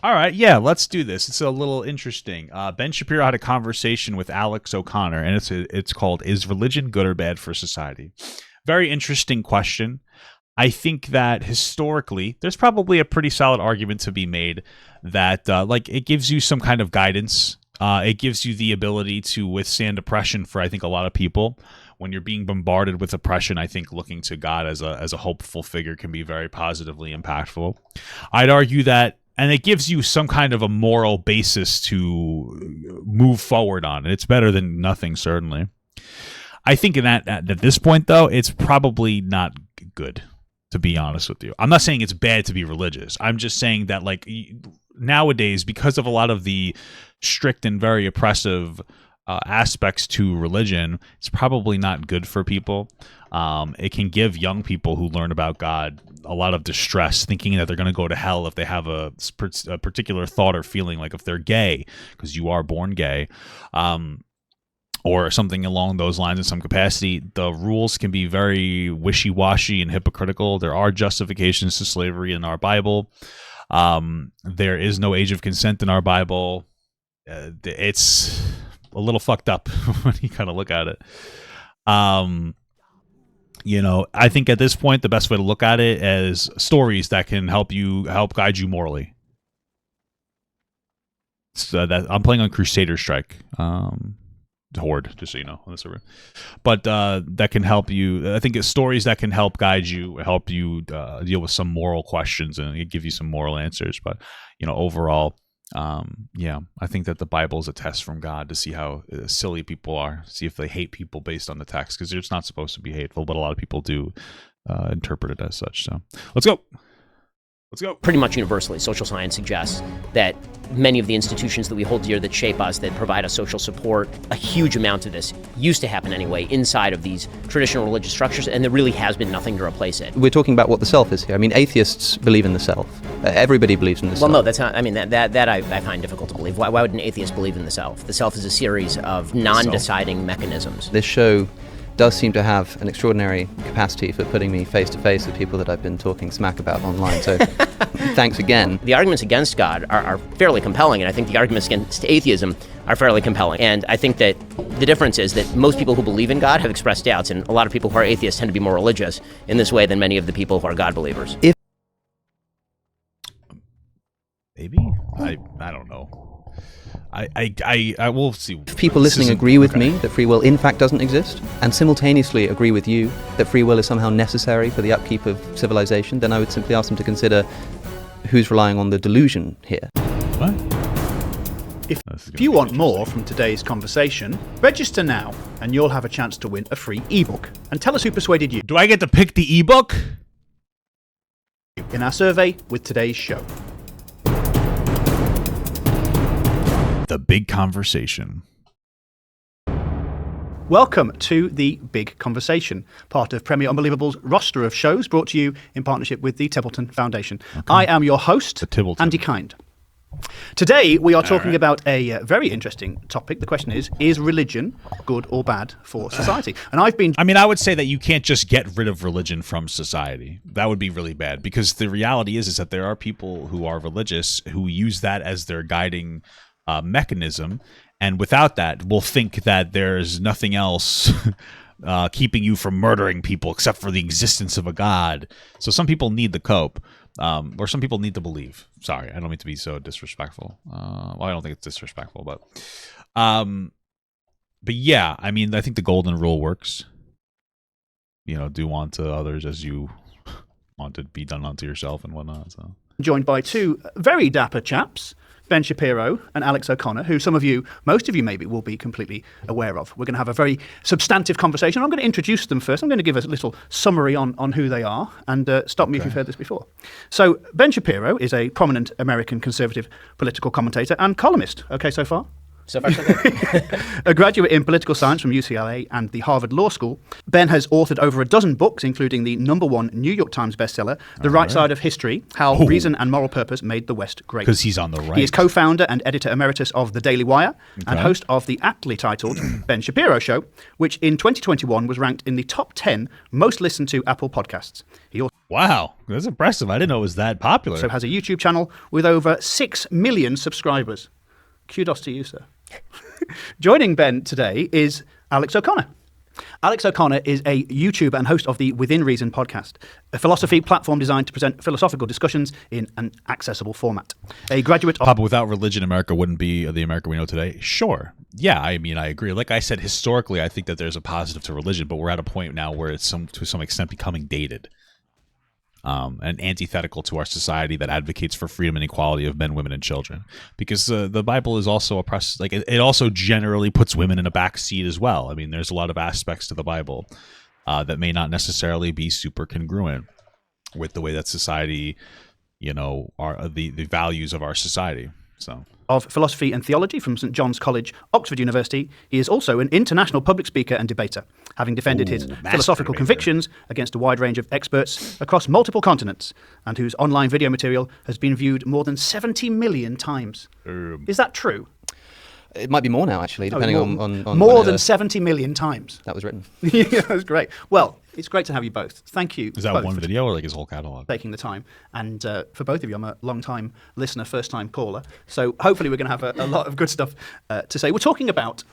All right, yeah, let's do this. It's a little interesting. Ben Shapiro had a conversation with Alex O'Connor, and it's called "Is Religion Good or Bad for Society?" Very interesting question. I think that historically, there's probably a pretty solid argument to be made that like it gives you some kind of guidance. It gives you the ability to withstand oppression for, I think, a lot of people. When you're being bombarded with oppression, I think looking to God as a hopeful figure can be very positively impactful. I'd argue that, and it gives you some kind of a moral basis to move forward on. And it's better than nothing, certainly. I think at this point, though, it's probably not good, to be honest with you. I'm not saying it's bad to be religious. I'm just saying that, like, nowadays, because of a lot of the strict and very oppressive aspects to religion, it's probably not good for people. It can give young people who learn about God a lot of distress, thinking that they're going to go to hell if they have a particular thought or feeling, like if they're gay, because you are born gay, or something along those lines in some capacity. The rules can be very wishy-washy and hypocritical. There are justifications to slavery in our Bible. There is no age of consent in our Bible. It's a little fucked up when you kind of look at it. I think at this point, the best way to look at it is stories that can help guide you morally. So that I'm playing on Crusader Strike, Horde, just so you know, on the server. But that can help you. I think it's stories that can help guide you, help you deal with some moral questions, and give you some moral answers. But overall, I think that the Bible is a test from God to see how silly people are, see if they hate people based on the text, because it's not supposed to be hateful, but a lot of people do interpret it as such. So let's go. Pretty much universally, social science suggests that many of the institutions that we hold dear, that shape us, that provide us social support, a huge amount of this used to happen anyway inside of these traditional religious structures, and there really has been nothing to replace it. We're talking about what the self is here. I mean, atheists believe in the self. Everybody believes in the self. Well, no, that's not. I mean, that I find difficult to believe. Why would an atheist believe in the self? The self is a series of non-deciding mechanisms. This show does seem to have an extraordinary capacity for putting me face to face with people that I've been talking smack about online. So thanks again. The arguments against God are fairly compelling, and I think the arguments against atheism are fairly compelling. And I think that the difference is that most people who believe in God have expressed doubts, and a lot of people who are atheists tend to be more religious in this way than many of the people who are God believers. Maybe? I don't know. I will see. If people listening agree with me that free will in fact doesn't exist, and simultaneously agree with you that free will is somehow necessary for the upkeep of civilization, then I would simply ask them to consider who's relying on the delusion here. What? If you want more from today's conversation, register now and you'll have a chance to win a free ebook. And tell us who persuaded you Do I get to pick the ebook? in our survey with today's show. The Big Conversation. Welcome to The Big Conversation, part of Premier Unbelievable's roster of shows brought to you in partnership with the Tibbleton Foundation. Okay. I am your host, Andy Kind. Today, we are talking about a very interesting topic. The question is religion good or bad for society? And I would say that you can't just get rid of religion from society. That would be really bad, because the reality is that there are people who are religious who use that as their guiding mechanism, and without that will think that there's nothing else keeping you from murdering people except for the existence of a God. So some people need to cope, or some people need to believe. Sorry, I don't mean to be so disrespectful. Well, I don't think it's disrespectful, but yeah, I mean, I think the golden rule works. Do unto others as you want to be done unto yourself and whatnot. So, joined by two very dapper chaps, Ben Shapiro and Alex O'Connor, who most of you maybe will be completely aware of. We're going to have a very substantive conversation. I'm going to introduce them first. I'm going to give a little summary on who they are, and stop me if you've heard this before. So Ben Shapiro is a prominent American conservative political commentator and columnist. Okay so far? So far, so good. A graduate in political science from UCLA and the Harvard Law School, Ben has authored over a dozen books, including the #1 New York Times bestseller, The Right Side of History, How Reason and Moral Purpose Made the West Great. Because he's on the right. He is co-founder and editor emeritus of The Daily Wire and host of the aptly titled Ben Shapiro Show, which in 2021 was ranked in the top 10 most listened to Apple podcasts. He also Wow, that's impressive. I didn't know it was that popular. has a YouTube channel with over 6 million subscribers. Kudos to you, sir. Joining Ben today is Alex O'Connor. Alex O'Connor is a YouTuber and host of the Within Reason podcast, a philosophy platform designed to present philosophical discussions in an accessible format. A graduate of... Papa, without religion, America wouldn't be the America we know today. Sure. Yeah, I mean, I agree. Like I said, historically, I think that there's a positive to religion, but we're at a point now where it's to some extent becoming dated. And antithetical to our society that advocates for freedom and equality of men, women, and children. Because the Bible is also oppressed. Like it also generally puts women in a back seat as well. I mean, there's a lot of aspects to the Bible that may not necessarily be super congruent with the way that society, are the values of our society. So. Of philosophy and theology from St. John's College, Oxford University. He is also an international public speaker and debater, having defended his philosophical convictions against a wide range of experts across multiple continents, and whose online video material has been viewed more than 70 million times. Is that true? It might be more now, actually, depending on more than 70 million times. That was written. Yeah, that's great. Well, it's great to have you both. Thank you. Is that one video or like his whole catalog? Taking the time. And for both of you, I'm a long-time listener, first-time caller. So hopefully we're going to have a lot of good stuff to say. We're talking about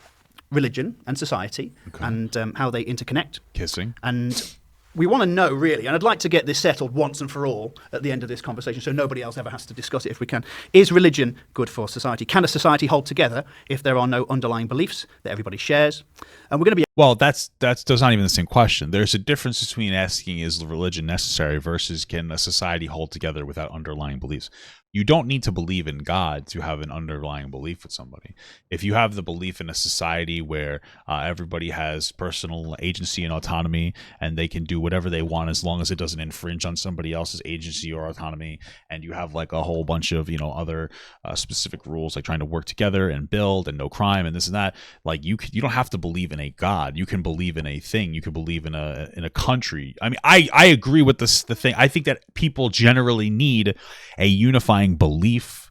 religion and society and how they interconnect. Kissing. And we want to know, really, and I'd like to get this settled once and for all at the end of this conversation so nobody else ever has to discuss it if we can. Is religion good for society? Can a society hold together if there are no underlying beliefs that everybody shares? And we're going to be... Well, that's not even the same question. There's a difference between asking, is religion necessary versus can a society hold together without underlying beliefs? You don't need to believe in God to have an underlying belief with somebody. If you have the belief in a society where everybody has personal agency and autonomy and they can do whatever they want as long as it doesn't infringe on somebody else's agency or autonomy, and you have like a whole bunch of other specific rules like trying to work together and build and no crime and this and that, like you don't have to believe in a God. You can believe in a thing. You can believe in a country. I mean, I agree with the thing. I think that people generally need a unifying belief.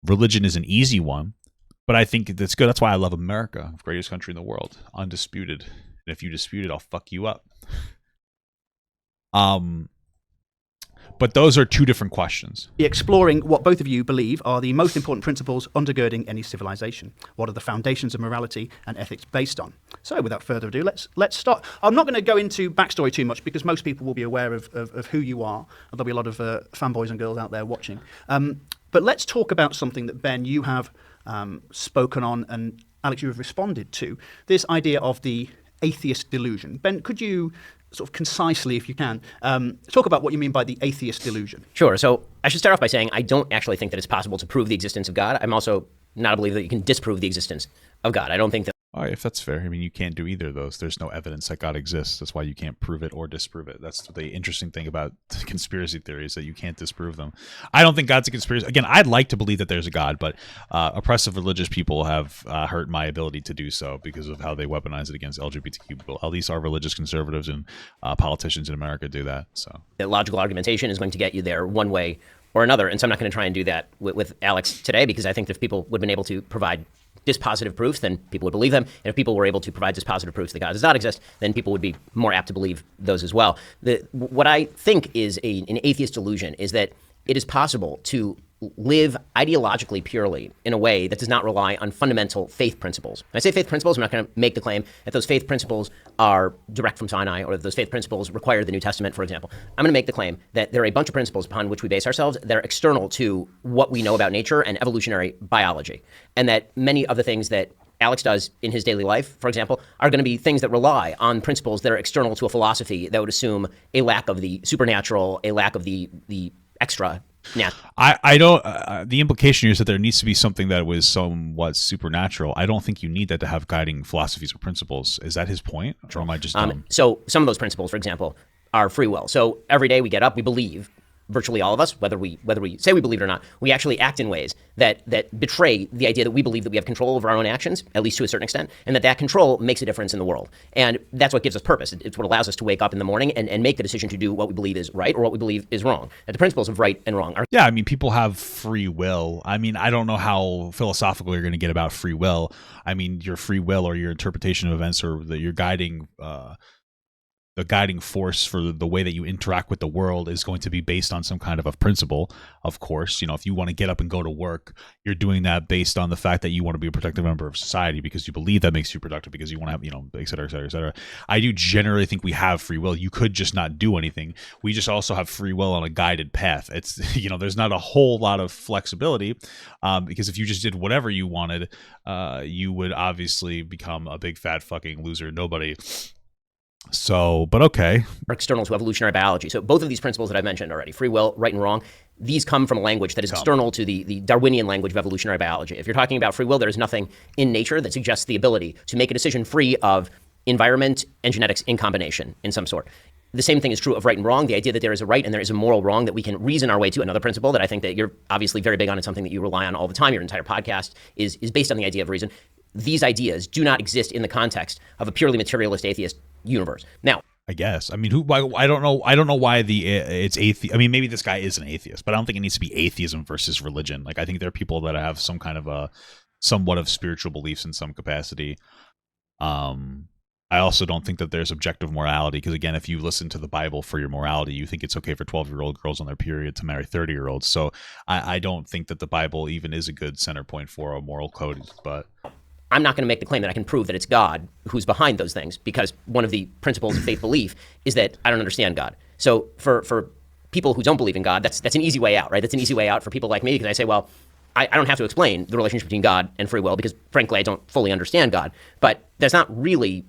Religion is an easy one, but I think that's good. That's why I love America, the greatest country in the world, undisputed. And if you dispute it, I'll fuck you up. But those are two different questions. Exploring what both of you believe are the most important principles undergirding any civilization. What are the foundations of morality and ethics based on? So, without further ado, let's start. I'm not going to go into backstory too much because most people will be aware of who you are. There'll be a lot of fanboys and girls out there watching. But let's talk about something that, Ben, you have spoken on, and Alex, you have responded to. This idea of the atheist delusion. Ben, could you sort of concisely, if you can, talk about what you mean by the atheist delusion? Sure. So I should start off by saying I don't actually think that it's possible to prove the existence of God. I'm also not a believer that you can disprove the existence of God. I don't think that... All right, if that's fair. I mean, you can't do either of those. There's no evidence that God exists. That's why you can't prove it or disprove it. That's the interesting thing about conspiracy theories, that you can't disprove them. I don't think God's a conspiracy. Again, I'd like to believe that there's a God, but oppressive religious people have hurt my ability to do so because of how they weaponize it against LGBTQ people. At least our religious conservatives and politicians in America do that. So that logical argumentation is going to get you there one way or another. And so I'm not going to try and do that with Alex today, because I think that if people would have been able to provide dispositive proofs, then people would believe them. And if people were able to provide dispositive proofs that God does not exist, then people would be more apt to believe those as well. What I think is an atheist delusion is that it is possible to live ideologically purely in a way that does not rely on fundamental faith principles. When I say faith principles, I'm not going to make the claim that those faith principles are direct from Sinai or that those faith principles require the New Testament, for example. I'm going to make the claim that there are a bunch of principles upon which we base ourselves that are external to what we know about nature and evolutionary biology, and that many of the things that Alex does in his daily life, for example, are going to be things that rely on principles that are external to a philosophy that would assume a lack of the supernatural, a lack of the extra. Yeah, I don't. The implication here is that there needs to be something that was somewhat supernatural. I don't think you need that to have guiding philosophies or principles. Is that his point, or am I just dumb? So some of those principles, for example, are free will. So every day we get up, we believe virtually all of us, whether we say we believe it or not, we actually act in ways that betray the idea that we believe that we have control over our own actions, at least to a certain extent, and that control makes a difference in the world. And that's what gives us purpose. It's what allows us to wake up in the morning and make the decision to do what we believe is right or what we believe is wrong. That the principles of right and wrong are... Yeah, I mean, people have free will. I mean, I don't know how philosophical you're going to get about free will. I mean, your free will or your interpretation of events or your guiding... the guiding force for the way that you interact with the world is going to be based on some kind of a principle. Of course, if you want to get up and go to work, you're doing that based on the fact that you want to be a productive member of society because you believe that makes you productive, because you want to have, et cetera, et cetera, et cetera. I do generally think we have free will. You could just not do anything. We just also have free will on a guided path. It's, there's not a whole lot of flexibility because if you just did whatever you wanted, you would obviously become a big fat fucking loser. Nobody... So, but okay. Are external to evolutionary biology. So both of these principles that I've mentioned already, free will, right and wrong, these come from a language that is external to the Darwinian language of evolutionary biology. If you're talking about free will, there is nothing in nature that suggests the ability to make a decision free of environment and genetics in combination in some sort. The same thing is true of right and wrong, the idea that there is a right and there is a moral wrong that we can reason our way to. Another principle that I think that you're obviously very big on and something that you rely on all the time, your entire podcast is based on the idea of reason. These ideas do not exist in the context of a purely materialist atheist universe. Now, I guess. I mean, I don't know. I don't know why it's atheist. I mean, maybe this guy is an atheist, but I don't think it needs to be atheism versus religion. Like, I think there are people that have some kind of somewhat of spiritual beliefs in some capacity. I also don't think that there's objective morality because, again, if you listen to the Bible for your morality, you think it's okay for 12-year-old girls on their period to marry 30-year-olds. So I don't think that the Bible even is a good center point for a moral code. But I'm not going to make the claim that I can prove that it's God who's behind those things, because one of the principles of faith belief is that I don't understand God. So for people who don't believe in God, that's an easy way out, right? That's an easy way out for people like me, because I say, well, I don't have to explain the relationship between God and free will because, frankly, I don't fully understand God. But that's not really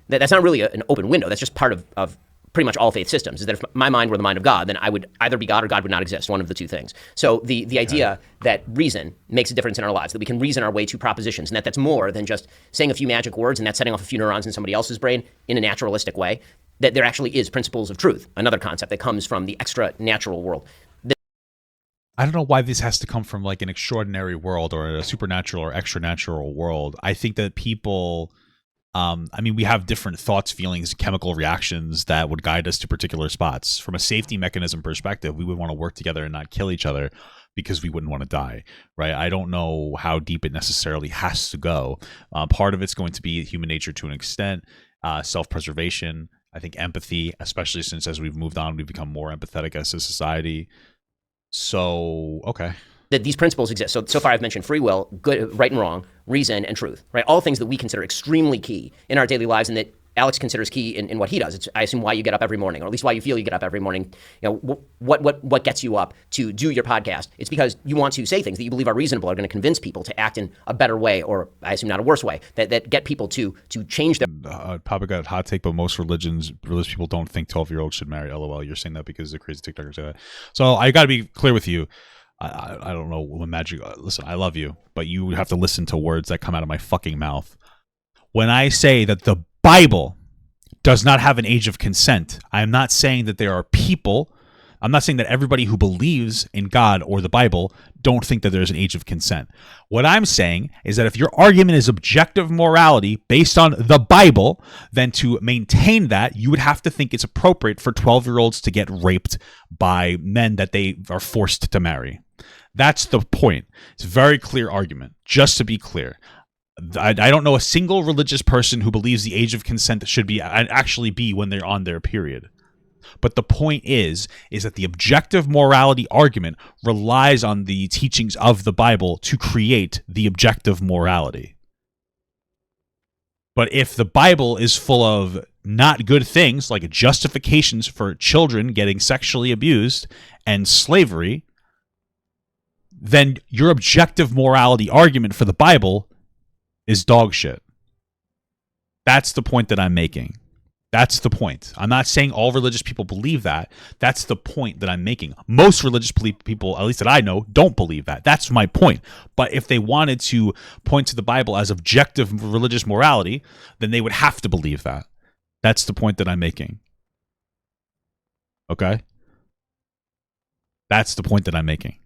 that's not really an open window. That's just part of pretty much all faith systems, is that if my mind were the mind of God, then I would either be God or God would not exist, one of the two things. So the idea that reason makes a difference in our lives, that we can reason our way to propositions, and that's more than just saying a few magic words and that's setting off a few neurons in somebody else's brain in a naturalistic way, that there actually is principles of truth, another concept that comes from the extra-natural world. I don't know why this has to come from like an extraordinary world or a supernatural or extra-natural world. I think that people... we have different thoughts, feelings, chemical reactions that would guide us to particular spots. From a safety mechanism perspective, we would want to work together and not kill each other because we wouldn't want to die, right? I don't know how deep it necessarily has to go. Part of it's going to be human nature to an extent, self-preservation, I think empathy, especially since as we've moved on, we've become more empathetic as a society. So, okay. That these principles exist. So far I've mentioned free will, good, right and wrong, reason, and truth, right? All things that we consider extremely key in our daily lives and that Alex considers key in what he does. It's, I assume, why you get up every morning, or at least why you feel you get up every morning. What gets you up to do your podcast? It's because you want to say things that you believe are reasonable, are going to convince people to act in a better way, or I assume not a worse way, that get people to change their... Probably got a hot take, but most religious people don't think 12-year-olds should marry. LOL, you're saying that because the crazy TikTokers say that. So I got to be clear with you. I don't know when magic. Listen, I love you, but you have to listen to words that come out of my fucking mouth. When I say that the Bible does not have an age of consent, I am not saying that there are people. I'm not saying that everybody who believes in God or the Bible don't think that there's an age of consent. What I'm saying is that if your argument is objective morality based on the Bible, then to maintain that, you would have to think it's appropriate for 12-year-olds to get raped by men that they are forced to marry. That's the point. It's a very clear argument, just to be clear. I don't know a single religious person who believes the age of consent should be actually be when they're on their period. But the point is that the objective morality argument relies on the teachings of the Bible to create the objective morality. But if the Bible is full of not good things, like justifications for children getting sexually abused and slavery, then your objective morality argument for the Bible is dog shit. That's the point that I'm making. That's the point. I'm not saying all religious people believe that. That's the point that I'm making. Most religious people, at least that I know, don't believe that. That's my point. But if they wanted to point to the Bible as objective religious morality, then they would have to believe that. That's the point that I'm making. Okay? That's the point that I'm making.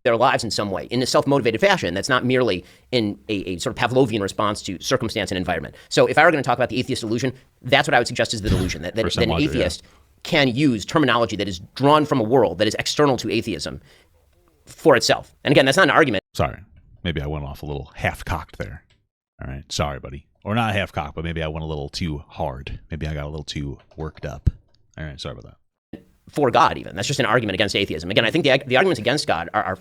Their lives in some way, in a self-motivated fashion that's not merely in a sort of Pavlovian response to circumstance and environment. So if I were going to talk about the atheist delusion, that's what I would suggest is the delusion, that an atheist can use terminology that is drawn from a world that is external to atheism for itself. And again, that's not an argument. Sorry. Maybe I went off a little half-cocked there. All right. Sorry, buddy. Or not half-cocked, but maybe I went a little too hard. Maybe I got a little too worked up. All right. Sorry about that. For God, even. That's just an argument against atheism. Again, I think the arguments against God are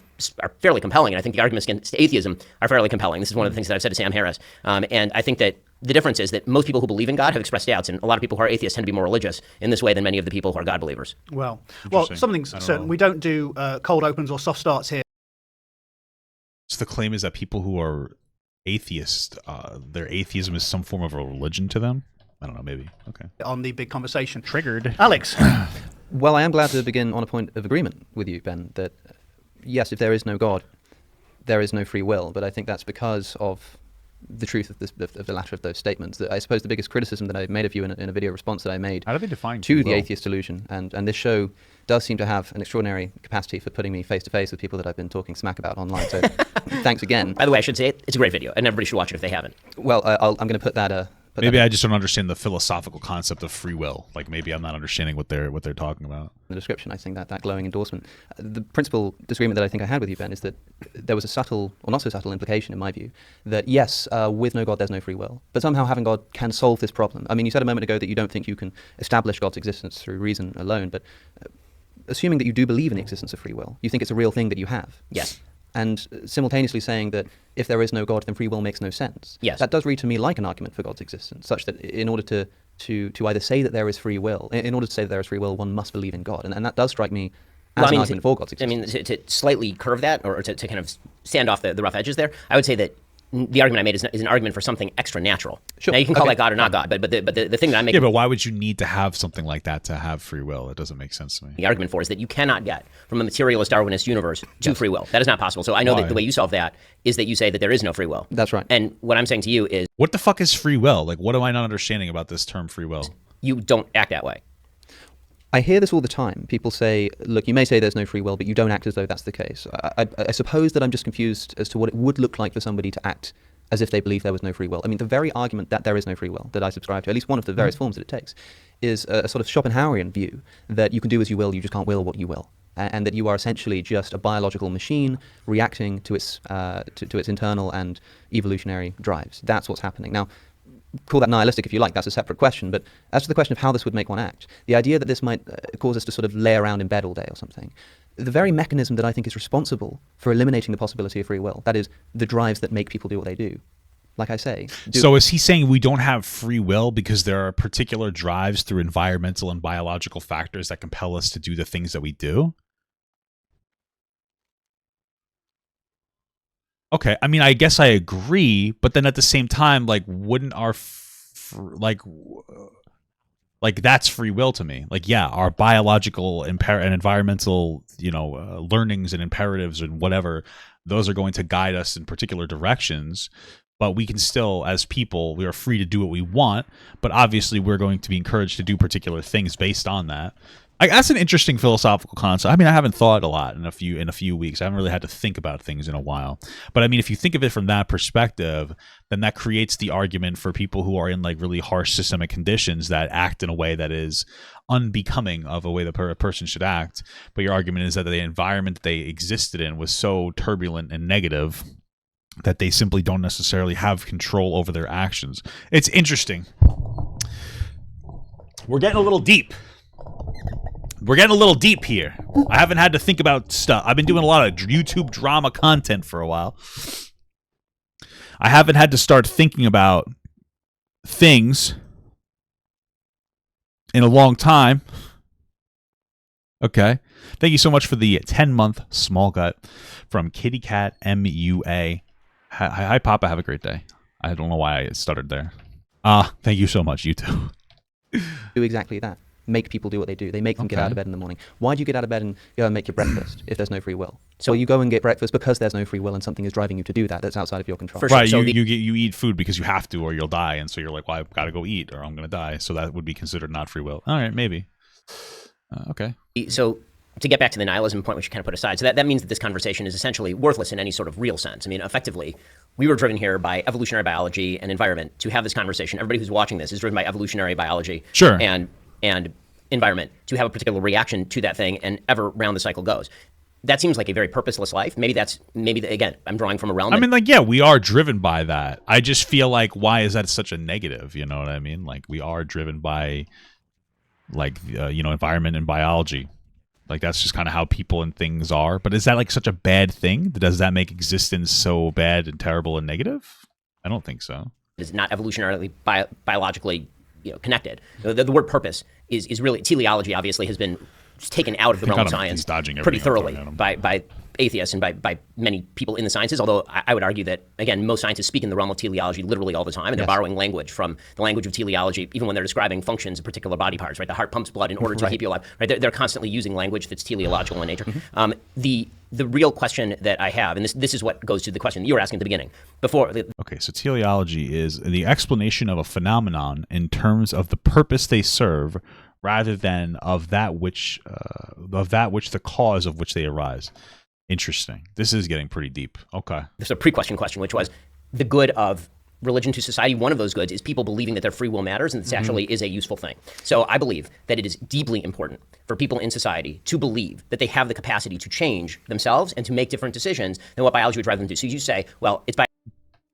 fairly compelling, and I think the arguments against atheism are fairly compelling. This is one of the things that I've said to Sam Harris. And I think that the difference is that most people who believe in God have expressed doubts, and a lot of people who are atheists tend to be more religious in this way than many of the people who are God believers. Well, something's certain. We don't do cold opens or soft starts here. So the claim is that people who are atheists, their atheism is some form of a religion to them? I don't know, maybe. Okay. On the big conversation. Triggered. Alex. Well, I am glad to begin on a point of agreement with you, Ben, that yes, if there is no God, there is no free will. But I think that's because of the truth of the latter of those statements. I suppose the biggest criticism that I made of you in a video response that I made How do they define to the atheist delusion, and this show does seem to have an extraordinary capacity for putting me face to face with people that I've been talking smack about online. So thanks again. By the way, I should say it's a great video, and everybody should watch it if they haven't. Well, I'm going to put that. Maybe I just don't understand the philosophical concept of free will. Like maybe I'm not understanding what they're talking about. The description, I think that glowing endorsement. The principal disagreement that I think I had with you, Ben, is that there was a subtle, or not so subtle, implication in my view that yes, with no God, there's no free will, but somehow having God can solve this problem. I mean, you said a moment ago that you don't think you can establish God's existence through reason alone, but assuming that you do believe in the existence of free will, you think it's a real thing that you have. Yes. And simultaneously saying that if there is no God, then free will makes no sense. Yes. That does read to me like an argument for God's existence, such that in order to either say that there is free will, in order to say that there is free will, one must believe in God. And that does strike me as an argument for God's existence. I mean, to slightly curve that, or to kind of sand off the rough edges there, I would say that the argument I made is an argument for something extra natural. Sure. Now, you can call that God or not God, but the thing that I'm making... Yeah, but why would you need to have something like that to have free will? It doesn't make sense to me. The argument for is that you cannot get from a materialist Darwinist universe to free will. That is not possible. So I know that the way you solve that is that you say that there is no free will. That's right. And what I'm saying to you is... What the fuck is free will? Like, what am I not understanding about this term free will? You don't act that way. I hear this all the time. People say, look, you may say there's no free will, but you don't act as though that's the case. I suppose that I'm just confused as to what it would look like for somebody to act as if they believe there was no free will. I mean, the very argument that there is no free will that I subscribe to, at least one of the various forms that it takes, is a sort of Schopenhauerian view that you can do as you will, you just can't will what you will. And that you are essentially just a biological machine reacting to its internal and evolutionary drives. That's what's happening. Now, call that nihilistic if you like, that's a separate question, but as to the question of how this would make one act, the idea that this might cause us to sort of lay around in bed all day or something, the very mechanism that I think is responsible for eliminating the possibility of free will, that is, the drives that make people do what they do, like I say. So is he saying we don't have free will because there are particular drives through environmental and biological factors that compel us to do the things that we do? Okay, I mean, I guess I agree, but then at the same time, like, wouldn't our like that's free will to me? Like, yeah, our biological and environmental, learnings and imperatives and whatever, those are going to guide us in particular directions. But we can still, as people, we are free to do what we want. But obviously, we're going to be encouraged to do particular things based on that. That's an interesting philosophical concept. I mean, I haven't thought a lot in a few weeks. I haven't really had to think about things in a while. But I mean, if you think of it from that perspective, then that creates the argument for people who are in like really harsh systemic conditions that act in a way that is unbecoming of a way that a person should act. But your argument is that the environment that they existed in was so turbulent and negative that they simply don't necessarily have control over their actions. It's interesting. We're getting a little deep. We're getting a little deep here. I haven't had to think about stuff. I've been doing a lot of YouTube drama content for a while. I haven't had to start thinking about things in a long time. Okay. Thank you so much for the 10-month small gut from Kitty Cat MUA. Hi, Papa. Have a great day. I don't know why I stuttered there. Thank you so much. You too. Do exactly that. Make people do what they do. They make them get out of bed in the morning. Why do you get out of bed and go and make your breakfast if there's no free will? So you go and get breakfast because there's no free will and something is driving you to do that. That's outside of your control. Right, so you eat food because you have to or you'll die. And so you're like, well, I've got to go eat or I'm going to die. So that would be considered not free will. All right, maybe. Okay. So to get back to the nihilism point, which you kind of put aside, so that means that this conversation is essentially worthless in any sort of real sense. I mean, effectively, we were driven here by evolutionary biology and environment to have this conversation. Everybody who's watching this is driven by evolutionary biology and environment to have a particular reaction to that thing, and ever round the cycle goes. That seems like a very purposeless life. Again, I'm drawing from a realm. I mean, like, yeah, we are driven by that. I just feel like, why is that such a negative? You know what I mean? Like, we are driven by, like, environment and biology. Like, that's just kind of how people and things are. But is that like such a bad thing? Does that make existence so bad and terrible and negative? I don't think so. It's not evolutionarily biologically connected. The word purpose is really, teleology obviously has been taken out of the realm of science pretty thoroughly by atheists and by many people in the sciences, although I would argue that, again, most scientists speak in the realm of teleology literally all the time, and they're borrowing language from the language of teleology, even when they're describing functions of particular body parts, right? The heart pumps blood in order to keep you alive, right? They're constantly using language that's teleological in nature. The real question that I have, and this is what goes to the question that you were asking at the beginning, Okay, so teleology is the explanation of a phenomenon in terms of the purpose they serve, rather than of that which the cause of which they arise. Interesting. This is getting pretty deep. Okay. There's a pre-question, which was the good of religion to society. One of those goods is people believing that their free will matters, and this actually is a useful thing. So I believe that it is deeply important for people in society to believe that they have the capacity to change themselves and to make different decisions than what biology would drive them to. So you say, well, it's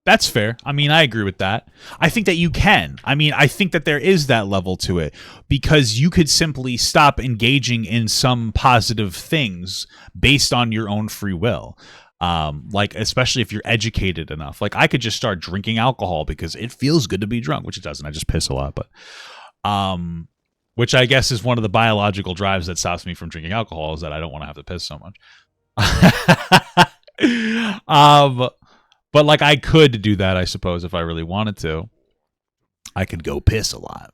That's fair. I mean, I agree with that. I think that you can. I mean, I think that there is that level to it, because you could simply stop engaging in some positive things based on your own free will. Like, especially if you're educated enough. Like, I could just start drinking alcohol because it feels good to be drunk, which it doesn't. I just piss a lot, but which I guess is one of the biological drives that stops me from drinking alcohol, is that I don't want to have to piss so much. But like, I could do that, I suppose, if I really wanted to. I could go piss a lot.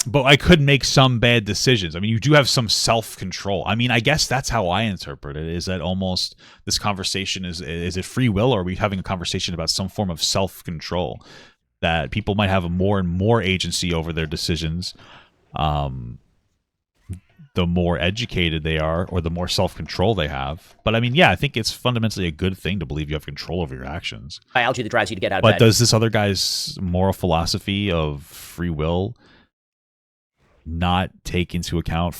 But I could make some bad decisions. I mean, you do have some self-control. I mean, I guess that's how I interpret it, is that almost this conversation is it free will, or are we having a conversation about some form of self-control? That people might have more and more agency over their decisions. The more educated they are, or the more self-control they have. But I mean, yeah, I think it's fundamentally a good thing to believe you have control over your actions. Biology that drives you to get out of bed. But does this other guy's moral philosophy of free will not take into account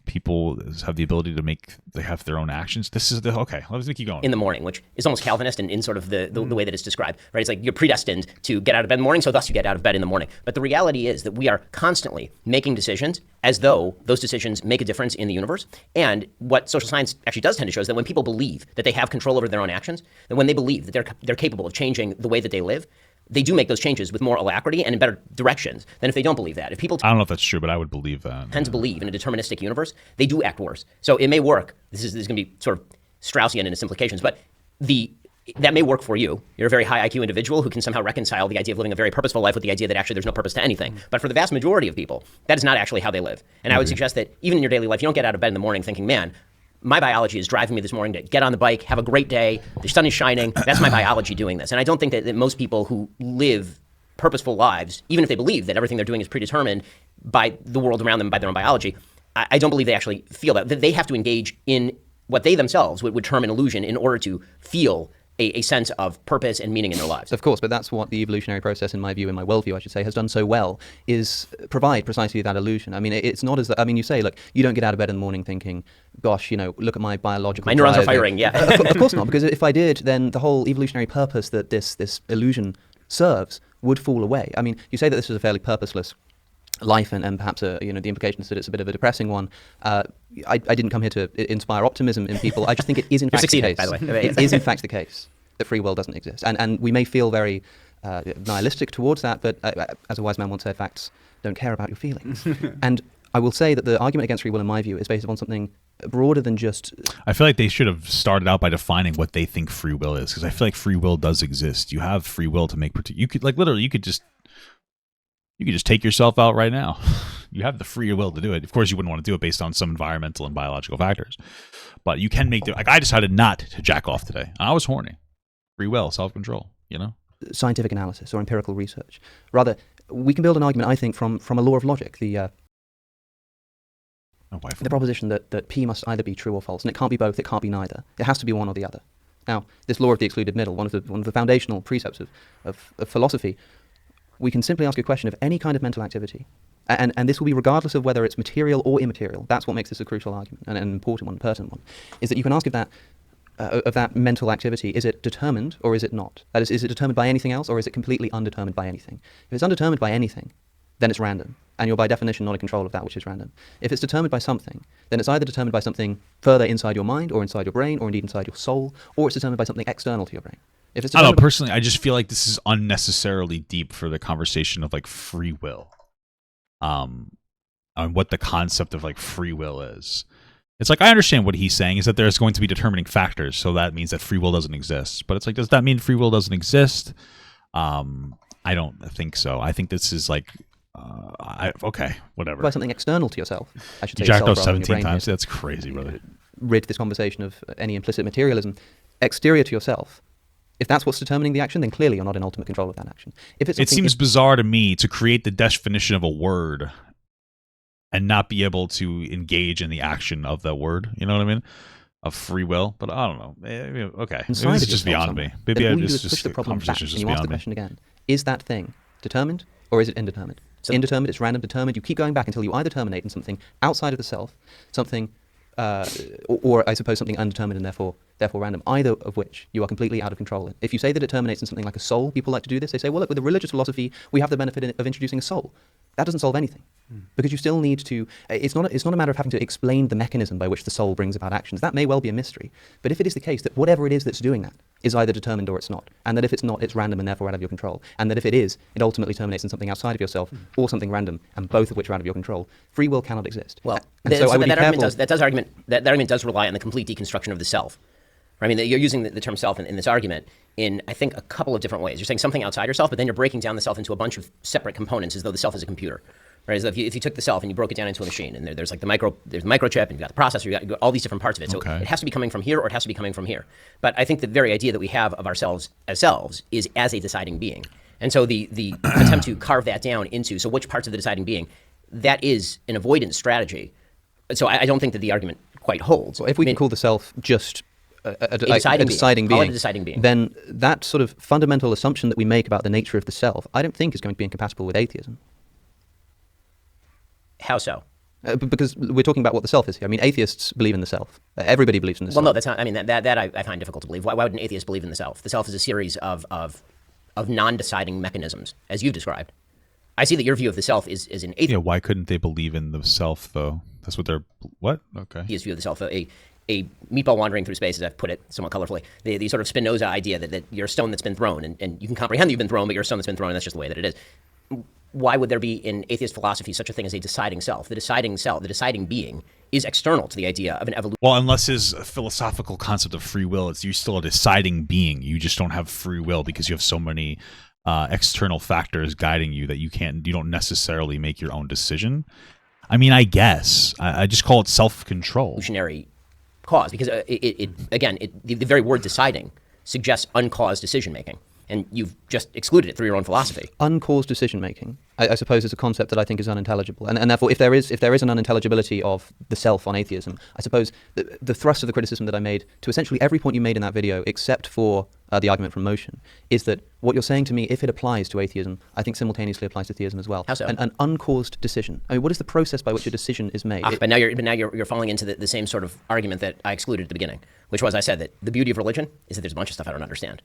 people have the ability to they have their own actions? This is okay, let's keep going. In the morning, which is almost Calvinist in sort of the way that it's described, right? It's like you're predestined to get out of bed in the morning, so thus you get out of bed in the morning. But the reality is that we are constantly making decisions as though those decisions make a difference in the universe. And what social science actually does tend to show is that when people believe that they have control over their own actions, that when they believe that they're capable of changing the way that they live, they do make those changes with more alacrity and in better directions than if they don't believe that. If people I don't know if that's true, but I would believe that. Tend to believe in a deterministic universe, they do act worse. So it may work. This is going to be sort of Straussian in its implications, but that may work for you. You're a very high IQ individual who can somehow reconcile the idea of living a very purposeful life with the idea that actually there's no purpose to anything. But for the vast majority of people, that is not actually how they live. And I would suggest that even in your daily life, you don't get out of bed in the morning thinking, man, my biology is driving me this morning to get on the bike, have a great day, the sun is shining. That's my biology doing this. And I don't think that most people who live purposeful lives, even if they believe that everything they're doing is predetermined by the world around them, by their own biology, I don't believe they actually feel that. They have to engage in what they themselves would term an illusion in order to feel a sense of purpose and meaning in their lives. Of course, but that's what the evolutionary process, in my view, in my worldview, I should say, has done so well, is provide precisely that illusion. I mean, it's not as, you say, look, you don't get out of bed in the morning thinking, gosh, look at my biological My neurons drive. are firing, yeah. Of course not, because if I did, then the whole evolutionary purpose that this illusion serves would fall away. I mean, you say that this is a fairly purposeless life, and perhaps the implication is that it's a bit of a depressing one. I didn't come here to inspire optimism in people. I just think it is in fact the case. By the way. It is in fact the case that free will doesn't exist, and we may feel very nihilistic towards that, but as a wise man once said, facts don't care about your feelings. And I will say that the argument against free will, in my view, is based upon something broader than just... I feel like they should have started out by defining what they think free will is, because I feel like free will does exist. You have free will to make... You could, like, literally, you could just take yourself out right now. You have the free will to do it. Of course, you wouldn't want to do it based on some environmental and biological factors, but you can make... Like, I decided not to jack off today. I was horny. Free will, self-control, Scientific analysis or empirical research. Rather, we can build an argument, I think, from a law of logic. the proposition that P must either be true or false, and it can't be both, it can't be neither. It has to be one or the other. Now, this law of the excluded middle, one of the foundational precepts of philosophy, we can simply ask a question of any kind of mental activity, and this will be regardless of whether it's material or immaterial. That's what makes this a crucial argument, and an important one, pertinent one, is that you can ask of that mental activity, is it determined or is it not? That is it determined by anything else, or is it completely undetermined by anything? If it's undetermined by anything, then it's random, and you're by definition not in control of that which is random. If it's determined by something, then it's either determined by something further inside your mind, or inside your brain, or indeed inside your soul, or it's determined by something external to your brain. If it's I don't know, personally, I just feel like this is unnecessarily deep for the conversation of like free will. On what the concept of like free will is. It's like, I understand what he's saying is that there's going to be determining factors, so that means that free will doesn't exist. But it's like, does that mean free will doesn't exist? I don't think so. I think this is like, okay, whatever. By something external to yourself, I should say. You jacked off 17 times? That's crazy, brother. Rid this conversation of any implicit materialism. Exterior to yourself. If that's what's determining the action, then clearly you're not in ultimate control of that action. If it's it seems bizarre to me to create the definition of a word and not be able to engage in the action of the word. You know what I mean? Of free will. But I don't know. Okay. This is just beyond me. Maybe it's just the conversation is just beyond me. You ask the question again. Is that thing determined or is it indeterminate? So indeterminate, it's random. Determined, you keep going back until you either terminate in something outside of the self, something, or I suppose something undetermined and therefore random, either of which you are completely out of control in. If you say that it terminates in something like a soul, people like to do this. They say, well, look, with the religious philosophy, we have the benefit of introducing a soul. That doesn't solve anything, because you still need to, it's not a matter of having to explain the mechanism by which the soul brings about actions. That may well be a mystery. But if it is the case that whatever it is that's doing that is either determined or it's not, and that if it's not, it's random and therefore out of your control, and that if it is, it ultimately terminates in something outside of yourself or something random, and both of which are out of your control, free will cannot exist. Well, that argument does rely on the complete deconstruction of the self. I mean, you're using the term self in this argument in, I think, a couple of different ways. You're saying something outside yourself, but then you're breaking down the self into a bunch of separate components as though the self is a computer. Right? As though if you took the self and you broke it down into a machine, and there's like the microchip, and you've got the processor, you've got all these different parts of it. So it has to be coming from here, or it has to be coming from here. But I think the very idea that we have of ourselves as selves is as a deciding being. And so the attempt to carve that down into, so which parts of the deciding being, that is an avoidance strategy. So I don't think that the argument quite holds. Well, if we can call the self just a deciding being, then that sort of fundamental assumption that we make about the nature of the self, I don't think is going to be incompatible with atheism. How so? Because we're talking about what the self is here. I mean, atheists believe in the self. Everybody believes in the self. Well, no, that's not. I mean, that I find difficult to believe. Why would an atheist believe in the self? The self is a series of non-deciding mechanisms, as you've described. I see that your view of the self is an atheist. Yeah, why couldn't they believe in the self, though? That's what they're... What? Okay. His view of the self, a meatball wandering through space, as I've put it somewhat colorfully, the sort of Spinoza idea that you're a stone that's been thrown, and you can comprehend that you've been thrown, but you're a stone that's been thrown, and that's just the way that it is. Why would there be in atheist philosophy such a thing as a deciding self? The deciding being, is external to the idea of an evolution. Well, unless his philosophical concept of free will is you're still a deciding being. You just don't have free will because you have so many external factors guiding you that you don't necessarily make your own decision. I mean, I guess I just call it self-control. Evolutionary cause, because the very word deciding suggests uncaused decision making. And you've just excluded it through your own philosophy. Uncaused decision-making, I suppose, is a concept that I think is unintelligible. And therefore, if there is an unintelligibility of the self on atheism, I suppose the thrust of the criticism that I made to essentially every point you made in that video, except for the argument from motion, is that what you're saying to me, if it applies to atheism, I think simultaneously applies to theism as well. How so? An uncaused decision. I mean, what is the process by which a decision is made? But now you're falling into the same sort of argument that I excluded at the beginning, which was I said that the beauty of religion is that there's a bunch of stuff I don't understand.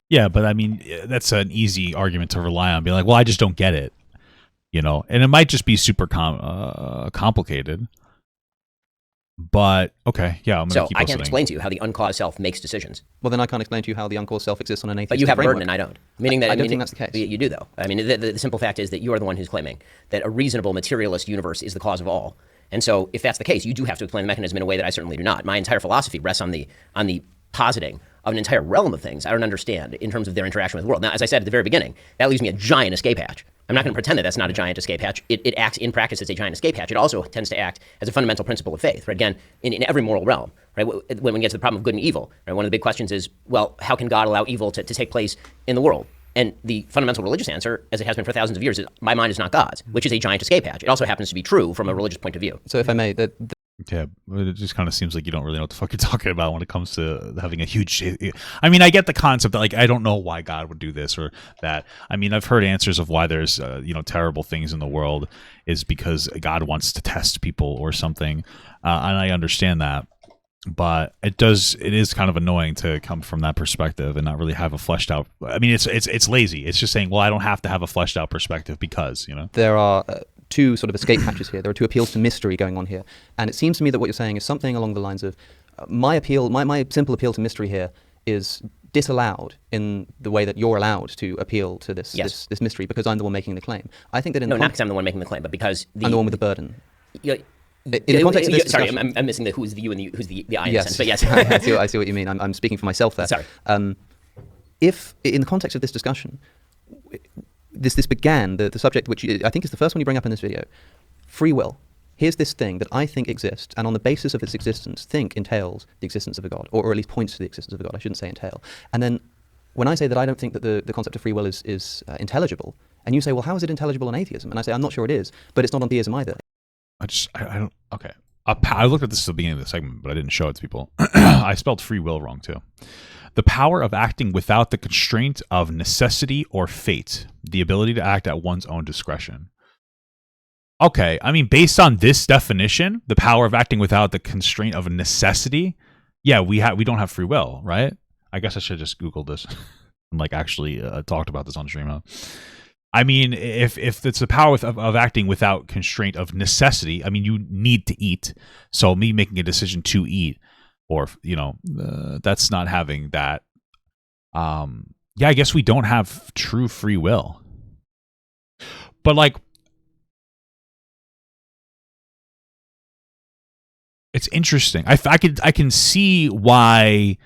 Yeah, but I mean, that's an easy argument to rely on. Be like, well, I just don't get it, and it might just be super complicated. But okay, yeah, I'm gonna keep listening. I can't explain to you how the uncaused self makes decisions. Well, then I can't explain to you how the uncaused self exists on an atheist. But you have a framework. burden and I don't. Meaning that I don't think that's the case. You do, though. I mean, the simple fact is that you are the one who's claiming that a reasonable materialist universe is the cause of all. And so, if that's the case, you do have to explain the mechanism in a way that I certainly do not. My entire philosophy rests on the positing of an entire realm of things I don't understand in terms of their interaction with the world. Now, as I said at the very beginning, that leaves me a giant escape hatch. I'm not going to pretend that that's not a giant escape hatch. It acts in practice as a giant escape hatch. It also tends to act as a fundamental principle of faith, right? Again, in every moral realm, right? When we get to the problem of good and evil, right? One of the big questions is, well, how can God allow evil to take place in the world? And the fundamental religious answer, as it has been for thousands of years, is my mind is not God's, which is a giant escape hatch. It also happens to be true from a religious point of view. So if I may, yeah, it just kind of seems like you don't really know what the fuck you're talking about when it comes to having a huge. I mean, I get the concept that, like, I don't know why God would do this or that. I mean, I've heard answers of why there's terrible things in the world is because God wants to test people or something, and I understand that. But it is kind of annoying to come from that perspective and not really have a fleshed out. I mean, it's lazy. It's just saying, well, I don't have to have a fleshed out perspective because there are two sort of escape hatches here. There are two appeals to mystery going on here, and it seems to me that what you're saying is something along the lines of my simple appeal to mystery here is disallowed in the way that you're allowed to appeal to this mystery because I'm the one making the claim. I think that not because I'm the one making the claim, but because I'm the one with the burden. In the context of this sorry, I'm missing the who's the you and who's the I in a sense, but yes. I see what you mean. I'm speaking for myself there. Sorry. If, in the context of this discussion, this began, the subject which I think is the first one you bring up in this video, free will. Here's this thing that I think exists, and on the basis of its existence, think entails the existence of a God, or at least points to the existence of a God. I shouldn't say entail. And then when I say that I don't think that the concept of free will is intelligible, and you say, well, how is it intelligible in atheism? And I say, I'm not sure it is, but it's not on theism either. I don't. Okay. I looked at this at the beginning of the segment, but I didn't show it to people. I spelled free will wrong too. The power of acting without the constraint of necessity or fate. The ability to act at one's own discretion. Okay. I mean, based on this definition, the power of acting without the constraint of necessity. Yeah, we don't have free will, right? I guess I should have just Googled this and actually talked about this on stream. I mean, if it's the power of acting without constraint of necessity, I mean, you need to eat. So me making a decision to eat, or that's not having that. Yeah, I guess we don't have true free will. But it's interesting. I can see why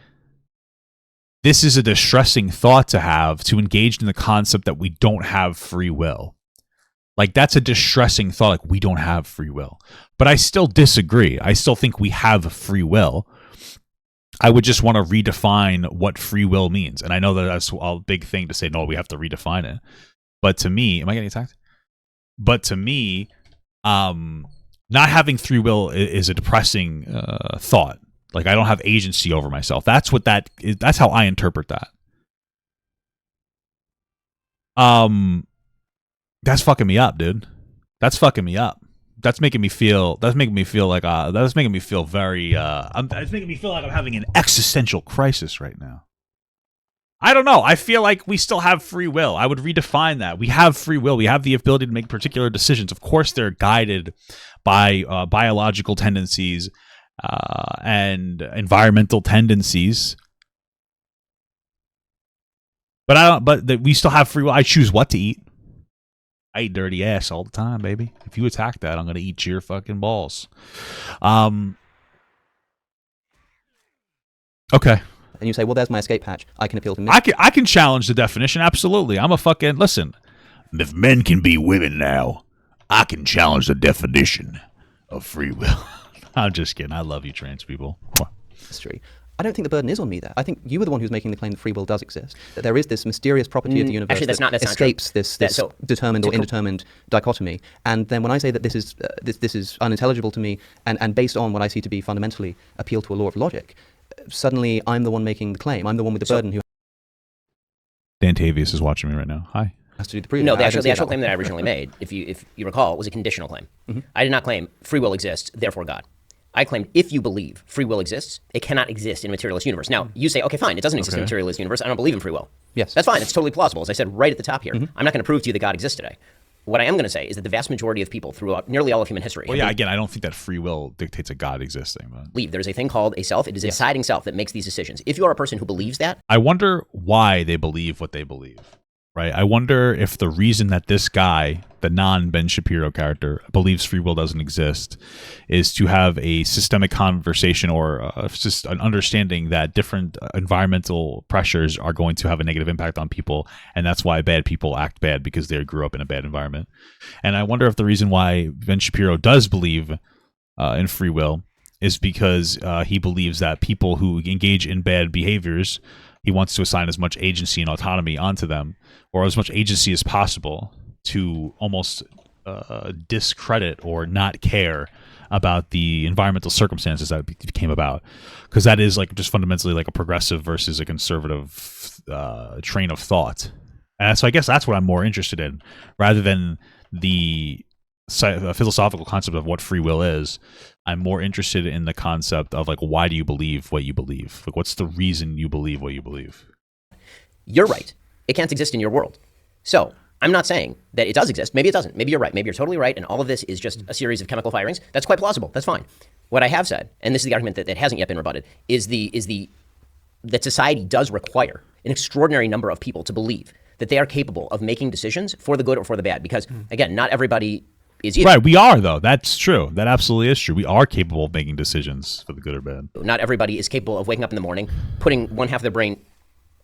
this is a distressing thought to have, to engage in the concept that we don't have free will. That's a distressing thought, we don't have free will. But I still disagree. I still think we have free will. I would just want to redefine what free will means. And I know that that's a big thing to say, no, we have to redefine it. But to me, am I getting attacked? But to me, not having free will is a depressing thought. I don't have agency over myself. That's what that is. That's how I interpret that. That's fucking me up, dude. That's fucking me up. That's making me feel very. That's making me feel like I'm having an existential crisis right now. I don't know. I feel like we still have free will. I would redefine that. We have free will. We have the ability to make particular decisions. Of course, they're guided by biological tendencies. And environmental tendencies, but we still have free will. I choose what to eat. I eat dirty ass all the time, baby. If you attack that, I'm gonna eat your fucking balls. Okay. And you say, well, there's my escape hatch. I can appeal to me. I can challenge the definition. Absolutely. I'm a fucking listen. If men can be women now, I can challenge the definition of free will. I'm just kidding. I love you, trans people. History. I don't think the burden is on me there. I think you were the one who's making the claim that free will does exist. That there is this mysterious property of the universe that escapes this determined or indeterminate dichotomy. And then when I say that this is unintelligible to me, and based on what I see to be fundamentally appeal to a law of logic, suddenly I'm the one making the claim. I'm the one with the burden who. Dan Tavius is watching me right now. Hi. Has to do the proving. No, the actual claim that I originally made, if you recall, was a conditional claim. Mm-hmm. I did not claim free will exists, therefore God. I claimed if you believe free will exists, it cannot exist in a materialist universe. Now, you say, okay, fine, it doesn't exist in a materialist universe. I don't believe in free will. Yes. That's fine. It's totally plausible. As I said right at the top here, I'm not going to prove to you that God exists today. What I am going to say is that the vast majority of people throughout nearly all of human history... Well, yeah, again, I don't think that free will dictates a God existing. But... Believe there's a thing called a self. It is a deciding self that makes these decisions. If you are a person who believes that... I wonder why they believe what they believe. Right. I wonder if the reason that this guy, the non-Ben Shapiro character, believes free will doesn't exist is to have a systemic conversation or just an understanding that different environmental pressures are going to have a negative impact on people. And that's why bad people act bad, because they grew up in a bad environment. And I wonder if the reason why Ben Shapiro does believe in free will is because he believes that people who engage in bad behaviors he wants to assign as much agency and autonomy onto them, or as much agency as possible, to almost discredit or not care about the environmental circumstances that came about, because that is like just fundamentally like a progressive versus a conservative train of thought. And so I guess that's what I'm more interested in, rather than the philosophical concept of what free will is. I'm more interested in the concept of like, why do you believe what you believe? Like, what's the reason you believe what you believe? You're right. It can't exist in your world. So I'm not saying that it does exist. Maybe it doesn't. Maybe you're right. Maybe you're totally right. And all of this is just a series of chemical firings. That's quite plausible. That's fine. What I have said, and this is the argument that hasn't yet been rebutted, is that society does require an extraordinary number of people to believe that they are capable of making decisions for the good or for the bad. Because again, not everybody is either. Right, we are though. That's true. That absolutely is true. We are capable of making decisions for the good or bad. Not everybody is capable of waking up in the morning, putting one half of their brain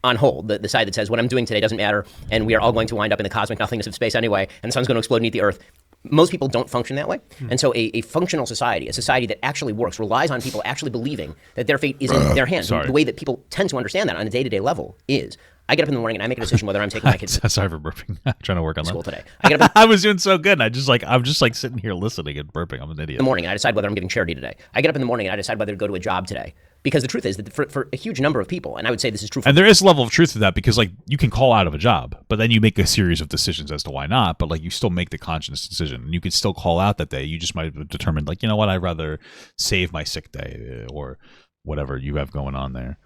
on hold, the side that says what I'm doing today doesn't matter, and we are all going to wind up in the cosmic nothingness of space anyway, and the sun's going to explode and eat the Earth. Most people don't function that way. And so a functional society, a society that actually works, relies on people actually believing that their fate is in their hands. The way that people tend to understand that on a day-to-day level is, I get up in the morning and I make a decision whether I'm taking my kids Sorry for burping. I'm trying to work on school that. today. I get up I was doing so good. I'm just like sitting here listening and burping. I'm an idiot. in the morning and I decide whether I'm giving charity today. I get up in the morning and I decide whether to go to a job today. Because the truth is that for a huge number of people, and I would say this is true for... And there is a level of truth to that, because like you can call out of a job, but then you make a series of decisions as to why not, but like you still make the conscious decision, and you can still call out that day. You just might have determined, like, you know what, I'd rather save my sick day or whatever you have going on there.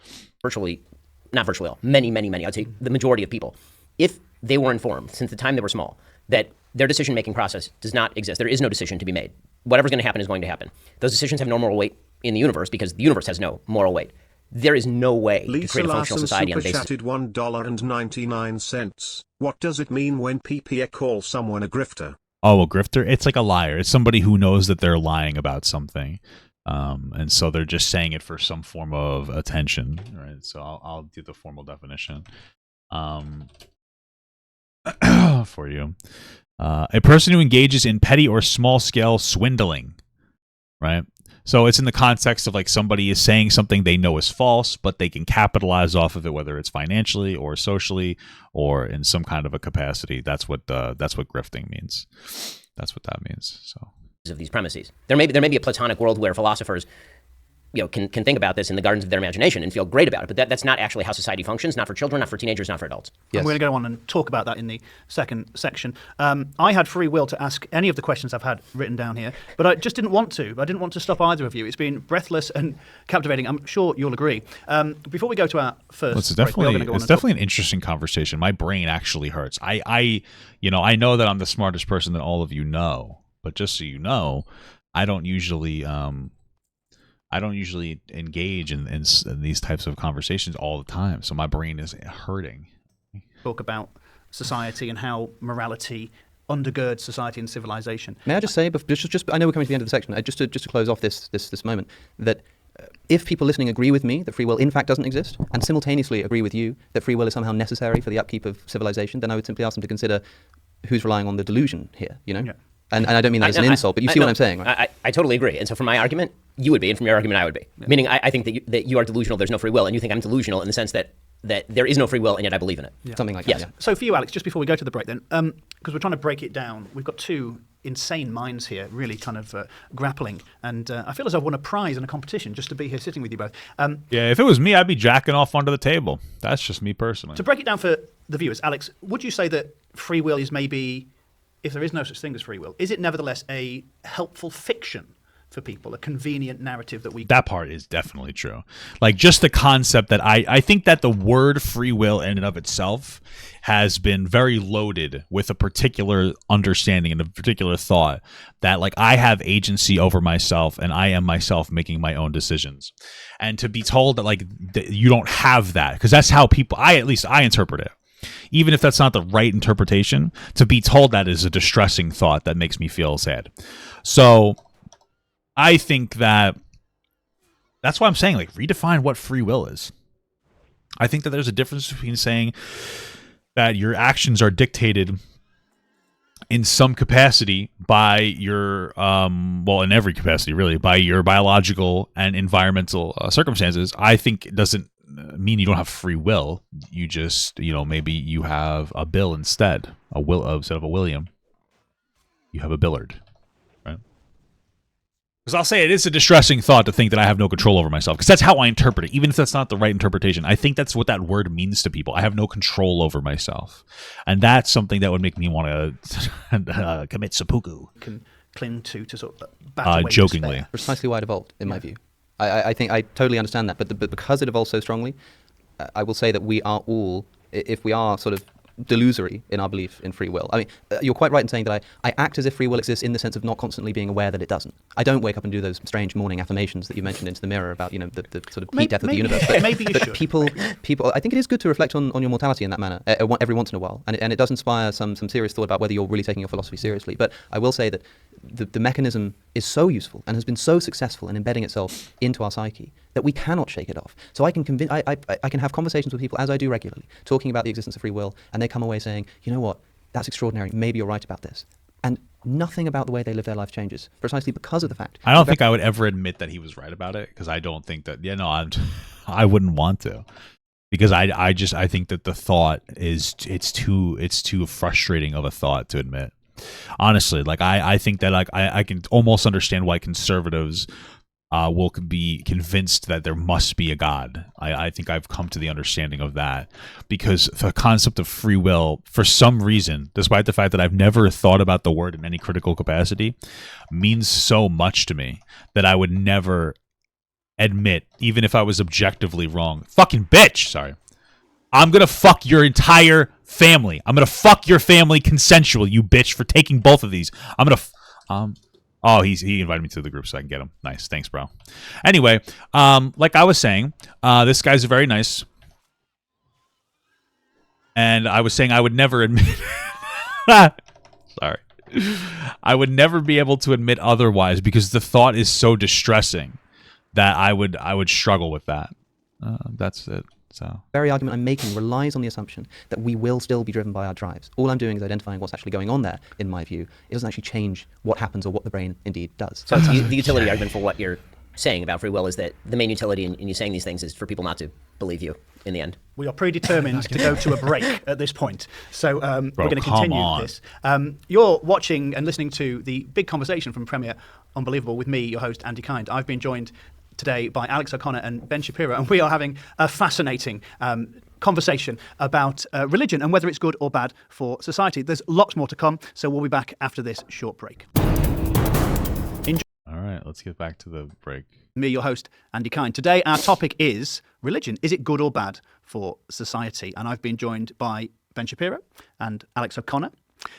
Not virtually all, many, I'd say the majority of people, if they were informed since the time they were small that their decision-making process does not exist, there is no decision to be made. Whatever's going to happen is going to happen. Those decisions have no moral weight in the universe because the universe has no moral weight. There is no way to create a functional society on the basis... Lisa Larson $1.99. What does it mean when PPA calls someone a grifter? Oh, a grifter? It's like a liar. It's somebody who knows that they're lying about something. And so they're just saying it for some form of attention, right? So I'll do the formal definition for you. A person who engages in petty or small-scale swindling, right? So it's in the context of like somebody is saying something they know is false, but they can capitalize off of it, whether it's financially or socially or in some kind of a capacity. That's what grifting means. That's what that means. So of these premises, there may be a Platonic world where philosophers, can think about this in the gardens of their imagination and feel great about it, but that's not actually how society functions. Not for children, not for teenagers, not for adults. Yes. And we're going to go on and talk about that in the second section. I had free will to ask any of the questions I've had written down here, but I just didn't want to. I didn't want to stop either of you. It's been breathless and captivating. I'm sure you'll agree. Before we go to our first, it's definitely an interesting conversation. My brain actually hurts. I know that I'm the smartest person that all of you know, but just so you know, I don't usually engage in these types of conversations all the time, so my brain is hurting. Talk about society and how morality undergirds society and civilization. May I just say, I know we're coming to the end of the section, just to close off this moment, that if people listening agree with me that free will in fact doesn't exist, and simultaneously agree with you that free will is somehow necessary for the upkeep of civilization, then I would simply ask them to consider who's relying on the delusion here, Yeah. And I don't mean that as an insult, but you see what I'm saying, right? I totally agree. And so from my argument, you would be, and from your argument, I would be. Yeah. Meaning I think that you are delusional, there's no free will, and you think I'm delusional in the sense that there is no free will, and yet I believe in it. Yeah. Something like yes. that, yeah. So for you, Alex, just before we go to the break then, because we're trying to break it down, we've got two insane minds here, really kind of grappling, and I feel as I've won a prize in a competition just to be here sitting with you both. Yeah, if it was me, I'd be jacking off under the table. That's just me personally. To break it down for the viewers, Alex, would you say that free will is maybe... if there is no such thing as free will, is it nevertheless a helpful fiction for people, a convenient narrative that we... That part is definitely true. Like just the concept that I think that the word free will in and of itself has been very loaded with a particular understanding and a particular thought that like I have agency over myself and I am myself making my own decisions. And to be told that like you don't have that, because that's how people, at least I interpret it. Even if that's not the right interpretation, to be told that is a distressing thought that makes me feel sad. So I think that's why I'm saying, like, redefine what free will is. I think that there's a difference between saying that your actions are dictated in some capacity by your, in every capacity, really, by your biological and environmental circumstances. I think it doesn't mean you don't have free will. You just, maybe you have a Bill instead, instead of a William. You have a Billard, right? Because I'll say it is a distressing thought to think that I have no control over myself, because that's how I interpret it, even if that's not the right interpretation. I think that's what that word means to people. I have no control over myself. And that's something that would make me want to commit seppuku. Can cling to sort of bat away jokingly. despair. Precisely why it evolved, in my view. I think I totally understand that, but because it evolved so strongly, I will say that we are all, if we are sort of delusory in our belief in free will. I mean, you're quite right in saying that I act as if free will exists in the sense of not constantly being aware that it doesn't. I don't wake up and do those strange morning affirmations that you mentioned into the mirror about, the sort of heat death of the universe. But, maybe you should. People, I think it is good to reflect on your mortality in that manner every once in a while, and it does inspire some serious thought about whether you're really taking your philosophy seriously. But I will say that the mechanism is so useful and has been so successful in embedding itself into our psyche that we cannot shake it off. So I can I can have conversations with people, as I do regularly, talking about the existence of free will, and they come away saying, you know what, that's extraordinary, maybe you're right about this. And nothing about the way they live their life changes, precisely because of the fact. I don't think I would ever admit that he was right about it, because I don't think that, I wouldn't want to. Because I think that the thought is, it's too frustrating of a thought to admit. Honestly, like I think that I can almost understand why conservatives will be convinced that there must be a God. I think I've come to the understanding of that, because the concept of free will, for some reason, despite the fact that I've never thought about the word in any critical capacity, means so much to me that I would never admit, even if I was objectively wrong. Fucking bitch! Sorry. I'm gonna fuck your entire family. I'm gonna fuck your family consensual, you bitch, for taking both of these. I'm gonna oh, he invited me to the group so I can get him. Nice, thanks, bro. Anyway, like I was saying, this guy's very nice, and I was saying I would never admit. Sorry, I would never be able to admit otherwise, because the thought is so distressing that I would struggle with that. That's it. So the very argument I'm making relies on the assumption that we will still be driven by our drives. All I'm doing is identifying what's actually going on there, in my view. It doesn't actually change what happens or what the brain indeed does. So the utility argument for what you're saying about free will is that the main utility in you saying these things is for people not to believe you in the end. We are predetermined to go to a break at this point. So we're going to continue this. You're watching and listening to the big conversation from Premier Unbelievable with me, your host, Andy Kind. I've been joined today by Alex O'Connor and Ben Shapiro, and we are having a fascinating conversation about religion and whether it's good or bad for society. There's lots more to come, so we'll be back after this short break. All right, let's get back to the break. Me, your host, Andy Kind. Today, our topic is religion. Is it good or bad for society? And I've been joined by Ben Shapiro and Alex O'Connor.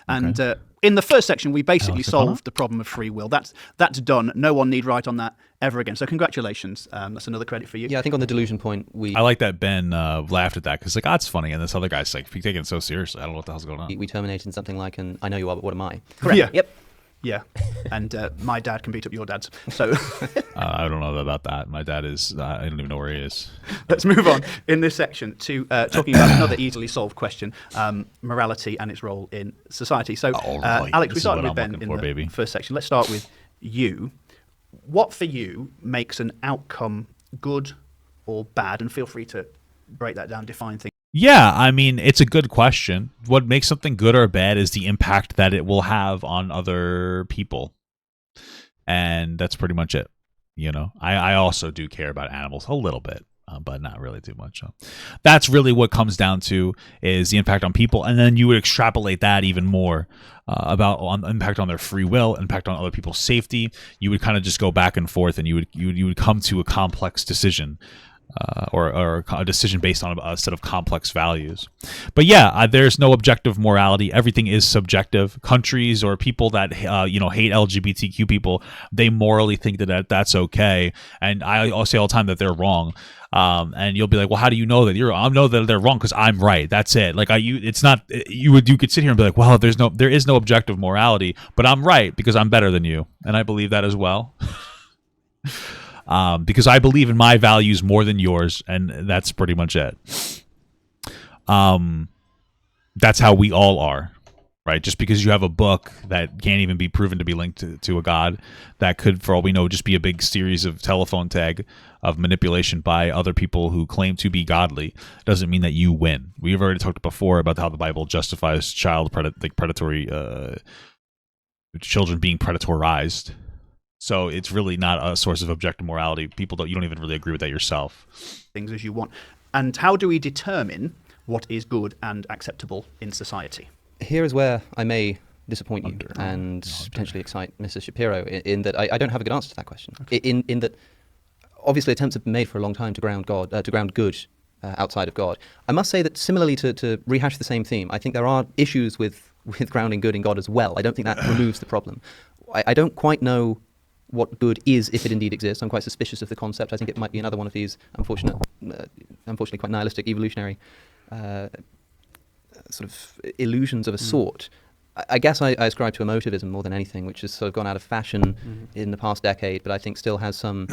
And in the first section, we basically solved the problem of free will. That's done. No one need write on that ever again. So congratulations. That's another credit for you. Yeah, I think on the delusion point, I like that Ben laughed at that, because like, it's funny, and this other guy's like taking it so seriously. I don't know what the hell's going on. We terminated something like, I know you are, but what am I? Correct. Yeah. Yep. Yeah, and my dad can beat up your dad's. So I don't know about that. My dad is. I don't even know where he is. Let's move on in this section to talking about another easily solved question: morality and its role in society. So, right. Alex, we started with Ben in the first section. Let's start with you. What for you makes an outcome good or bad? And feel free to break that down, define things. Yeah, I mean, it's a good question. What makes something good or bad is the impact that it will have on other people. And that's pretty much it. I also do care about animals a little bit, but not really too much. So that's really what comes down to, is the impact on people. And then you would extrapolate that even more about impact on their free will, impact on other people's safety. You would kind of just go back and forth, and you would come to a complex decision. Or a decision based on a set of complex values. But yeah, there's no objective morality. Everything is subjective. Countries or people that hate LGBTQ people, they morally think that that's okay. And I'll say all the time that they're wrong. And you'll be like, well, how do you know that I know that they're wrong because I'm right. That's it. Like it's not. You could sit here and be like, well, there is no objective morality, but I'm right because I'm better than you, and I believe that as well. Because I believe in my values more than yours, and that's pretty much it. That's how we all are. right? Just because you have a book that can't even be proven to be linked to a god, that could, for all we know, just be a big series of telephone tag of manipulation by other people who claim to be godly, doesn't mean that you win. We've already talked before about how the Bible justifies predatory children being predatorized. So it's really not a source of objective morality. You don't even really agree with that yourself. Things as you want. And how do we determine what is good and acceptable in society? Here is where I may disappoint you and potentially excite Mrs. Shapiro in that I don't have a good answer to that question. Okay. In that, obviously, attempts have been made for a long time to ground good outside of God. I must say that similarly to rehash the same theme, I think there are issues with grounding good in God as well. I don't think that removes the problem. I don't quite know what good is, if it indeed exists. I'm quite suspicious of the concept. I think it might be another one of these unfortunately quite nihilistic evolutionary sort of illusions of a sort. I guess I ascribe to emotivism more than anything, which has sort of gone out of fashion in the past decade, but I think still has some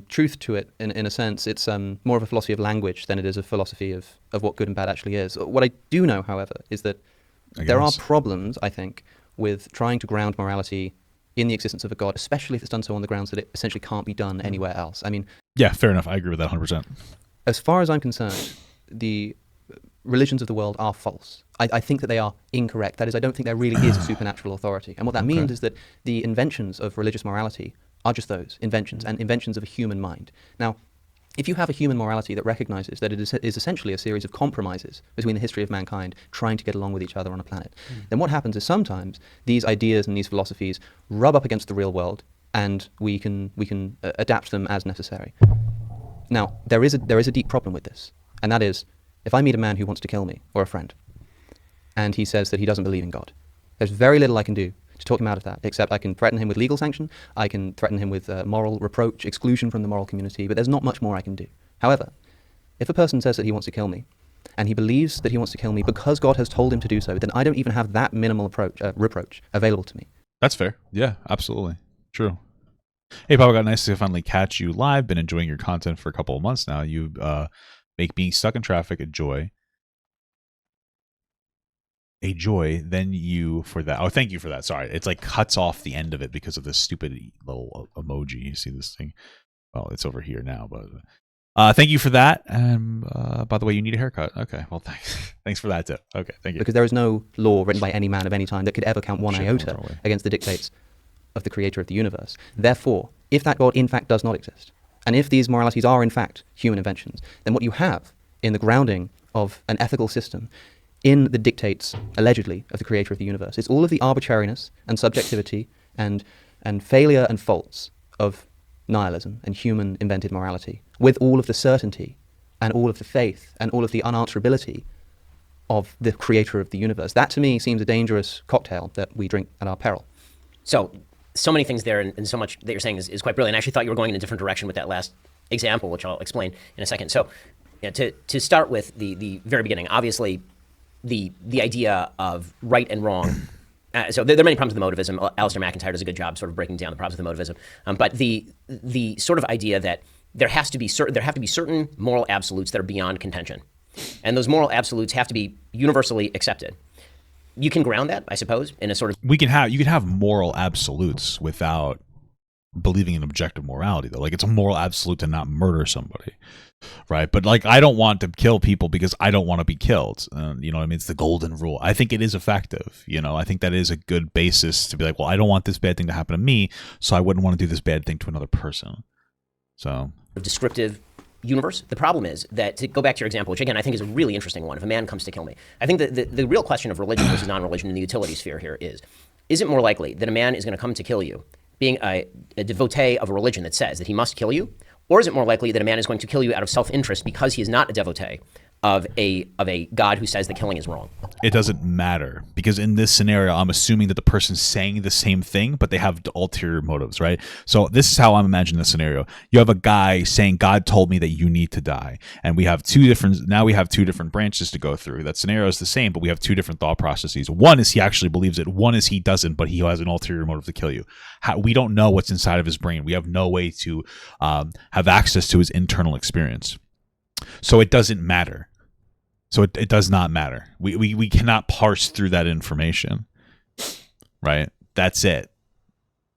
truth to it in a sense. It's more of a philosophy of language than it is a philosophy of what good and bad actually is. What I do know, however, is that there are problems, I think, with trying to ground morality in the existence of a God, especially if it's done so on the grounds that it essentially can't be done anywhere else. I mean... Yeah, fair enough. I agree with that 100%. As far as I'm concerned, the religions of the world are false. I think that they are incorrect. That is, I don't think there really is a supernatural authority. And what that means is that the inventions of religious morality are just those, inventions, and inventions of a human mind. Now, if you have a human morality that recognizes that it is essentially a series of compromises between the history of mankind trying to get along with each other on a planet, then what happens is sometimes these ideas and these philosophies rub up against the real world, and we can adapt them as necessary. Now, there is a deep problem with this, and that is, if I meet a man who wants to kill me, or a friend, and he says that he doesn't believe in God, there's very little I can do to talk him out of that, except I can threaten him with legal sanction, I can threaten him with moral reproach, exclusion from the moral community, but there's not much more I can do. However, if a person says that he wants to kill me, and he believes that he wants to kill me because God has told him to do so, then I don't even have that minimal reproach available to me. That's fair. Yeah, absolutely. True. Hey, Papa, got nice to finally catch you live. Been enjoying your content for a couple of months now. You make being stuck in traffic a joy. A joy, then you for that. Oh, thank you for that. Sorry. It's like cuts off the end of it because of this stupid little emoji. You see this thing? Well, it's over here now, but thank you for that. And by the way, you need a haircut. Okay. Well, thanks. Thanks for that too. Okay. Thank you. Because there is no law written by any man of any time that could ever count one iota against the dictates of the creator of the universe. Therefore, if that God in fact does not exist, and if these moralities are in fact human inventions, then what you have in the grounding of an ethical system in the dictates, allegedly, of the creator of the universe is all of the arbitrariness and subjectivity and failure and faults of nihilism and human invented morality, with all of the certainty and all of the faith and all of the unanswerability of the creator of the universe. That to me seems a dangerous cocktail that we drink at our peril. So many things there, and so much that you're saying is quite brilliant. I actually thought you were going in a different direction with that last example, which I'll explain in a second. So, to start with the very beginning, obviously, the idea of right and wrong. So there are many problems with emotivism. Alistair McIntyre does a good job sort of breaking down the problems with emotivism. But the sort of idea that there have to be certain moral absolutes that are beyond contention, and those moral absolutes have to be universally accepted. You can ground that, I suppose, in a sort of... You can have moral absolutes without believing in objective morality, though. Like, it's a moral absolute to not murder somebody, right? But, like, I don't want to kill people because I don't want to be killed. You know what I mean? It's the golden rule. I think it is effective. I think that is a good basis to be like, well, I don't want this bad thing to happen to me, so I wouldn't want to do this bad thing to another person. So... descriptive universe. The problem is that, to go back to your example, which again I think is a really interesting one, if a man comes to kill me, I think that the real question of religion versus non-religion in the utility sphere here is it more likely that a man is going to come to kill you being a devotee of a religion that says that he must kill you, or is it more likely that a man is going to kill you out of self-interest because he is not a devotee of a God who says that killing is wrong? It doesn't matter, because in this scenario, I'm assuming that the person's saying the same thing, but they have ulterior motives, right? So this is how I'm imagining the scenario. You have a guy saying, God told me that you need to die. And we have two different branches to go through. That scenario is the same, but we have two different thought processes. One is he actually believes it. One is he doesn't, but he has an ulterior motive to kill you. We don't know what's inside of his brain. We have no way to have access to his internal experience. So it doesn't matter. So it does not matter. We cannot parse through that information, right? That's it.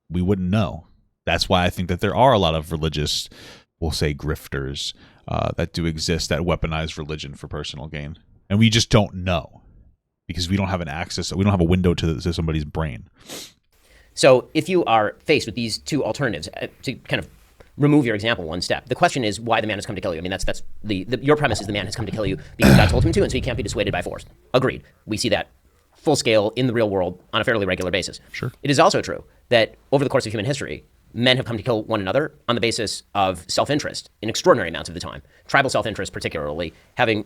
We wouldn't know. That's why I think that there are a lot of religious, we'll say grifters, that do exist that weaponize religion for personal gain. And we just don't know because we don't have we don't have a window to somebody's brain. So if you are faced with these two alternatives, to kind of remove your example one step, the question is why the man has come to kill you. I mean, that's your premise is the man has come to kill you because God told him to, and so he can't be dissuaded by force. Agreed. We see that full scale in the real world on a fairly regular basis. Sure. It is also true that over the course of human history, men have come to kill one another on the basis of self-interest in extraordinary amounts of the time. Tribal self-interest particularly, having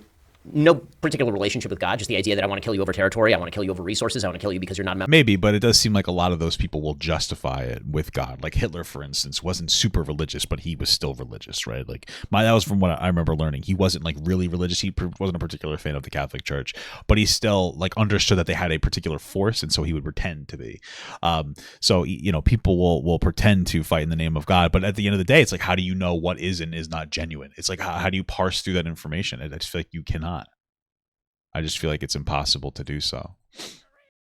no particular relationship with God, just the idea that I want to kill you over territory, I want to kill you over resources, I want to kill you because you're not a member. Maybe, but it does seem like a lot of those people will justify it with God. Like Hitler, for instance, wasn't super religious, but he was still religious, right? Like that was from what I remember learning. He wasn't like really religious. He wasn't a particular fan of the Catholic Church, but he still like understood that they had a particular force, and so he would pretend to be. So people will pretend to fight in the name of God, but at the end of the day, it's like, how do you know what is and is not genuine? It's like, how do you parse through that information? I just feel like you cannot. I just feel like it's impossible to do so.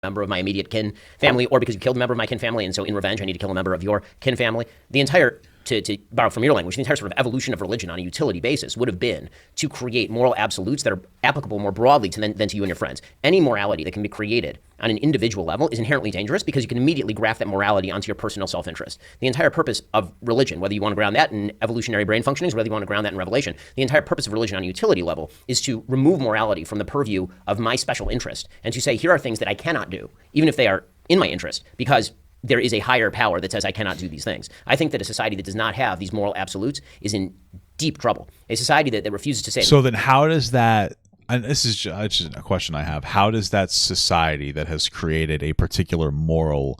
Member of my immediate kin family, or because you killed a member of my kin family, and so in revenge I need to kill a member of your kin family. The entire, to borrow from your language, the entire sort of evolution of religion on a utility basis would have been to create moral absolutes that are applicable more broadly than to you and your friends. Any morality that can be created on an individual level is inherently dangerous because you can immediately graft that morality onto your personal self-interest. The entire purpose of religion, whether you want to ground that in evolutionary brain functionings, whether you want to ground that in revelation, the entire purpose of religion on a utility level is to remove morality from the purview of my special interest and to say, here are things that I cannot do, even if they are in my interest, because there is a higher power that says I cannot do these things. I think that a society that does not have these moral absolutes is in deep trouble. A society that refuses to say... So then how does that... And this is just a question I have. How does that society that has created a particular moral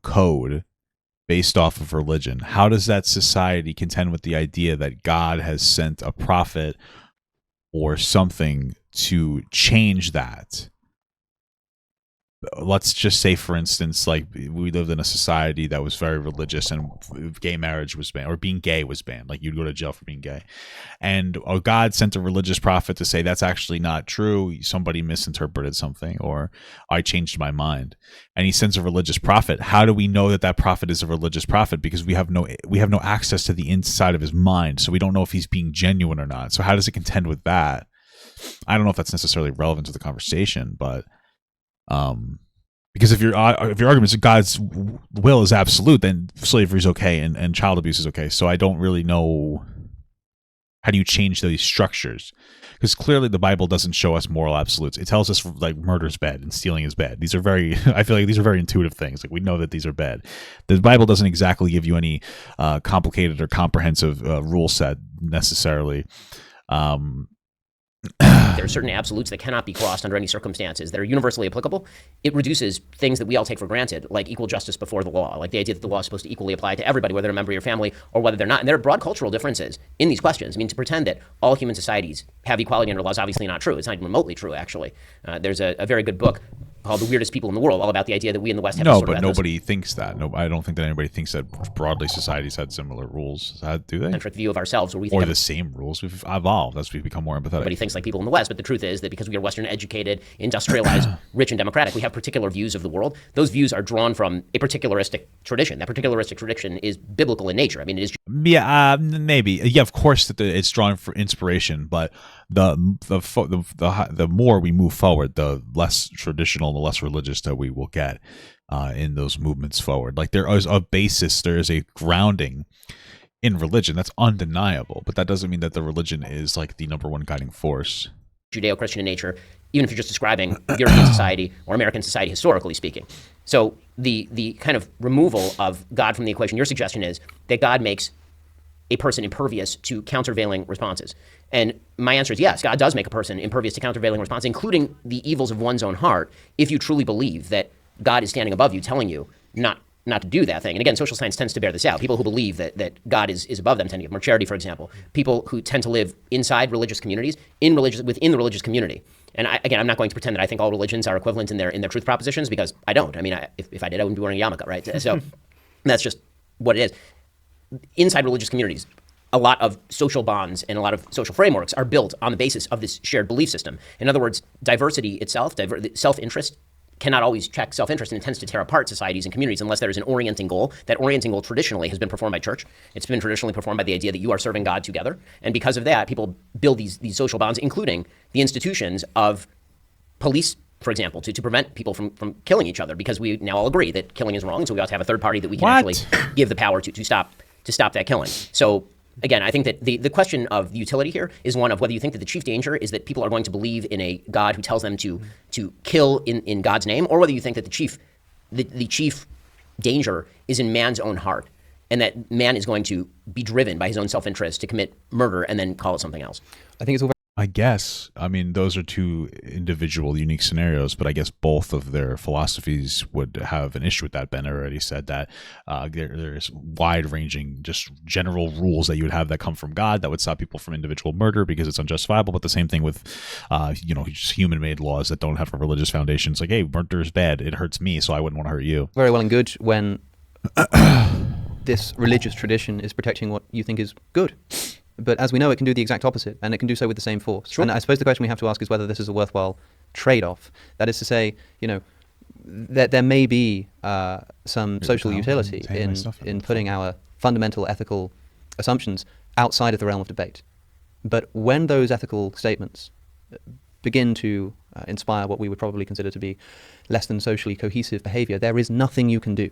code based off of religion, how does that society contend with the idea that God has sent a prophet or something to change that? Let's just say, for instance, like we lived in a society that was very religious and gay marriage was banned, or being gay was banned. Like you'd go to jail for being gay. And God sent a religious prophet to say, that's actually not true. Somebody misinterpreted something, or I changed my mind. And he sends a religious prophet. How do we know that that prophet is a religious prophet? Because we have no access to the inside of his mind. So we don't know if he's being genuine or not. So how does it contend with that? I don't know if that's necessarily relevant to the conversation, but because if your argument is that God's will is absolute, then slavery is okay and child abuse is okay. So I don't really know, how do you change these structures? Because clearly the Bible doesn't show us moral absolutes. It tells us like murder is bad and stealing is bad. These are I feel like these are very intuitive things. Like we know that these are bad. The Bible doesn't exactly give you any complicated or comprehensive rule set necessarily. There are certain absolutes that cannot be crossed under any circumstances that are universally applicable. It reduces things that we all take for granted, like equal justice before the law, like the idea that the law is supposed to equally apply to everybody, whether they're a member of your family or whether they're not. And there are broad cultural differences in these questions. I mean, to pretend that all human societies have equality under law is obviously not true. It's not even remotely true, actually. There's a very good book called The Weirdest People in the World, all about the idea that we in the West have no, but nobody thinks that. No, I don't think that anybody thinks that broadly societies had similar rules. Do they? Centric view of ourselves, where we think or the same rules. We've evolved as we've become more empathetic. Everybody thinks like people in the West, but the truth is that because we are Western educated, industrialized, rich, and democratic, we have particular views of the world. Those views are drawn from a particularistic tradition. That particularistic tradition is biblical in nature. I mean, it is. Yeah, maybe. Yeah, of course that it's drawn for inspiration, but the more we move forward, the less traditional, the less religious that we will get in those movements forward. Like there is a basis, there is a grounding in religion that's undeniable, but that doesn't mean that the religion is like the number one guiding force. Judeo-Christian in nature, even if you're just describing European society or American society historically speaking. So the kind of removal of God from the equation, your suggestion is that God makes a person impervious to countervailing responses. And my answer is yes, God does make a person impervious to countervailing responses, including the evils of one's own heart, if you truly believe that God is standing above you telling you not to do that thing. And again, social science tends to bear this out. People who believe that God is above them tend to get more charity, for example. People who tend to live inside religious communities, within the religious community. And I'm not going to pretend that I think all religions are equivalent in their truth propositions, because I don't. I mean, if I did, I wouldn't be wearing a yarmulke, right? So that's just what it is. Inside religious communities, a lot of social bonds and a lot of social frameworks are built on the basis of this shared belief system. In other words, diversity itself, self-interest, cannot always check self-interest, and it tends to tear apart societies and communities unless there is an orienting goal. That orienting goal traditionally has been performed by church. It's been traditionally performed by the idea that you are serving God together. And because of that, people build these social bonds, including the institutions of police, for example, to prevent people from killing each other, because we now all agree that killing is wrong. So we ought to have a third party that we can actually give the power to stop that killing. So again, I think that the question of the utility here is one of whether you think that the chief danger is that people are going to believe in a God who tells them to kill in God's name, or whether you think that the chief danger is in man's own heart, and that man is going to be driven by his own self-interest to commit murder and then call it something else. I think it's all I guess. I mean, those are two individual, unique scenarios, but I guess both of their philosophies would have an issue with that. Ben already said that there's wide-ranging, just general rules that you would have that come from God that would stop people from individual murder because it's unjustifiable. But the same thing with, just human-made laws that don't have a religious foundation. It's like, hey, murder is bad. It hurts me, so I wouldn't want to hurt you. very well and good when this religious tradition is protecting what you think is good. But as we know, it can do the exact opposite, and it can do so with the same force. Sure. And I suppose the question we have to ask is whether this is a worthwhile trade-off. That is to say, that there may be some social utility in putting our fundamental ethical assumptions outside of the realm of debate. But when those ethical statements begin to inspire what we would probably consider to be less than socially cohesive behavior, there is nothing you can do,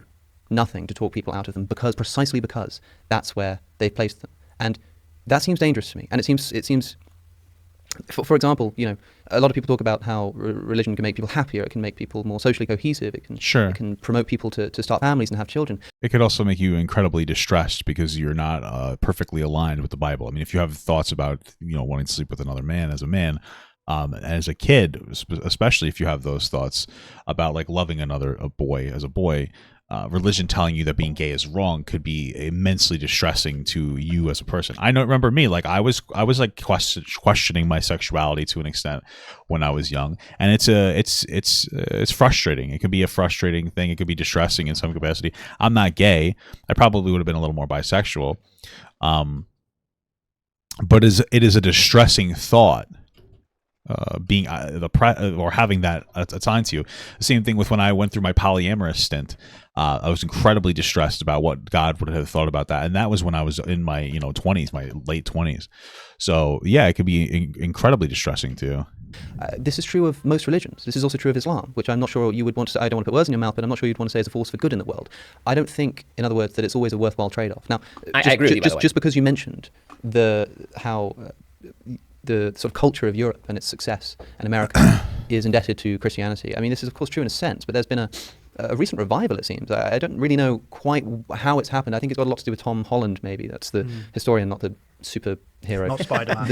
nothing to talk people out of them, precisely because that's where they've placed them. And that seems dangerous to me. And it seems, for example, a lot of people talk about how religion can make people happier. It can make people more socially cohesive. It can promote people to start families and have children. It could also make you incredibly distressed because you're not perfectly aligned with the Bible. I mean, if you have thoughts about, wanting to sleep with another man as a man, as a kid, especially if you have those thoughts about like loving a boy as a boy, religion telling you that being gay is wrong could be immensely distressing to you as a person. Remember me, like I was like questioning my sexuality to an extent when I was young, and it's frustrating. It could be a frustrating thing. It could be distressing in some capacity. I'm not gay. I probably would have been a little more bisexual, but it is a distressing thought. Being or having that assigned to you. The same thing with when I went through my polyamorous stint. I was incredibly distressed about what God would have thought about that, and that was when I was in my 20s, my late 20s. So yeah, it could be incredibly distressing too. This is true of most religions. This is also true of Islam, which I'm not sure you would want to say. I don't want to put words in your mouth, but I'm not sure you'd want to say is a force for good in the world. I don't think, in other words, that it's always a worthwhile trade-off. Now, I agree with you, by the way. Just because you mentioned how the sort of culture of Europe and its success and America is indebted to Christianity. I mean, this is of course true in a sense, but there's been a recent revival, it seems. I don't really know quite how it's happened. I think it's got a lot to do with Tom Holland, maybe. That's the historian, not the superhero. Not Spider-Man.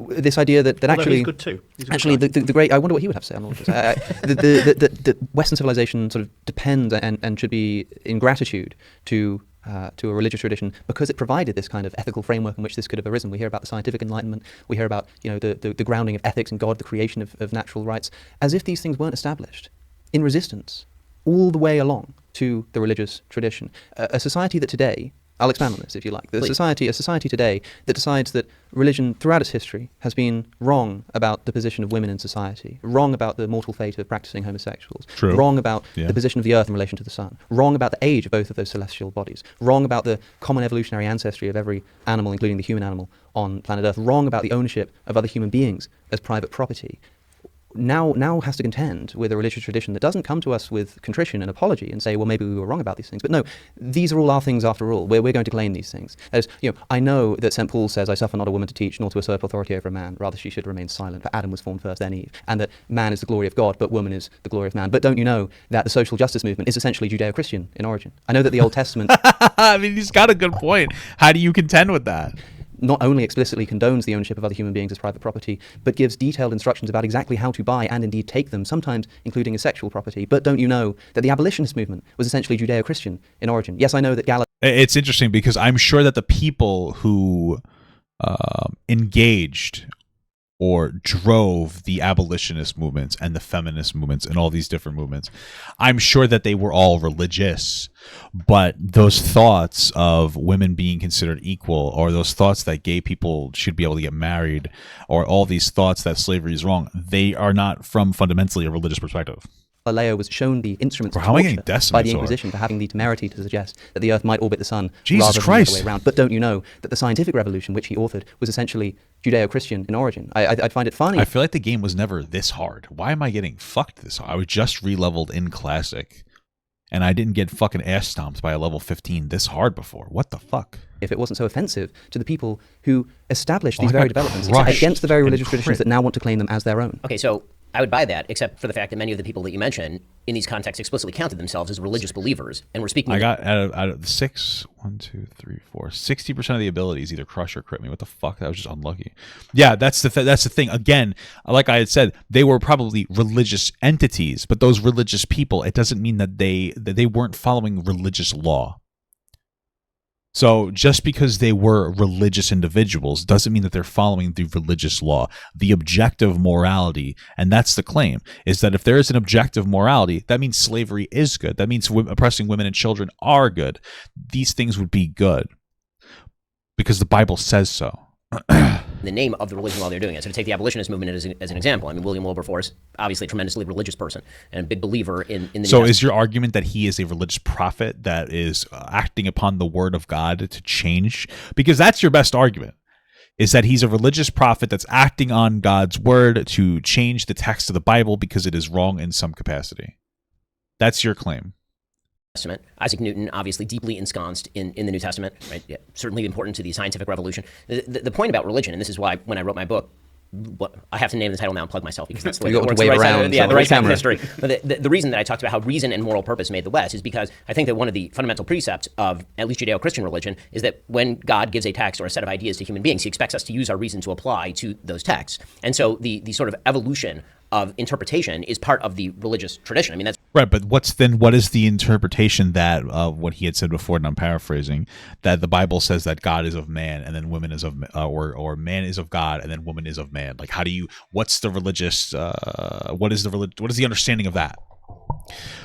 This idea that actually... he's good too. Actually, the great... I wonder what he would have to say on all of this. The Western civilization sort of depends and should be in gratitude to a religious tradition because it provided this kind of ethical framework in which this could have arisen. We hear about the scientific enlightenment. We hear about the grounding of ethics in God, the creation of natural rights, as if these things weren't established in resistance all the way along to the religious tradition. A society that today, I'll expand on this if you like, a society today that decides that religion throughout its history has been wrong about the position of women in society, wrong about the mortal fate of practicing homosexuals, True. Wrong about the position of the earth in relation to the sun, wrong about the age of both of those celestial bodies, wrong about the common evolutionary ancestry of every animal, including the human animal on planet Earth, wrong about the ownership of other human beings as private property. Now has to contend with a religious tradition that doesn't come to us with contrition and apology and say, well, maybe we were wrong about these things. But no, these are all our things after all. We're going to claim these things. As I know that St. Paul says, I suffer not a woman to teach, nor to usurp authority over a man. Rather, she should remain silent. For Adam was formed first, then Eve. And that man is the glory of God, but woman is the glory of man. But don't you know that the social justice movement is essentially Judeo-Christian in origin? I know that the Old Testament... I mean, he's got a good point. How do you contend with that? Not only explicitly condones the ownership of other human beings as private property, but gives detailed instructions about exactly how to buy and indeed take them, sometimes including as sexual property. But don't you know that the abolitionist movement was essentially Judeo-Christian in origin? Yes, I know that It's interesting because I'm sure that the people who engaged or drove the abolitionist movements and the feminist movements and all these different movements. I'm sure that they were all religious, but those thoughts of women being considered equal, or those thoughts that gay people should be able to get married, or all these thoughts that slavery is wrong, they are not from fundamentally a religious perspective. Galileo was shown the instruments of How am I torture getting decimated by the so hard? Inquisition for having the temerity to suggest that the Earth might orbit the Sun Jesus rather than Christ. the other way around. But don't you know that the scientific revolution which he authored was essentially Judeo-Christian in origin? I find it funny. I feel like the game was never this hard. Why am I getting fucked this hard? I was just re-leveled in Classic, and I didn't get fucking ass stomped by a level 15 this hard before. What the fuck? If it wasn't so offensive to the people who established Oh, these I very got developments crushed against the very and religious traditions crit. that now want to claim them as their own. Okay, so I would buy that, except for the fact that many of the people that you mentioned in these contexts explicitly counted themselves as religious believers, and we're speaking. I got out of the 6, 1, 2, 3, 4, 60% of the abilities either crush or crit me. What the fuck? That was just unlucky. Yeah, that's the thing. Again, like I had said, they were probably religious entities, but those religious people, it doesn't mean that they weren't following religious law. So just because they were religious individuals doesn't mean that they're following the religious law. The objective morality, and that's the claim, is that if there is an objective morality, that means slavery is good. That means oppressing women and children are good. These things would be good because the Bible says so. the name of the religion while they're doing it. So to take the abolitionist movement as an example, I mean, William Wilberforce, obviously a tremendously religious person and a big believer in the New So Testament. is your argument that he is a religious prophet that is acting upon the word of God to change? Because that's your best argument, is that he's a religious prophet that's acting on God's word to change the text of the Bible because it is wrong in some capacity. That's your claim. Testament. Isaac Newton, obviously deeply ensconced in the New Testament, right? Yeah, certainly important to the scientific revolution. The point about religion, and this is why when I wrote my book, I have to name the title now and plug myself because that's the way it works. Wave the right around, side, yeah, the right side of camera. history. But the reason that I talked about how reason and moral purpose made the West is because I think that one of the fundamental precepts of at least Judeo-Christian religion is that when God gives a text or a set of ideas to human beings, he expects us to use our reason to apply to those texts. And so the sort of evolution of interpretation is part of the religious tradition. I mean, that's Right, but what is the interpretation that what he had said before, and I'm paraphrasing, that the Bible says that God is of man and then woman is of or man is of God and then woman is of man? Like, how do you? What's the religious? What is the understanding of that?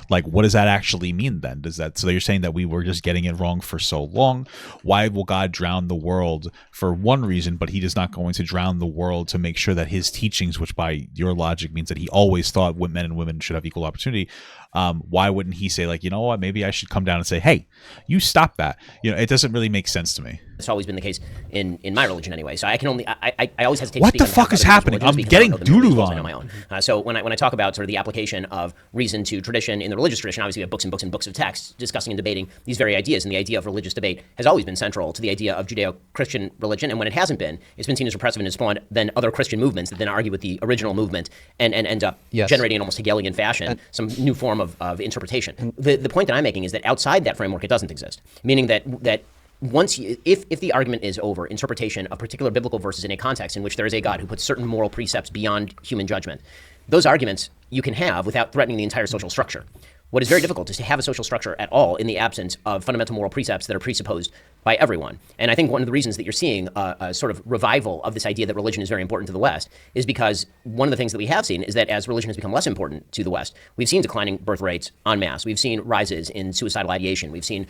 Like, what does that actually mean then? Does that, so you're saying that we were just getting it wrong for so long? Why will God drown the world for one reason, but he is not going to drown the world to make sure that his teachings, which by your logic means that he always thought men and women should have equal opportunity, why wouldn't he say, like, you know what, maybe I should come down and say, hey, you stop that? You know, it doesn't really make sense to me. It's always been the case in my religion anyway. So I can only I always hesitate. What to the speak on fuck is behalf of other happening? people's I'm religions getting because I don't know the doo-doo religions, on. I know my own. So when I talk about sort of the application of reason to tradition in the religious tradition, obviously we have books and books and books of texts discussing and debating these very ideas. And the idea of religious debate has always been central to the idea of Judeo-Christian religion. And when it hasn't been, it's been seen as repressive and has spawned then other Christian movements that then argue with the original movement and end up generating in almost Hegelian fashion some new form of interpretation. The point that I'm making is that outside that framework, it doesn't exist. Meaning that once if the argument is over interpretation of particular biblical verses in a context in which there is a God who puts certain moral precepts beyond human judgment, those arguments you can have without threatening the entire social structure. What is very difficult is to have a social structure at all in the absence of fundamental moral precepts that are presupposed by everyone. And I think one of the reasons that you're seeing a sort of revival of this idea that religion is very important to the West is because one of the things that we have seen is that as religion has become less important to the West, we've seen declining birth rates en masse. We've seen rises in suicidal ideation. We've seen...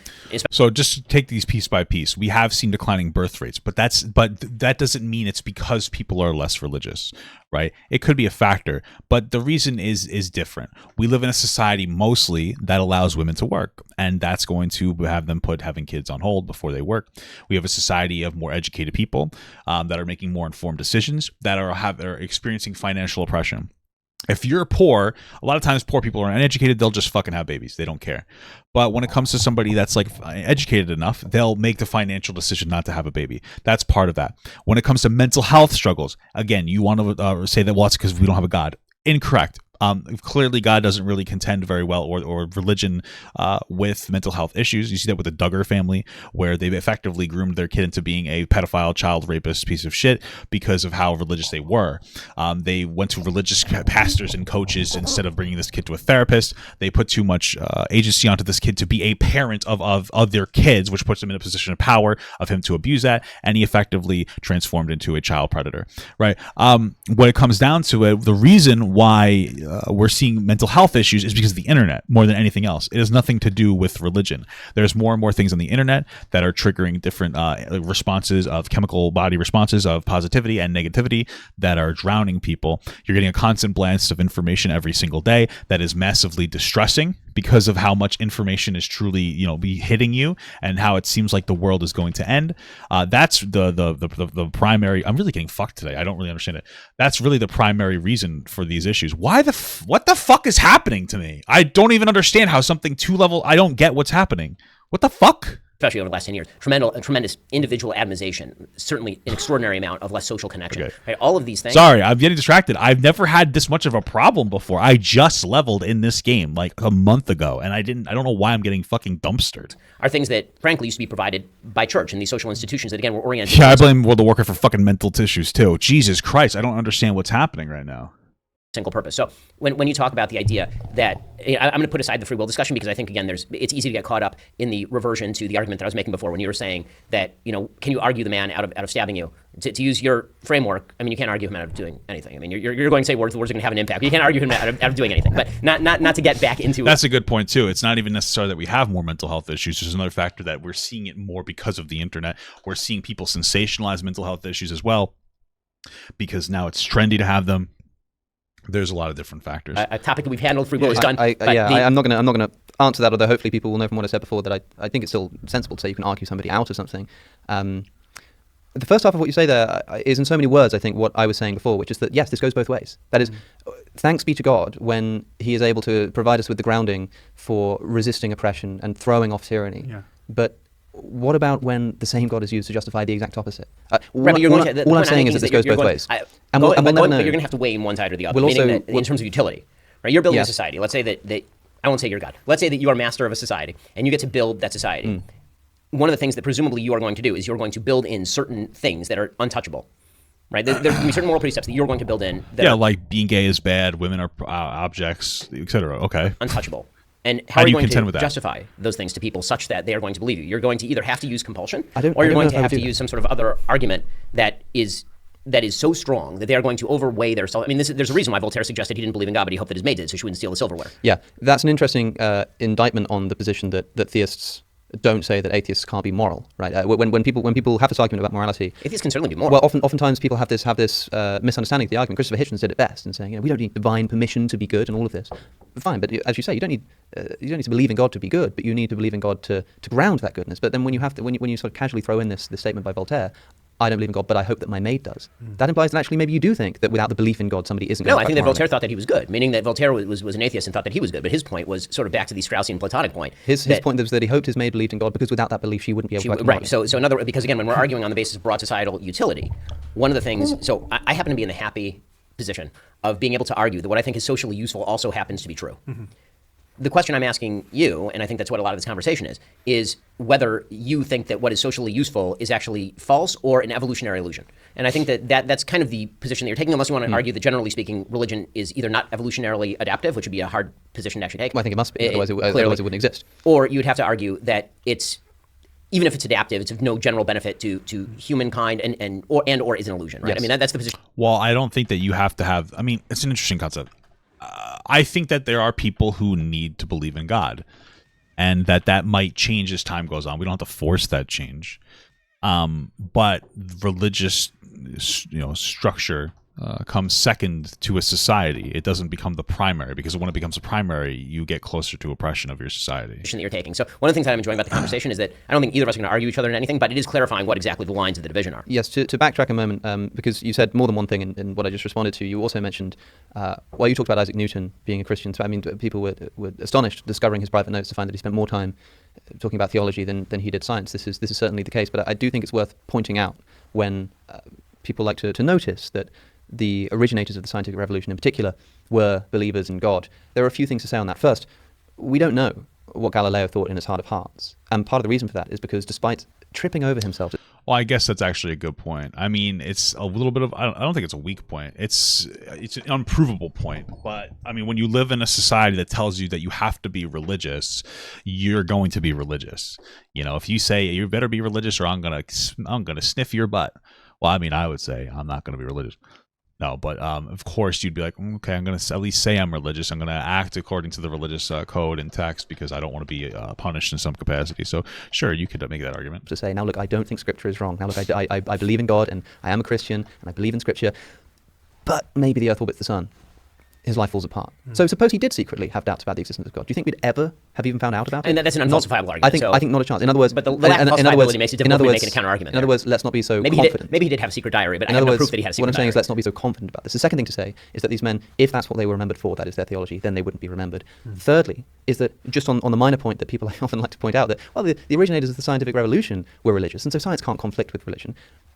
So just take these piece by piece. We have seen declining birth rates, but that doesn't mean it's because people are less religious, right? It could be a factor, but the reason is different. We live in a society mostly that allows women to work, and that's going to have them put having kids on hold before they work. We have a society of more educated people that are making more informed decisions, that are experiencing financial oppression. If you're poor, a lot of times poor people are uneducated, they'll just fucking have babies. They don't care. But when it comes to somebody that's like educated enough, they'll make the financial decision not to have a baby. That's part of that. When it comes to mental health struggles, again, you want to say that, well, it's because we don't have a God. Incorrect. Clearly, God doesn't really contend very well, or religion, with mental health issues. You see that with the Duggar family, where they've effectively groomed their kid into being a pedophile, child rapist piece of shit because of how religious they were. They went to religious pastors and coaches instead of bringing this kid to a therapist. They put too much agency onto this kid to be a parent of their kids, which puts him in a position of power of him to abuse that, and he effectively transformed into a child predator, right? When it comes down to it, the reason why we're seeing mental health issues is because of the internet more than anything else. It has nothing to do with religion. There's more and more things on the internet that are triggering different responses of chemical body responses of positivity and negativity that are drowning people. You're getting a constant blast of information every single day that is massively distressing because of how much information is truly, be hitting you and how it seems like the world is going to end. That's the primary. I'm really getting fucked today. I don't really understand it. That's really the primary reason for these issues. What the fuck is happening to me? I don't even understand how something two-level. I don't get what's happening. What the fuck? Especially over the last 10 years, tremendous individual atomization, certainly an extraordinary amount of less social connection. Okay. Right? All of these things. Sorry, I'm getting distracted. I've never had this much of a problem before. I just leveled in this game like a month ago, and I don't know why I'm getting fucking dumpstered. Are things that, frankly, used to be provided by church and these social institutions that, again, were oriented. Yeah, I blame World of Warcraft for fucking mental tissues, too. Jesus Christ, I don't understand what's happening right now. Single purpose. So when you talk about the idea that I'm going to put aside the free will discussion because I think, again, it's easy to get caught up in the reversion to the argument that I was making before when you were saying that, can you argue the man out of stabbing you? To use your framework, I mean, you can't argue him out of doing anything. I mean, you're going to say words are going to have an impact, but you can't argue him out of doing anything. But not to get back into That's a good point, too. It's not even necessary that we have more mental health issues. There's another factor that we're seeing it more because of the internet. We're seeing people sensationalize mental health issues as well because now it's trendy to have them. There's a lot of different factors. A topic that we've handled, free will is done. I'm not going to answer that, although hopefully people will know from what I said before that I think it's still sensible to say you can argue somebody out of something. The first half of what you say there is in so many words, I think, what I was saying before, which is that, yes, this goes both ways. That is, thanks be to God when he is able to provide us with the grounding for resisting oppression and throwing off tyranny. Yeah. But what about when the same God is used to justify the exact opposite? All I'm saying is that this goes both ways. But you're going to have to weigh in one side or the other, meaning that in terms of utility. Right? You're building a society. Let's say that I won't say you're God. Let's say that you are master of a society, and you get to build that society. One of the things that presumably you are going to do is you're going to build in certain things that are untouchable. Right? There's going to be certain moral precepts that you're going to build in. Like being gay is bad, women are objects, etc. Okay. Untouchable. And how are you going to justify those things to people such that they are going to believe you? You're going to either have to use compulsion, or you're going to have to use some sort of other argument that is so strong that they are going to overweigh their self. I mean, there's a reason why Voltaire suggested he didn't believe in God, but he hoped that his maid did, so she wouldn't steal the silverware. Yeah, that's an interesting indictment on the position that theists don't say that atheists can't be moral, right? When people have this argument about morality, atheists can certainly be moral. Well, oftentimes people have this misunderstanding of the argument. Christopher Hitchens did it best in saying, we don't need divine permission to be good and all of this. Fine, but as you say, you don't need to believe in God to be good, but you need to believe in God to ground that goodness. But then when you sort of casually throw in this statement by Voltaire, I don't believe in God, but I hope that my maid does. That implies that actually maybe you do think that without the belief in God, somebody isn't going to. No, I think that Voltaire thought that he was good, meaning that Voltaire was an atheist and thought that he was good. But his point was sort of back to the Straussian Platonic point. His point was that he hoped his maid believed in God because without that belief, she wouldn't be able to act morally. Right. So because again, when we're arguing on the basis of broad societal utility, one of the things. So I happen to be in the happy position of being able to argue that what I think is socially useful also happens to be true. Mm-hmm. The question I'm asking you, and I think that's what a lot of this conversation is whether you think that what is socially useful is actually false or an evolutionary illusion. And I think that's kind of the position that you're taking, unless you want to argue that generally speaking, religion is either not evolutionarily adaptive, which would be a hard position to actually take. Well, I think it must be, otherwise it wouldn't exist. Or you'd have to argue that it's, even if it's adaptive, it's of no general benefit to humankind or is an illusion, right? Yes. I mean, that's the position. Well, I don't think that you have to have, I mean, it's an interesting concept. I think that there are people who need to believe in God, and that might change as time goes on. We don't have to force that change, but religious, structure comes second to a society. It doesn't become the primary, because when it becomes a primary, you get closer to oppression of your society. That you're taking. So one of the things that I'm enjoying about the conversation is that I don't think either of us are going to argue each other in anything, but it is clarifying what exactly the lines of the division are. Yes, to backtrack a moment, because you said more than one thing in what I just responded to. You also mentioned, you talked about Isaac Newton being a Christian. So I mean, people were astonished discovering his private notes to find that he spent more time talking about theology than he did science. This is certainly the case, but I do think it's worth pointing out when people like to notice that the originators of the scientific revolution in particular were believers in God, there are a few things to say on that. First, we don't know what Galileo thought in his heart of hearts. And part of the reason for that is because despite tripping over himself... Well, I guess that's actually a good point. I mean, it's a little bit of, I don't think it's a weak point. It's an unprovable point. But I mean, when you live in a society that tells you that you have to be religious, you're going to be religious. You know, if you say you better be religious or I'm gonna sniff your butt. Well, I mean, I would say I'm not going to be religious. No, but of course you'd be like, okay, I'm going to at least say I'm religious. I'm going to act according to the religious code and text because I don't want to be punished in some capacity. So sure, you could make that argument. To say, now look, I don't think Scripture is wrong. Now look, I believe in God and I am a Christian and I believe in Scripture, but maybe the earth orbits the sun. His life falls apart. So suppose he did secretly have doubts about the existence of God. Do you think we'd ever have even found out about it? And that's an unfalsifiable argument. I think not a chance. In other words, but the lack of falsifiability makes it difficult for making a counter argument. In other words, let's not be so maybe confident. Maybe he did have a secret diary, but I have no proof that he had a secret diary. What I'm saying is let's not be so so confident about this. The second thing to say is that these men, if that's what they were remembered for, that is their theology, then they wouldn't be remembered. Thirdly, is that just on the minor point that people often like to point out that, well, the originators of the scientific revolution were religious, and so science can't conflict with religion.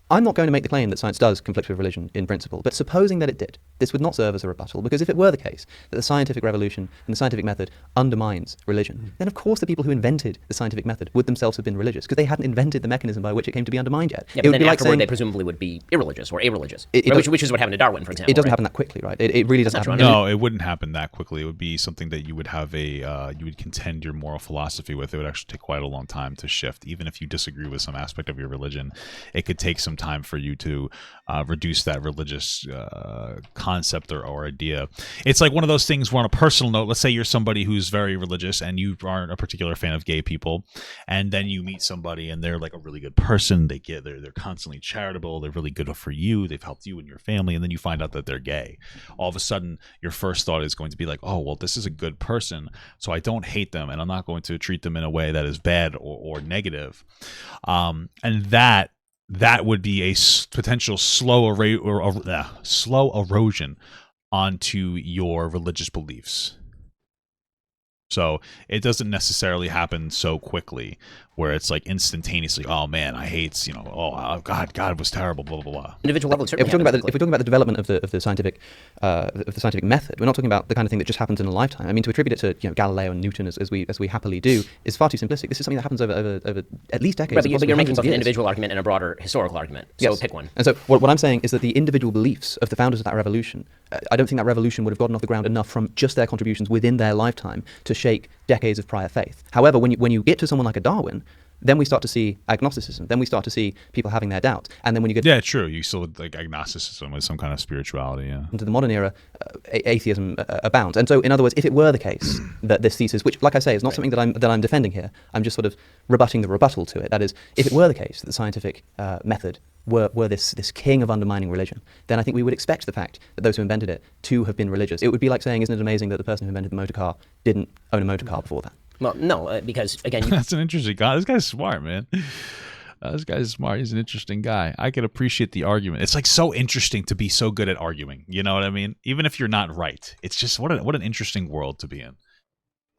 I'm not going to make the claim that science does conflict with religion in principle, but supposing that it did, this would not serve as a rebuttal, because if it were the case that the scientific revolution and the scientific method undermines religion, then of course the people who invented the scientific method would themselves have been religious, because they hadn't invented the mechanism by which it came to be undermined yet. Yeah, but then afterward they presumably would be irreligious or irreligious, which is what happened to Darwin, for example. It doesn't happen that quickly, right? It really doesn't happen. No, it wouldn't happen that quickly. It would be something that you would have you would contend your moral philosophy with. It would actually take quite a long time to shift. Even if you disagree with some aspect of your religion, it could take some time for you to reduce that religious concept or idea. It's like one of those things where on a personal note, let's say you're somebody who's very religious and you aren't a particular fan of gay people, and then you meet somebody and they're like a really good person. They're constantly charitable. They're really good for you. They've helped you and your family, and then you find out that they're gay. All of a sudden, your first thought is going to be like, oh, well, this is a good person, so I don't hate them, and I'm not going to treat them in a way that is bad or negative. And that would be a potential slow erosion onto your religious beliefs. So it doesn't necessarily happen so quickly where it's like instantaneously, oh man, I hate, God was terrible, blah, blah, blah. Individual level, if we're talking about the development of the scientific method, we're not talking about the kind of thing that just happens in a lifetime. I mean, to attribute it to Galileo and Newton as we happily do is far too simplistic. This is something that happens over at least decades. Right, but you're making both an individual argument and a broader historical argument. So yes. Pick one. And so what I'm saying is that the individual beliefs of the founders of that revolution, I don't think that revolution would have gotten off the ground enough from just their contributions within their lifetime to shake decades of prior faith. However, when you get to someone like a Darwin, then we start to see agnosticism. Then we start to see people having their doubts. And then when you get true. You still like agnosticism with some kind of spirituality. Yeah. Into the modern era, atheism abounds. And so, in other words, if it were the case that this thesis, which, like I say, is not something that I'm defending here, I'm just sort of rebutting the rebuttal to it. That is, if it were the case that the scientific method were this king of undermining religion, then I think we would expect the fact that those who invented it to have been religious. It would be like saying, isn't it amazing that the person who invented the motor car didn't own a motor car before that? Well, no, because again, that's an interesting guy. This guy's smart, man. This guy's smart. He's an interesting guy. I can appreciate the argument. It's like so interesting to be so good at arguing. You know what I mean? Even if you're not right, it's just what an interesting world to be in.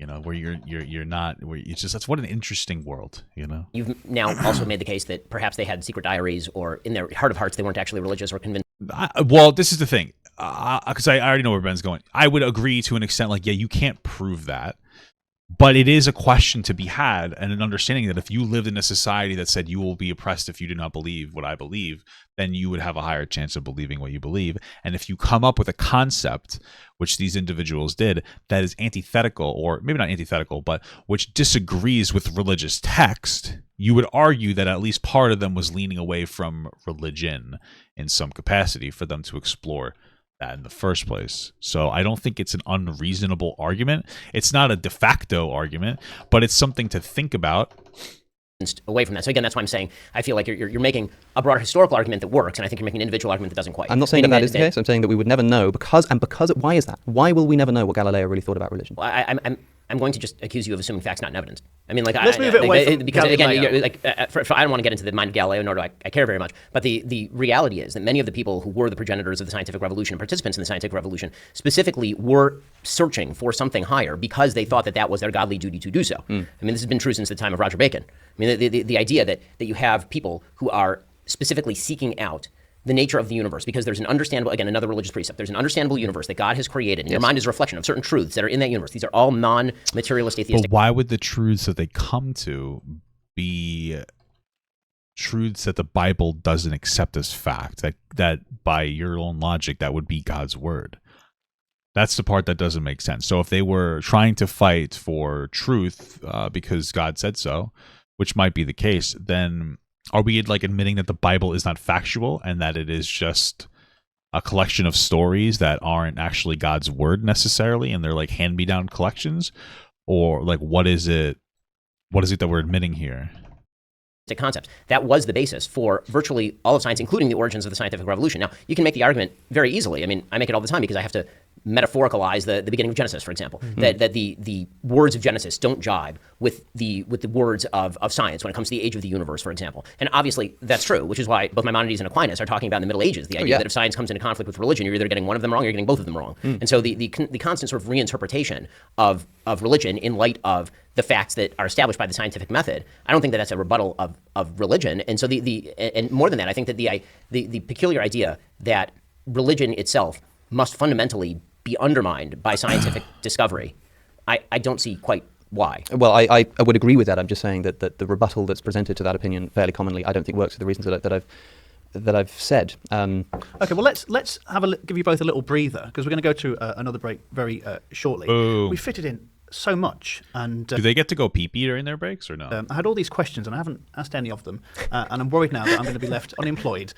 You know, where you're not, where you just, that's what an interesting world. You know. You've now also made the case that perhaps they had secret diaries, or in their heart of hearts they weren't actually religious or convinced. Well, this is the thing, because I already know where Ben's going. I would agree to an extent, like, yeah, you can't prove that. But it is a question to be had, and an understanding that if you lived in a society that said you will be oppressed if you do not believe what I believe, then you would have a higher chance of believing what you believe. And if you come up with a concept, which these individuals did, that is antithetical, or maybe not antithetical, but which disagrees with religious text, you would argue that at least part of them was leaning away from religion in some capacity for them to explore that in the first place. So I don't think it's an unreasonable argument. It's not a de facto argument, but it's something to think about. Away from that. So again, that's why I'm saying I feel like you're making a broader historical argument that works, and I think you're making an individual argument that doesn't quite. I'm not saying that is the case. I'm saying that we would never know because why is that? Why will we never know what Galileo really thought about religion? Well, I'm going to just accuse you of assuming facts, not in evidence. I mean, like, let's move it away from because Galileo. again, I don't want to get into the mind of Galileo, nor do I care very much. But the reality is that many of the people who were the progenitors of the scientific revolution, participants in the scientific revolution, specifically were searching for something higher because they thought that was their godly duty to do so. I mean, this has been true since the time of Roger Bacon. I mean, the idea that you have people who are specifically seeking out the nature of the universe, because there's an understandable, again, another religious precept, there's an understandable universe that God has created, and your mind is a reflection of certain truths that are in that universe. These are all non-materialist atheistic. But why would the truths that they come to be truths that the Bible doesn't accept as fact, that by your own logic, that would be God's word? That's the part that doesn't make sense. So if they were trying to fight for truth because God said so, which might be the case, then are we like admitting that the Bible is not factual and that it is just a collection of stories that aren't actually God's word necessarily, and they're like hand-me-down collections? Or like what is it that we're admitting here? Concepts. That was the basis for virtually all of science, including the origins of the scientific revolution. Now, you can make the argument very easily. I mean, I make it all the time because I have to metaphoricalize the beginning of Genesis, for example, that the words of Genesis don't jibe with the words of science when it comes to the age of the universe, for example. And obviously that's true, which is why both Maimonides and Aquinas are talking about in the Middle Ages, the idea that if science comes into conflict with religion, you're either getting one of them wrong or you're getting both of them wrong. And so the constant sort of reinterpretation of religion in light of the facts that are established by the scientific method, I don't think that that's a rebuttal of religion. And so and more than that, I think that the peculiar idea that religion itself must fundamentally be undermined by scientific discovery, I don't see quite why. Well, I would agree with that. I'm just saying that the rebuttal that's presented to that opinion fairly commonly, I don't think works for the reasons that I've said. Okay, well let's give you both a little breather, because we're going to go to another break very shortly. Boom. We fitted in so much, and do they get to go pee-pee during their breaks or no? I had all these questions and I haven't asked any of them, and I'm worried now that I'm going to be left unemployed.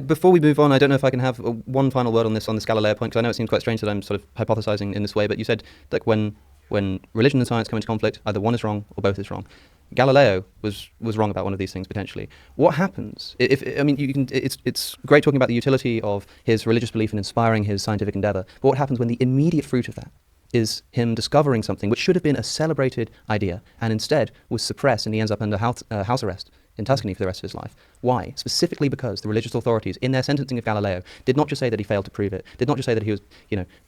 Before we move on, I don't know if I can have one final word on this Galileo point, because I know it seems quite strange that I'm sort of hypothesizing in this way, but you said that when religion and science come into conflict, either one is wrong or both is wrong. Galileo was wrong about one of these things potentially. What happens if I mean, it's great talking about the utility of his religious belief and inspiring his scientific endeavor, but what happens when the immediate fruit of that is him discovering something which should have been a celebrated idea and instead was suppressed, and he ends up under house arrest in Tuscany for the rest of his life? Why? Specifically because the religious authorities, in their sentencing of Galileo, did not just say that he failed to prove it, did not just say that he was,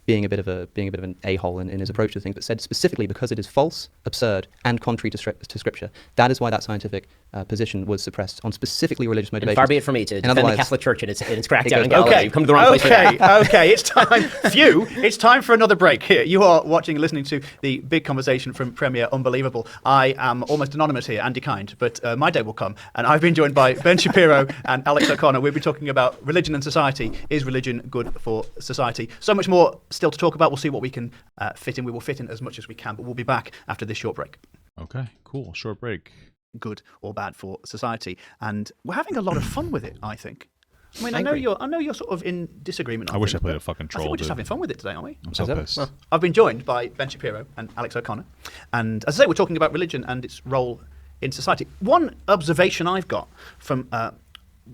being a bit of an a-hole in his approach to things, but said specifically because it is false, absurd, and contrary to Scripture. That is why that scientific position was suppressed on specifically religious motivations. And far be it from me to defend the Catholic Church and its crackdown on Galileo. Okay, you've come to the wrong place. Okay, it's time. It's time for another break. Here, you are watching and listening to the big conversation from Premier Unbelievable. I am almost anonymous here, Andy Kind, but my day will come, and I've been joined by Ben Shapiro and Alex O'Connor. We'll be talking about religion and society. Is religion good for society? So much more still to talk about. We'll see what we can fit in. We will fit in as much as we can, but we'll be back after this short break. Okay, cool. Short break. Good or bad for society, and we're having a lot of fun with it, I think. I mean, I agree. know you're sort of in disagreement. I wish I played but a fucking I troll, think we're just dude. having fun with it today, aren't we? I'm so pissed. Well, I've been joined by Ben Shapiro and Alex O'Connor, and as I say, we're talking about religion and its role in society. One observation I've got from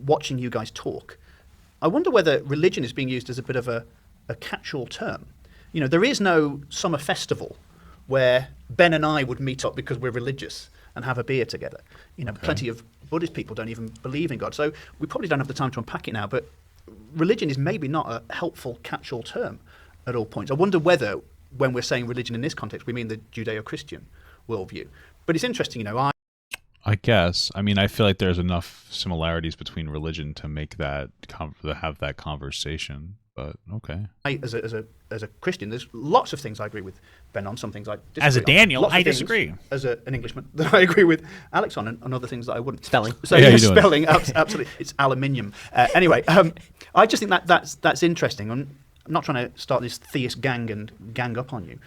watching you guys talk, I wonder whether religion is being used as a bit of a catch-all term. There is no summer festival where Ben and I would meet up because we're religious and have a beer together. Plenty of Buddhist people don't even believe in God. So we probably don't have the time to unpack it now, but religion is maybe not a helpful catch-all term at all points. I wonder whether, when we're saying religion in this context, we mean the Judeo-Christian worldview. But it's interesting, I guess. I mean, I feel like there's enough similarities between religion to make that to have that conversation. But okay. As a Christian, there's lots of things I agree with Ben on. Some things I disagree As a Daniel, on. I disagree. As an Englishman, that I agree with Alex on, and other things that I wouldn't. Spelling. So Yeah, you're doing it. spelling, absolutely. It's aluminium. Anyway, I just think that's interesting. I'm not trying to start this theist gang and gang up on you,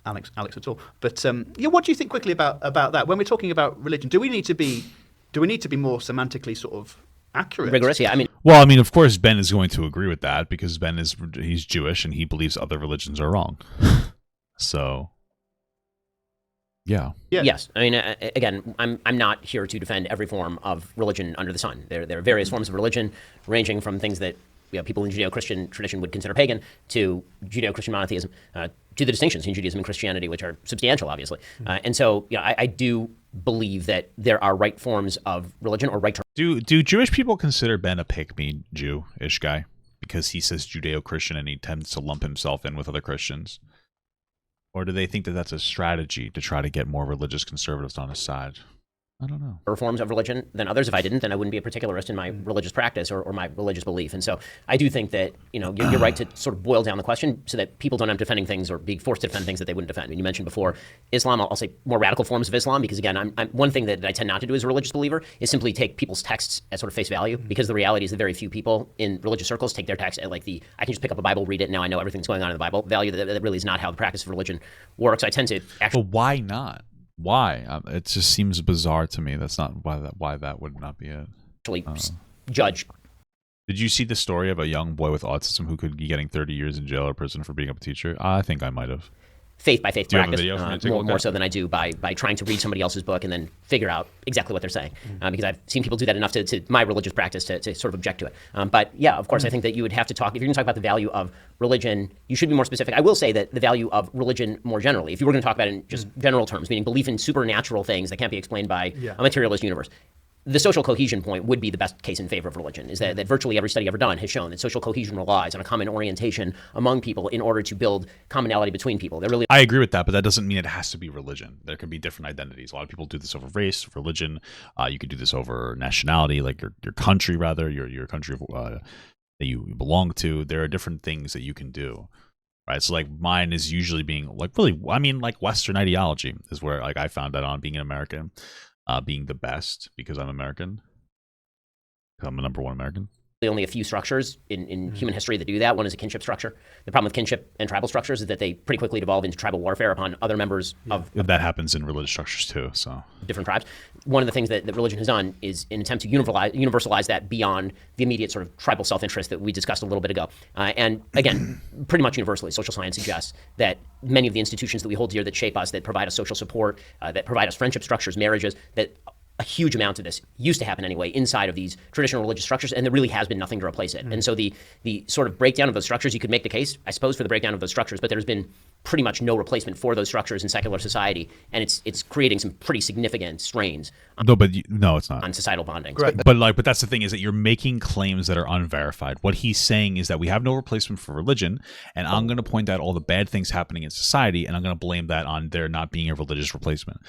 Alex at all. But what do you think quickly about that? When we're talking about religion, do we need to be more semantically sort of accurate? Rigorous, yeah. Well, I mean, of course, Ben is going to agree with that because he's Jewish and he believes other religions are wrong. So, yeah. Yes. I mean, again, I'm not here to defend every form of religion under the sun. There are various forms of religion, ranging from things that people in Judeo-Christian tradition would consider pagan, to Judeo-Christian monotheism, to the distinctions in Judaism and Christianity, which are substantial, obviously. And so, I do believe that there are right forms of religion or right terms. Do Jewish people consider Ben a pick-me Jew-ish guy because he says Judeo-Christian and he tends to lump himself in with other Christians? Or do they think that that's a strategy to try to get more religious conservatives on his side? I don't know. Forms of religion than others. If I didn't, then I wouldn't be a particularist in my religious practice or my religious belief. And so I do think that, you're right to sort of boil down the question so that people don't end up defending things or being forced to defend things that they wouldn't defend. And you mentioned before Islam, I'll say more radical forms of Islam, because again, I'm one thing that I tend not to do as a religious believer is simply take people's texts at sort of face value, because the reality is that very few people in religious circles take their text at like I can just pick up a Bible, read it, now I know everything that's going on in the Bible. Value that really is not how the practice of religion works. I tend to actually. But why not? Why? It just seems bizarre to me. That's not why that would not be it. Actually judge. Did you see the story of a young boy with autism who could be getting 30 years in jail or prison for being a teacher? I think I might have. Faith by faith practice, more so than I do by trying to read somebody else's book and then figure out exactly what they're saying. Because I've seen people do that enough to my religious practice to sort of object to it. But yeah, of course, I think that you would have to talk, if you're going to talk about the value of religion, you should be more specific. I will say that the value of religion more generally, if you were going to talk about it in just general terms, meaning belief in supernatural things that can't be explained by a materialist universe, the social cohesion point would be the best case in favor of religion, is that virtually every study ever done has shown that social cohesion relies on a common orientation among people in order to build commonality between people. I agree with that, but that doesn't mean it has to be religion. There can be different identities. A lot of people do this over race, religion. You could do this over nationality, like your country, rather, your country that you belong to. There are different things that you can do. Right. So like mine is usually being like really, I mean, like Western ideology is where like I found that on being an American. Being the best because I'm American. I'm a number one American. Only a few structures in human history that do that. One is a kinship structure. The problem with kinship and tribal structures is that they pretty quickly devolve into tribal warfare upon other members of that happens in religious structures too. So different tribes. One of the things that religion has done is an attempt to universalize that beyond the immediate sort of tribal self-interest that we discussed a little bit ago. And again, pretty much universally, social science suggests that many of the institutions that we hold dear that shape us, that provide us social support, that provide us friendship structures, marriages, that a huge amount of this used to happen anyway inside of these traditional religious structures, and there really has been nothing to replace it. And so the sort of breakdown of those structures, you could make the case, I suppose, for the breakdown of those structures, but there's been pretty much no replacement for those structures in secular society, and it's creating some pretty significant strains. No, it's not on societal bonding. Right. But that's the thing, is that you're making claims that are unverified. What he's saying is that we have no replacement for religion, and I'm going to point out all the bad things happening in society, and I'm going to blame that on there not being a religious replacement.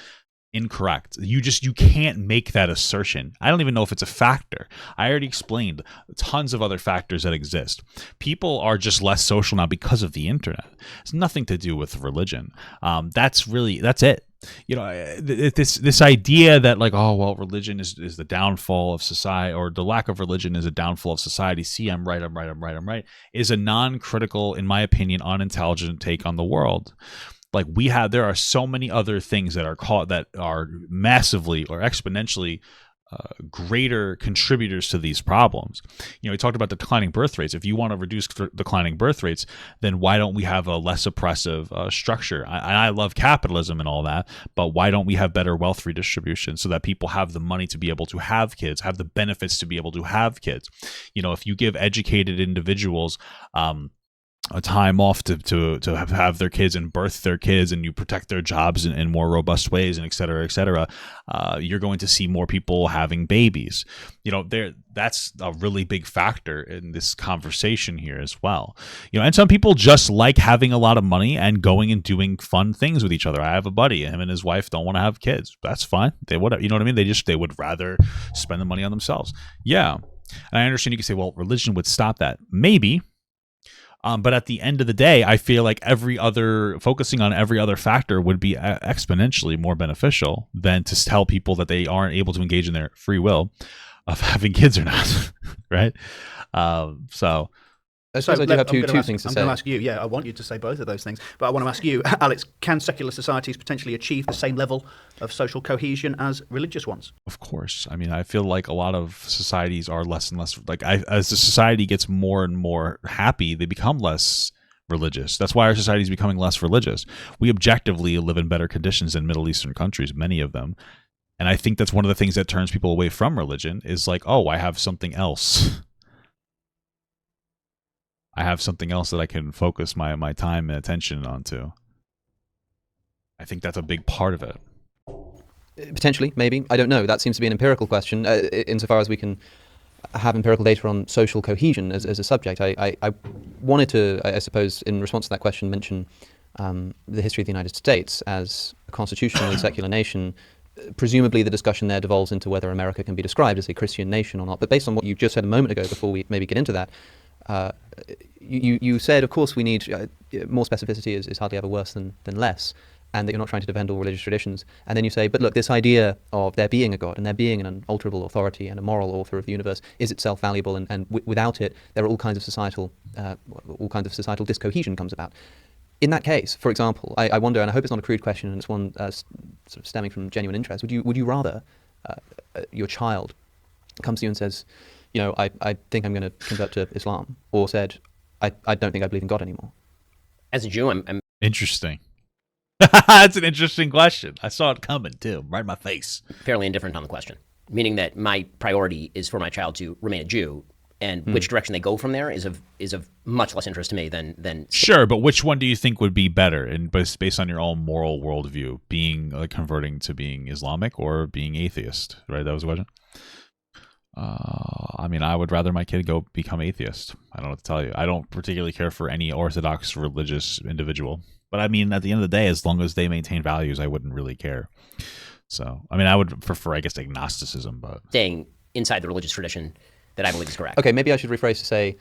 Incorrect. You can't make that assertion. I don't even know if it's a factor. I already explained tons of other factors that exist. People are just less social now because of the internet. It's nothing to do with religion. That's it. This idea that like, oh well, religion is the downfall of society, or the lack of religion is a downfall of society. See, I'm right, is a non-critical, in my opinion, unintelligent take on the world. Like there are so many other things that are massively or exponentially greater contributors to these problems. We talked about declining birth rates. If you want to reduce declining birth rates, then why don't we have a less oppressive structure? I love capitalism and all that, but why don't we have better wealth redistribution so that people have the money to be able to have kids, have the benefits to be able to have kids? If you give educated individuals a time off to have their kids and birth their kids, and you protect their jobs in more robust ways, and et cetera, you're going to see more people having babies. That's a really big factor in this conversation here as well. And some people just like having a lot of money and going and doing fun things with each other. I have a buddy, him and his wife don't want to have kids. That's fine. They would, you know what I mean? They would rather spend the money on themselves. Yeah. And I understand you can say, well, religion would stop that. Maybe. But at the end of the day, I feel like focusing on every other factor would be exponentially more beneficial than to tell people that they aren't able to engage in their free will of having kids or not, right? So I suppose I do have two things to say. I'm going to ask you, I want you to say both of those things, but I want to ask you, Alex, can secular societies potentially achieve the same level of social cohesion as religious ones? Of course. I mean, I feel like a lot of societies are less and less, as the society gets more and more happy, they become less religious. That's why our society is becoming less religious. We objectively live in better conditions than Middle Eastern countries, many of them. And I think that's one of the things that turns people away from religion is like, oh, I have something else. I have something else that I can focus my time and attention onto. I think that's a big part of it. Potentially, maybe. I don't know. That seems to be an empirical question, insofar as we can have empirical data on social cohesion as a subject. I wanted to, I suppose, in response to that question, mention the history of the United States as a constitutionally secular nation presumably the discussion there devolves into whether America can be described as a Christian nation or not. But based on what you just said a moment ago, before we maybe get into that, you said, of course, we need more specificity is hardly ever worse than less, and that you're not trying to defend all religious traditions. And then you say, but look, this idea of there being a God and there being an unalterable authority and a moral author of the universe is itself valuable, and without it, there are all kinds of societal discohesion comes about. In that case, for example, I wonder, and I hope it's not a crude question, and it's one sort of stemming from genuine interest. Would you rather your child comes to you and says, I think I'm going to convert to Islam, or said, I don't think I believe in God anymore? As a Jew, I'm interesting. That's an interesting question. I saw it coming too, right in my face. fairly indifferent on the question, meaning that my priority is for my child to remain a Jew. And which direction they go from there is of much less interest to me than. Sure, but which one do you think would be better, and based on your own moral worldview, being converting to being Islamic or being atheist? Right, that was the question. I mean, I would rather my kid go become atheist. I don't know what to tell you. I don't particularly care for any Orthodox religious individual, but I mean, at the end of the day, as long as they maintain values, I wouldn't really care. So, I mean, I would prefer, I guess, agnosticism, but staying inside the religious tradition that I believe is correct. Okay, maybe I should rephrase to say,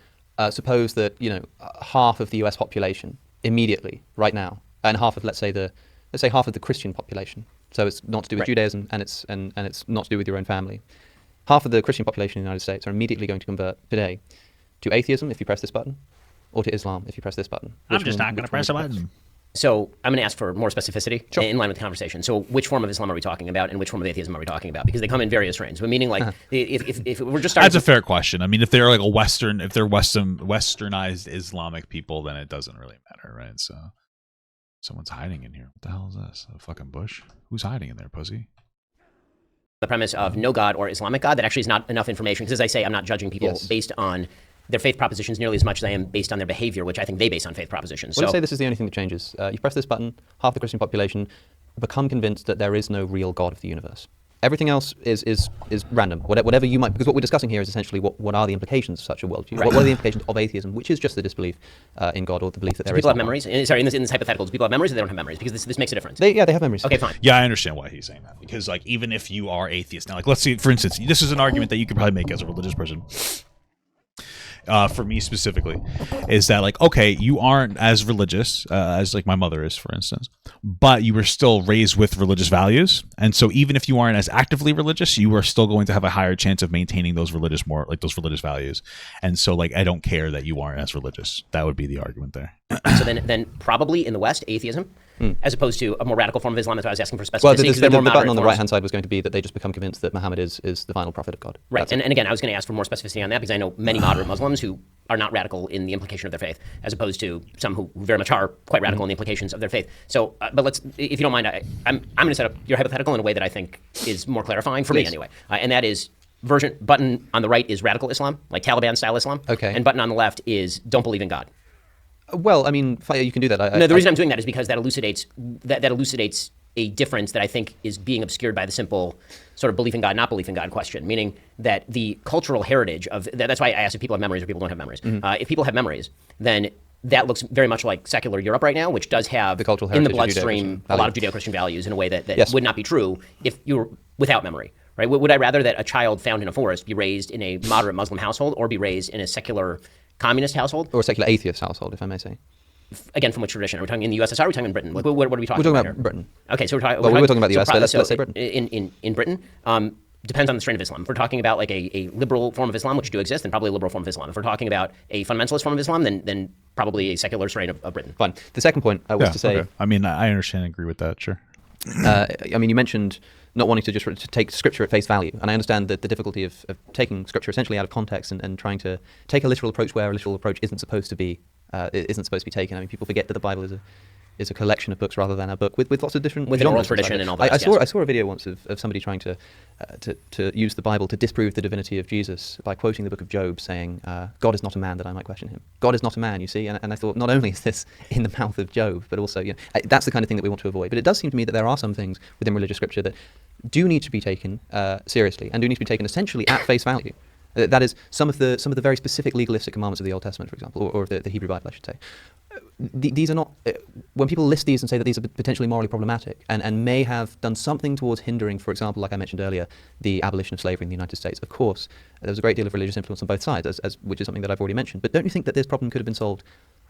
suppose that half of the U.S. population immediately, right now, and half of let's say half of the Christian population. So it's not to do with Judaism, and it's not to do with your own family. Half of the Christian population in the United States are immediately going to convert today to atheism if you press this button, or to Islam if you press this button. I'm just not going to press a button. So I'm going to ask for more specificity in line with the conversation. So which form of Islam are we talking about, and which form of atheism are we talking about? Because they come in various ranges. But meaning, like, if we're just starting, that's a fair question. I mean, if they're like if they're westernized Islamic people, then it doesn't really matter, right? So someone's hiding in here. What the hell is this? A fucking bush? Who's hiding in there, pussy? The premise of no God or Islamic God, that actually is not enough information. Because as I say, I'm not judging people based on their faith propositions nearly as much as I am based on their behavior, which I think they base on faith propositions. Well, let's say this is the only thing that changes. You press this button, half the Christian population become convinced that there is no real God of the universe. Everything else is random. Whatever you might, because what we're discussing here is essentially what are the implications of such a worldview? What are the implications of atheism, which is just the disbelief in God, or the belief that there is. People have memories. Sorry, in this hypothetical, do people have memories, or they don't have memories? Because this makes a difference. They have memories. Okay, fine. Yeah, I understand why he's saying that, because like even if you are atheist now, like let's see, for instance, this is an argument that you could probably make as a religious person. For me specifically, is that like, okay, you aren't as religious as like my mother is, for instance, but you were still raised with religious values, and so even if you aren't as actively religious, you are still going to have a higher chance of maintaining those religious values. And so like, I don't care that you aren't as religious. That would be the argument there. So then probably in the West, atheism, as opposed to a more radical form of Islam. That's why I was asking for specificity. Well, the button on the right-hand side was going to be that they just become convinced that Muhammad is the final prophet of God. Right, and again, I was going to ask for more specificity on that, because I know many moderate Muslims who are not radical in the implication of their faith, as opposed to some who very much are quite radical in the implications of their faith. So, but let's, if you don't mind, I'm going to set up your hypothetical in a way that I think is more clarifying for me anyway, and that is button on the right is radical Islam, like Taliban-style Islam, and button on the left is don't believe in God. Well, I mean, you can do that. No, the reason I'm doing that is because that elucidates a difference that I think is being obscured by the simple sort of belief in God, not belief in God question, meaning that the cultural heritage of that's why I asked if people have memories or people don't have memories. If people have memories, then that looks very much like secular Europe right now, which does have the cultural in the heritage bloodstream a lot of Judeo-Christian values in a way that would not be true if you were without memory. Right? Would I rather that a child found in a forest be raised in a moderate Muslim household, or be raised in a secular communist household? Or a secular atheist household, if I may say. Again, from which tradition? Are we talking in the USSR, or are we talking in Britain? What are we talking about? We're talking about Britain. Okay, so we're talking about the US, but let's say Britain. In Britain, depends on the strain of Islam. If we're talking about like a liberal form of Islam, which do exist, then probably a liberal form of Islam. If we're talking about a fundamentalist form of Islam, then probably a secular strain of Britain. Fine. The second point was to say... Okay. I mean, I understand and agree with that, sure. I mean, you mentioned not wanting to take Scripture at face value, and I understand that the difficulty of taking Scripture essentially out of context and trying to take a literal approach where a literal approach isn't supposed to be taken. I mean, people forget that the Bible is a collection of books rather than a book with lots of different with an oral tradition and all that. I saw a video once of somebody trying to use the Bible to disprove the divinity of Jesus by quoting the book of Job, saying, "God is not a man that I might question him." God is not a man, you see. And I thought, not only is this in the mouth of Job, but also, that's the kind of thing that we want to avoid. But it does seem to me that there are some things within religious scripture that do need to be taken seriously and do need to be taken essentially at face value. That is some of the very specific legalistic commandments of the Old Testament, for example, or the Hebrew Bible, I should say. These are not, when people list these and say that these are potentially morally problematic and may have done something towards hindering, for example, like I mentioned earlier, the abolition of slavery in the United States. Of course, there was a great deal of religious influence on both sides, which is something that I've already mentioned. But don't you think that this problem could have been solved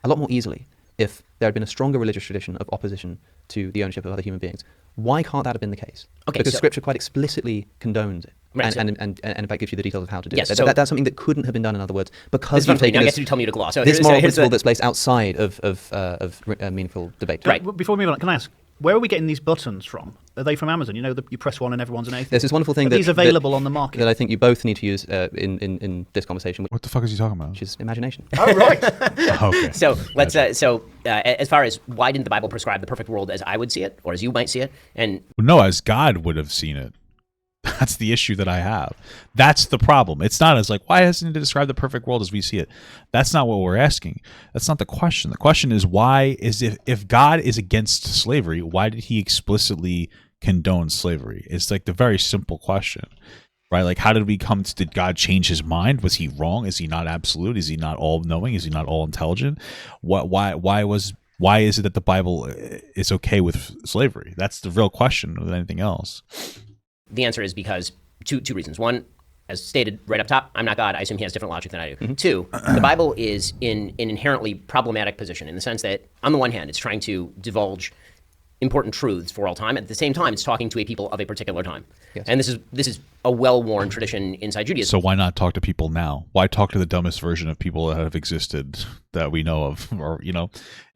a lot more easily if there had been a stronger religious tradition of opposition to the ownership of other human beings? Why can't that have been the case? Okay, because so Scripture quite explicitly condones it. Right, and in fact gives you the details of how to do Yes, it. so That's something that couldn't have been done, in other words, because now you've taken I guess you tell me to gloss. So this moral here's principle that's placed outside of meaningful debate. Right. Before we move on, can I ask, where are we getting these buttons from? Are they from Amazon? You know, you press one and everyone's an atheist. There's this wonderful thing Are these available on the market? that I think you both need to use in this conversation, What the fuck is he talking about? which is imagination. Oh, right. Okay. So let's. As far as why didn't the Bible prescribe the perfect world as I would see it, or as you might see it, and No, as God would have seen it. That's the issue that I have. That's the problem. It's not as like, why hasn't it described the perfect world as we see it? That's not what we're asking. That's not the question. The question is, why is if God is against slavery, why did he explicitly condone slavery? It's like the very simple question, right? Like, how did we come to, did God change his mind? Was he wrong? Is he not absolute? Is he not all knowing? Is he not all intelligent? Why is it that the Bible is okay with slavery? That's the real question more than anything else. the answer is because two reasons. One, as stated right up top, I'm not God. I assume he has different logic than I do. Mm-hmm. Two, the Bible is in an inherently problematic position in the sense that, on the one hand, it's trying to divulge important truths for all time. At the same time, it's talking to a people of a particular time. Yes. And this is a well-worn tradition inside Judaism. So why not talk to people now? Why talk to the dumbest version of people that have existed that we know of, or,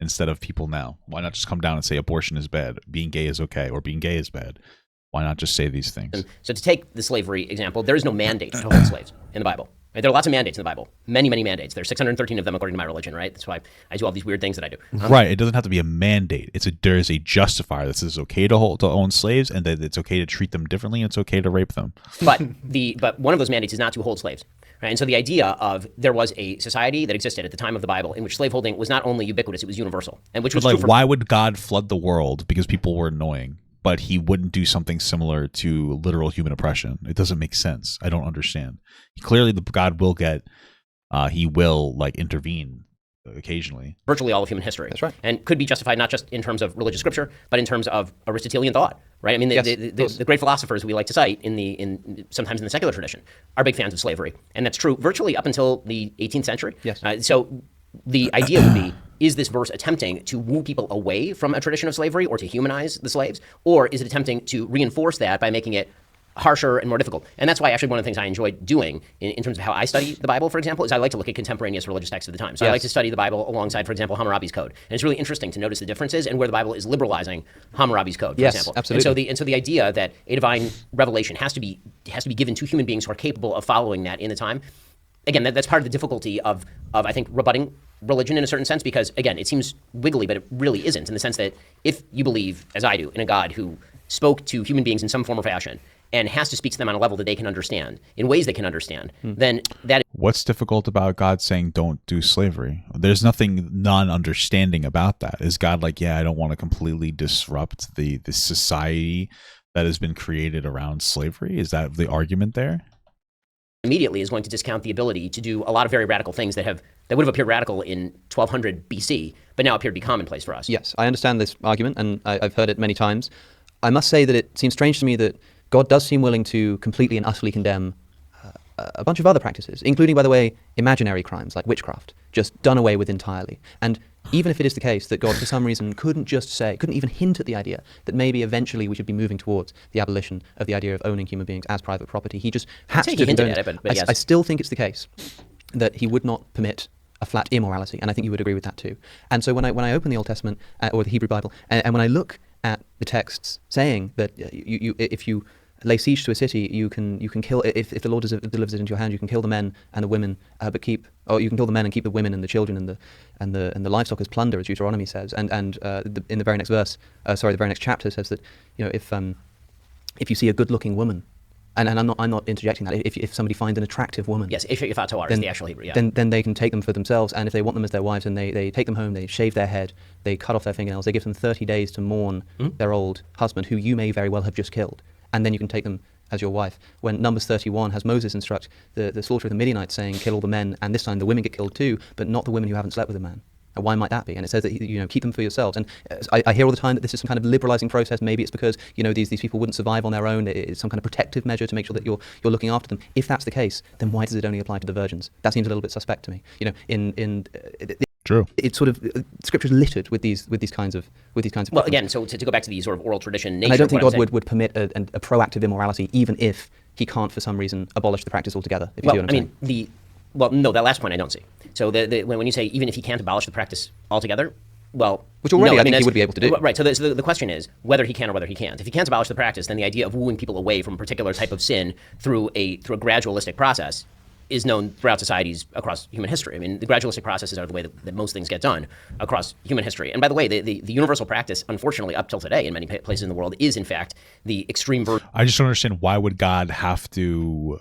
instead of people now? Why not just come down and say abortion is bad, being gay is okay, or being gay is bad? Why not just say these things? And so to take the slavery example, there is no mandate to hold slaves in the Bible. Right? There are lots of mandates in the Bible. Many, many mandates. There are 613 of them according to my religion, right? That's why I do all these weird things that I do. Right. It doesn't have to be a mandate. There is a justifier that says it's okay to own slaves, and that it's okay to treat them differently, and it's okay to rape them. But one of those mandates is not to hold slaves. Right? And so the idea of there was a society that existed at the time of the Bible in which slaveholding was not only ubiquitous, it was universal. And which was true for, why would God flood the world because people were annoying, but he wouldn't do something similar to literal human oppression? It doesn't make sense. I don't understand. Clearly, God will intervene occasionally. Virtually all of human history. That's right. And could be justified not just in terms of religious scripture, but in terms of Aristotelian thought, right? I mean, the great philosophers we like to cite sometimes in the secular tradition are big fans of slavery. And that's true virtually up until the 18th century. Yes. So the idea would be, is this verse attempting to woo people away from a tradition of slavery or to humanize the slaves? Or is it attempting to reinforce that by making it harsher and more difficult? And that's why actually one of the things I enjoy doing in terms of how I study the Bible, for example, is I like to look at contemporaneous religious texts of the time. So I like to study the Bible alongside, for example, Hammurabi's Code. And it's really interesting to notice the differences and where the Bible is liberalizing Hammurabi's Code, for example. Absolutely. And so the idea that a divine revelation has to be given to human beings who are capable of following that in the time, again, that's part of the difficulty of I think, rebutting religion in a certain sense, because, again, it seems wiggly, but it really isn't, in the sense that if you believe, as I do, in a God who spoke to human beings in some form or fashion and has to speak to them on a level that they can understand, in ways they can understand, then that... What's difficult about God saying don't do slavery? There's nothing non-understanding about that. Is God like, I don't want to completely disrupt the society that has been created around slavery? Is that the argument there? Immediately is going to discount the ability to do a lot of very radical things that would have appeared radical in 1200 BC, but now appear to be commonplace for us. Yes, I understand this argument, and I've heard it many times. I must say that it seems strange to me that God does seem willing to completely and utterly condemn a bunch of other practices, including, by the way, imaginary crimes like witchcraft, just done away with entirely. And even if it is the case that God, for some reason, couldn't even hint at the idea that maybe eventually we should be moving towards the abolition of the idea of owning human beings as private property, he just has to hint at it, but yes. I still think it's the case that he would not permit a flat immorality, and I think you would agree with that too. And so when I open the Old Testament or the Hebrew Bible, and when I look at the texts saying that if you lay siege to a city, you can kill, if the Lord delivers it into your hand, you can kill the men and the women, or you can kill the men and keep the women and the children and the livestock as plunder, as Deuteronomy says. And in the very next verse, the very next chapter says that if you see a good-looking woman, and I'm not interjecting that. If somebody finds an attractive woman, yes, if is the actual Hebrew, yeah, then they can take them for themselves, and if they want them as their wives, and they take them home, they shave their head, they cut off their fingernails, they give them 30 days to mourn their old husband, who you may very well have just killed, and then you can take them as your wife, when Numbers 31 has Moses instruct the slaughter of the Midianites, saying, kill all the men, and this time the women get killed too, but not the women who haven't slept with a man. And why might that be? And it says that, keep them for yourselves. And I hear all the time that this is some kind of liberalizing process. Maybe it's because, these people wouldn't survive on their own. It's some kind of protective measure to make sure that you're looking after them. If that's the case, then why does it only apply to the virgins? That seems a little bit suspect to me. True. It's sort of Scripture's littered with these kinds of. Well, again, so to go back to the sort of oral tradition nature. And I don't think God would permit a proactive immorality, even if he can't for some reason abolish the practice altogether. If you see what I'm saying. No, that last point I don't see. So when you say even if he can't abolish the practice altogether, well, which already no, I think he would be able to do. Right. So the question is whether he can or whether he can't. If he can't abolish the practice, then the idea of wooing people away from a particular type of sin through a gradualistic process is known throughout societies across human history. I mean, the gradualistic processes are the way that most things get done across human history. And by the way, the universal practice, unfortunately, up till today in many places in the world, is in fact the extreme version. I just don't understand, why would God have to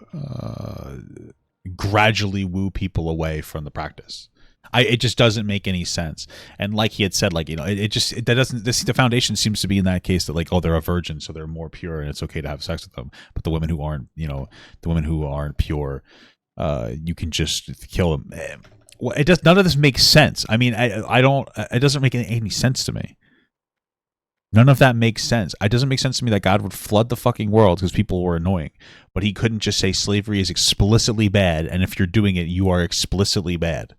gradually woo people away from the practice? It just doesn't make any sense. And like he had said, the foundation seems to be in that case that they're a virgin, so they're more pure and it's okay to have sex with them. But the women who aren't pure, you can just kill them. Well, none of this makes sense. I mean, it doesn't make any sense to me. None of that makes sense. It doesn't make sense to me that God would flood the fucking world because people were annoying, but he couldn't just say slavery is explicitly bad, and if you're doing it, you are explicitly bad.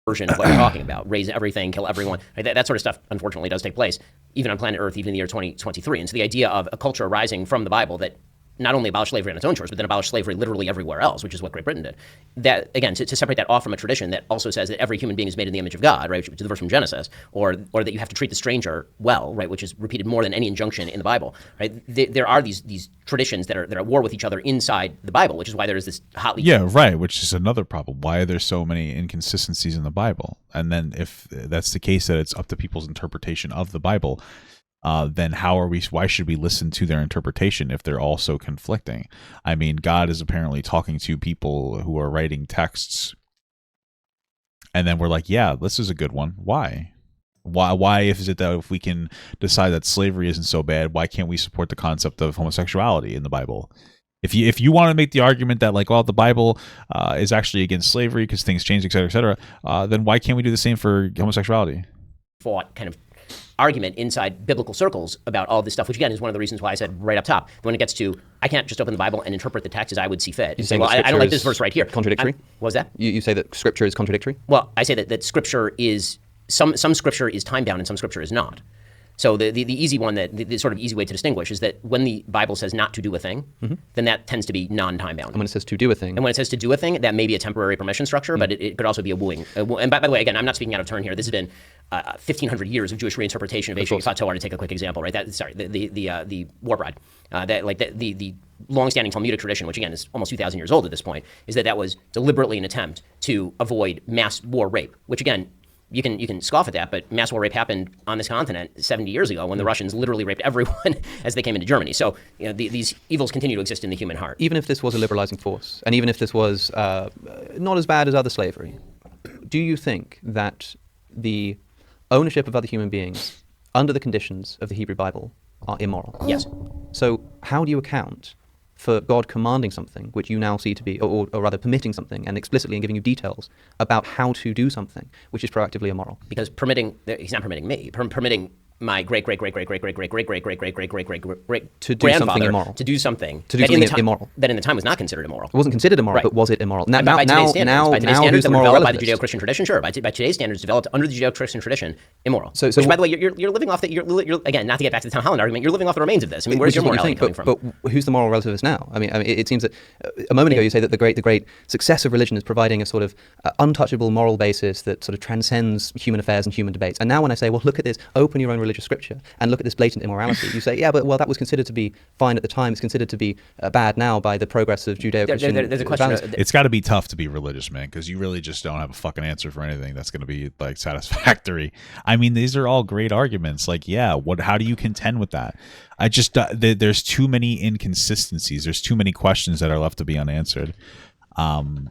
Version of what you're talking about, raise everything, kill everyone. Right? That sort of stuff, unfortunately, does take place, even on planet Earth, even in the year 2023. And so the idea of a culture arising from the Bible that not only abolished slavery on its own shores, but then abolished slavery literally everywhere else, which is what Great Britain did. That, again, to separate that off from a tradition that also says that every human being is made in the image of God, right, to the verse from Genesis, or that you have to treat the stranger well, right, which is repeated more than any injunction in the Bible, right? There are these traditions that are at war with each other inside the Bible, which is why there is this hotly... Yeah, right, which is another problem. Why are there so many inconsistencies in the Bible? And then if that's the case, that it's up to people's interpretation of the Bible, then why should we listen to their interpretation if they're all so conflicting? I mean, God is apparently talking to people who are writing texts, and then we're like, yeah, this is a good one. Why is it that if we can decide that slavery isn't so bad, why can't we support the concept of homosexuality in the Bible? If you want to make the argument that the Bible is actually against slavery because things change, et cetera, then why can't we do the same for homosexuality? Fought kind of argument inside biblical circles about all this stuff, which again is one of the reasons why I said right up top, when it gets to, I can't just open the Bible and interpret the text as I would see fit. You say, well, I don't like this verse right here. Contradictory? What was that? You say that Scripture is contradictory? Well, I say that Scripture is, some Scripture is time-bound and some Scripture is not. So the easy one, the sort of easy way to distinguish is that when the Bible says not to do a thing, then that tends to be non-time bound. And when it says to do a thing. And when it says to do a thing, that may be a temporary permission structure, but it could also be a wooing. And by the way, again, I'm not speaking out of turn here. This has been 1,500 years of Jewish reinterpretation of Ancient Fatah, to take a quick example, right? The War Bride, the long-standing Talmudic tradition, which again is almost 2,000 years old at this point, is that was deliberately an attempt to avoid mass war rape, which again, you can scoff at that, but mass war rape happened on this continent 70 years ago when the Russians literally raped everyone as they came into Germany. So these evils continue to exist in the human heart. Even if this was a liberalizing force, and even if this was not as bad as other slavery, do you think that the ownership of other human beings under the conditions of the Hebrew Bible are immoral? Yes. So how do you account for God commanding something which you now see to be, or rather permitting something and explicitly and giving you details about how to do something which is proactively immoral? Because he's not permitting me, permitting my great to do something immoral. To do something immoral. That in the time was not considered immoral. It wasn't considered immoral, but was it immoral? By today's standards that were developed by the Judeo-Christian tradition, sure. By today's standards developed under the Judeo-Christian tradition, immoral. So which, by the way, you're living off that. You're again, not to get back to the Tom Holland argument, you're living off the remains of this. I mean, where's your morality coming from? But who's the moral relativist now? I mean, it seems that a moment ago you say that the great success of religion is providing a sort of untouchable moral basis that sort of transcends human affairs and human debates. And now when I say, well, look at this, open your own religious scripture and look at this blatant immorality, you say, yeah, but that was considered to be fine at the time. It's considered to be bad now by the progress of Judeo-Christian. There's a question. It's got to be tough to be religious, man, because you really just don't have a fucking answer for anything that's going to be satisfactory. I mean, these are all great arguments. How do you contend with that? I just there's too many inconsistencies. There's too many questions that are left to be unanswered. I mean,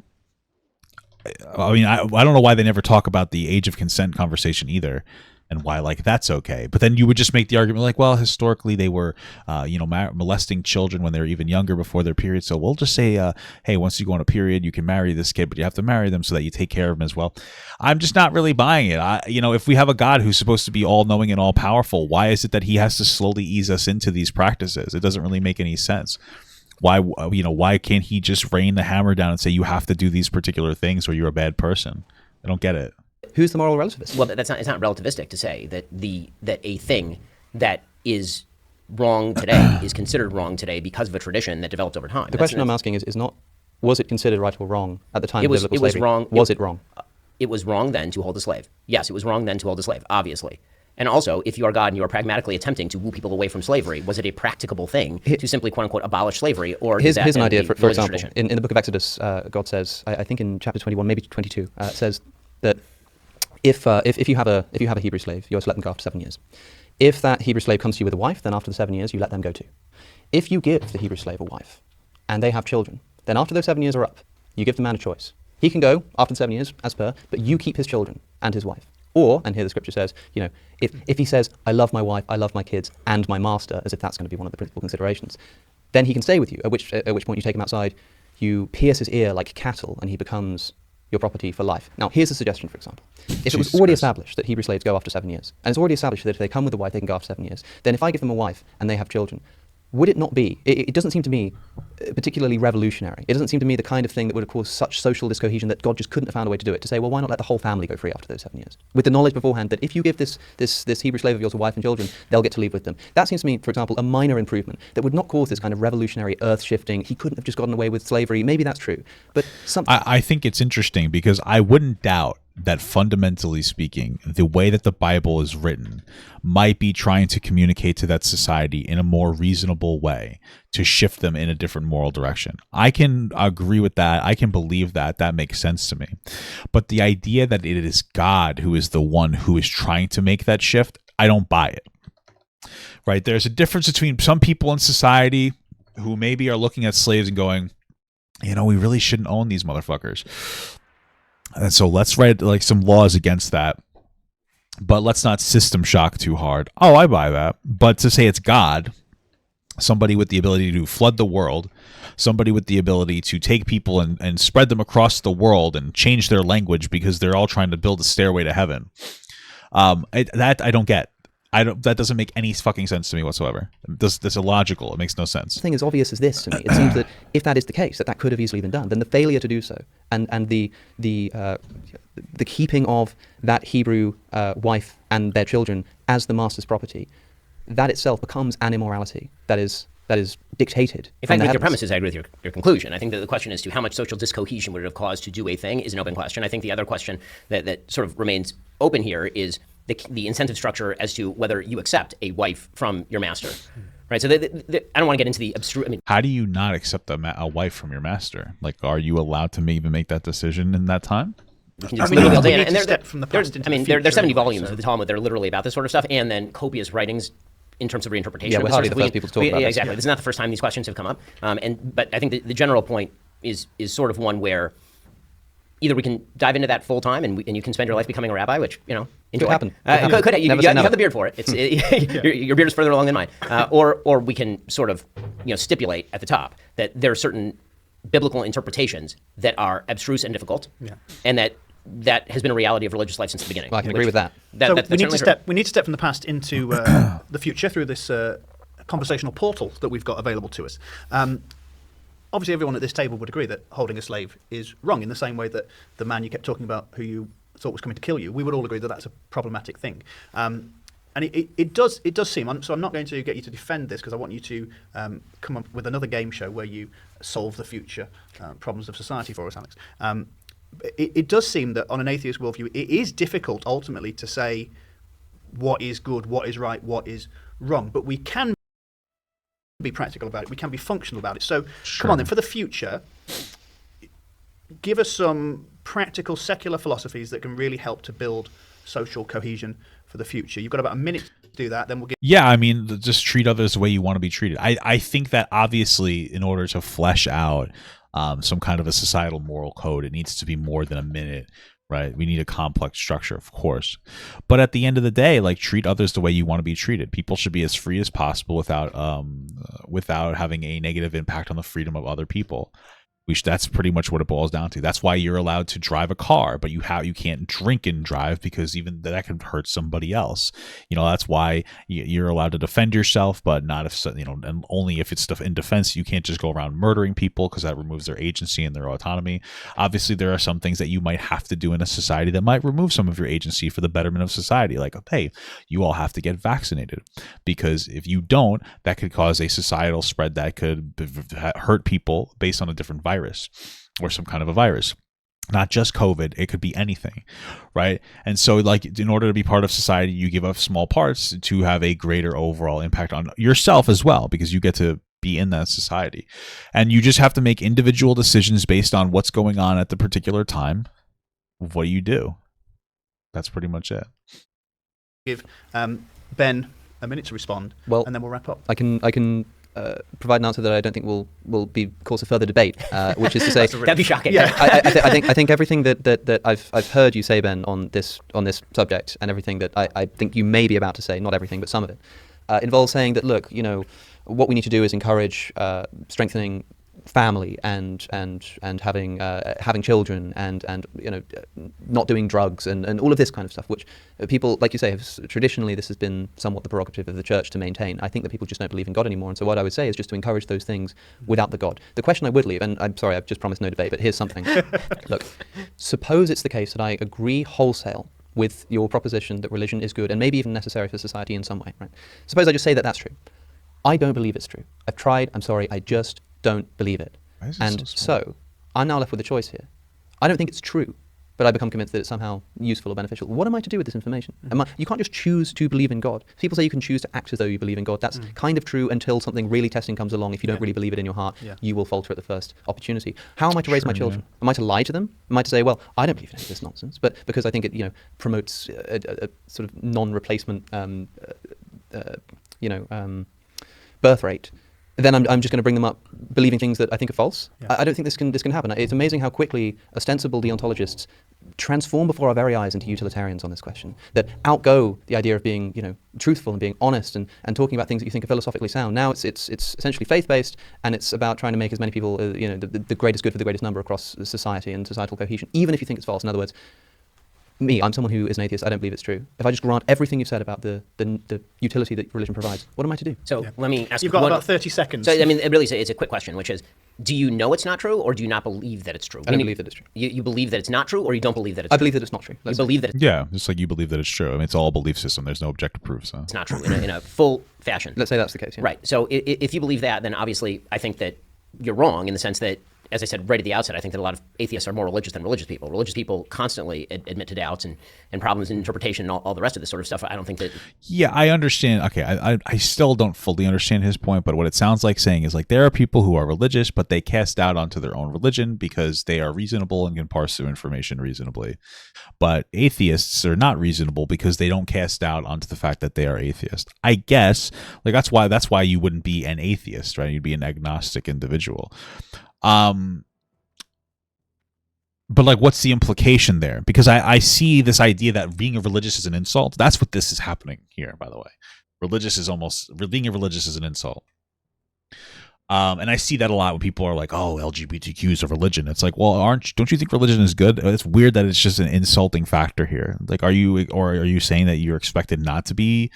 I don't know why they never talk about the age of consent conversation either. and why like that's okay. But then you would just make the argument like, well, historically they were, molesting children when they were even younger before their period. So we'll just say, hey, once you go on a period, you can marry this kid, but you have to marry them so that you take care of them as well. I'm just not really buying it. If we have a God who's supposed to be all knowing and all powerful, why is it that he has to slowly ease us into these practices? It doesn't really make any sense. Why can't he just rain the hammer down and say you have to do these particular things or you're a bad person? I don't get it. Who's the moral relativist? Well, it's not relativistic to say that a thing that is wrong today is considered wrong today because of a tradition that developed over time. The question I'm asking is not, was it considered right or wrong at the time of biblical slavery? It was wrong. Was it wrong? It was wrong then to hold a slave. Yes, it was wrong then to hold a slave, obviously. And also, if you are God and you are pragmatically attempting to woo people away from slavery, was it a practicable thing to simply, quote unquote, abolish slavery? Or here's an idea, for example. In the book of Exodus, God says, I think in chapter 21, maybe 22, says that if you have a Hebrew slave, you're to let them go after 7 years. If that Hebrew slave comes to you with a wife, then after the 7 years, you let them go too. If you give the Hebrew slave a wife and they have children, then after those 7 years are up, you give the man a choice. He can go after the 7 years, as per, but you keep his children and his wife. Or, and here the scripture says, if he says, I love my wife, I love my kids, and my master, as if that's going to be one of the principal considerations, then he can stay with you, at which point you take him outside, you pierce his ear like cattle, and he becomes your property for life. Now, here's a suggestion, for example. If it was already established that Hebrew slaves go after 7 years, and it's already established that if they come with a wife, they can go after 7 years, then if I give them a wife and they have children, would it not be, it doesn't seem to me particularly revolutionary. It doesn't seem to me the kind of thing that would have caused such social discohesion that God just couldn't have found a way to do it, to say, well, why not let the whole family go free after those 7 years? With the knowledge beforehand that if you give this Hebrew slave of yours a wife and children, they'll get to leave with them. That seems to me, for example, a minor improvement that would not cause this kind of revolutionary earth-shifting, he couldn't have just gotten away with slavery. Maybe that's true, but something... I think it's interesting because I wouldn't doubt that fundamentally speaking, the way that the Bible is written might be trying to communicate to that society in a more reasonable way to shift them in a different moral direction. I can agree with that. I can believe that. That makes sense to me. But the idea that it is God who is the one who is trying to make that shift, I don't buy it. Right? There's a difference between some people in society who maybe are looking at slaves and going, we really shouldn't own these motherfuckers. And so let's write like some laws against that, but let's not system shock too hard. Oh, I buy that. But to say it's God, somebody with the ability to flood the world, somebody with the ability to take people and spread them across the world and change their language because they're all trying to build a stairway to heaven. That I don't get. That doesn't make any fucking sense to me whatsoever. That's illogical. It makes no sense. The thing as obvious as this to me, it seems that if that is the case, that could have easily been done, then the failure to do so and the keeping of that Hebrew wife and their children as the master's property, that itself becomes an immorality that is dictated. In fact, with your premises, I agree with your conclusion. I think that the question as to how much social discohesion would it have caused to do a thing is an open question. I think the other question that sort of remains open here is the incentive structure as to whether you accept a wife from your master. Right, so I don't want to get into the abstruse. How do you not accept a wife from your master? Like, are you allowed to even make that decision in that time? There's 70 volumes of the Talmud that are literally about this sort of stuff, and then copious writings in terms of reinterpretation. Yeah, we're hardly the first people to talk about this. Exactly. This is not the first time these questions have come up. But I think the general point is sort of one where either we can dive into that full time and you can spend your life becoming a rabbi, which, enjoy. Could happen. You have the beard for it. Your beard is further along than mine. Or we can sort of stipulate at the top that there are certain biblical interpretations that are abstruse and difficult, and that has been a reality of religious life since the beginning. Well, I can agree with that. We need to step from the past into the future through this conversational portal that we've got available to us. Obviously, everyone at this table would agree that holding a slave is wrong, in the same way that the man you kept talking about who you thought was coming to kill you, we would all agree that that's a problematic thing. And it does seem, so I'm not going to get you to defend this because I want you to come up with another game show where you solve the future problems of society for us, Alex. It does seem that on an atheist worldview, it is difficult ultimately to say what is good, what is right, what is wrong, but we can be practical about it, we can be functional about it. So come on then, for the future, give us some practical secular philosophies that can really help to build social cohesion for the future. You've got about a minute to do that, then we'll get... Yeah, I mean, just treat others the way you want to be treated. I think that obviously in order to flesh out some kind of a societal moral code, it needs to be more than a minute right? We need a complex structure, of course. But at the end of the day, like, treat others the way you want to be treated. People should be as free as possible without having a negative impact on the freedom of other people. That's pretty much what it boils down to. That's why you're allowed to drive a car, but you can't drink and drive, because even that can hurt somebody else. That's why you're allowed to defend yourself, but not if and only if it's stuff in defense. You can't just go around murdering people, because that removes their agency and their autonomy. Obviously, there are some things that you might have to do in a society that might remove some of your agency for the betterment of society. Like, hey, you all have to get vaccinated, because if you don't, that could cause a societal spread that could hurt people based on a different virus or some kind of a virus. Not just COVID, it could be anything, right? And so, like, in order to be part of society, you give up small parts to have a greater overall impact on yourself as well, because you get to be in that society. And you just have to make individual decisions based on what's going on at the particular time. What do you do? That's pretty much it. Give Ben a minute to respond, and then we'll wrap up. I can provide an answer that I don't think will be cause of further debate, which is to say that'd be shocking. Yeah. I think everything that I've heard you say, Ben, on this subject, and everything that I think you may be about to say, not everything, but some of it, involves saying that, look, what we need to do is encourage strengthening family and having children and not doing drugs and all of this kind of stuff, which people, like you say, have traditionally, this has been somewhat the prerogative of the church to maintain. I think that people just don't believe in God anymore, and so what I would say is just to encourage those things without the God. The question I would leave, and I'm sorry, I've just promised no debate, but here's something. Look, suppose it's the case that I agree wholesale with your proposition that religion is good and maybe even necessary for society in some way, right? Suppose I just say that that's true. I don't believe it's true. I've tried, I'm sorry, I just don't believe it. And so I'm now left with a choice here. I don't think it's true, but I become convinced that it's somehow useful or beneficial. What am I to do with this information? You can't just choose to believe in God. People say you can choose to act as though you believe in God. That's kind of true until something really testing comes along. If you don't really believe it in your heart, you will falter at the first opportunity. How am I to raise my children? Am I to lie to them? Am I to say, well, I don't believe in any of this nonsense, but because I think it promotes a sort of non-replacement birth rate, then I'm just going to bring them up believing things that I think are false. Yeah. I don't think this can happen. It's amazing how quickly ostensible deontologists transform before our very eyes into utilitarians on this question, that outgo the idea of being truthful and being honest and talking about things that you think are philosophically sound. Now it's essentially faith-based, and it's about trying to make as many people the greatest good for the greatest number across society and societal cohesion, even if you think it's false. In other words, I'm someone who is an atheist. I don't believe it's true. If I just grant everything you've said about the utility that religion provides, what am I to do? So let me ask. You've got about 30 seconds. So it really it's a quick question, which is, do you know it's not true, or do you not believe that it's true? I don't believe that it's true. You believe that it's not true, or you don't believe that it's true? I believe that it's not true. You believe that just like you believe that it's true. I mean, it's all a belief system. There's no objective proof. So it's not true in a full fashion. Let's say that's the case. Yeah. Right. So if you believe that, then obviously I think that you're wrong in the sense that, as I said right at the outset, I think that a lot of atheists are more religious than religious people. Religious people constantly admit to doubts and problems in interpretation and all the rest of this sort of stuff. I don't think that... Yeah, I understand. Okay, I still don't fully understand his point, but what it sounds like saying is, like, there are people who are religious, but they cast doubt onto their own religion because they are reasonable and can parse through information reasonably. But atheists are not reasonable because they don't cast doubt onto the fact that they are atheist. I guess, like, that's why you wouldn't be an atheist, right? You'd be an agnostic individual. But like, what's the implication there? Because I see this idea that being a religious is an insult. That's what this is happening here, by the way. Being a religious is an insult. And I see that a lot when people are like, oh, LGBTQ is a religion. It's like, well, don't you think religion is good? It's weird that it's just an insulting factor here. Like, are you saying that you're expected not to be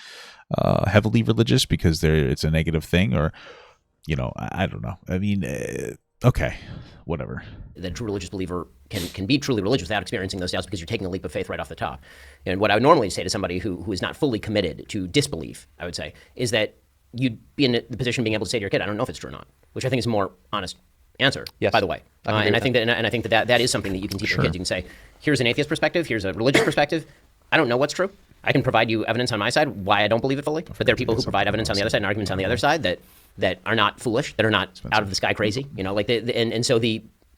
heavily religious because it's a negative thing? Or, I don't know. I mean, okay, whatever. The true religious believer can be truly religious without experiencing those doubts because you're taking a leap of faith right off the top. And what I would normally say to somebody who is not fully committed to disbelief, I would say, is that you'd be in the position of being able to say to your kid, I don't know if it's true or not, which I think is a more honest answer, by the way. I think that is something that you can teach your kids. You can say, here's an atheist perspective, here's a religious perspective. I don't know what's true. I can provide you evidence on my side why I don't believe it fully, but there are people who provide evidence on the other side and arguments on the other side that are not foolish, that are not out of the sky crazy,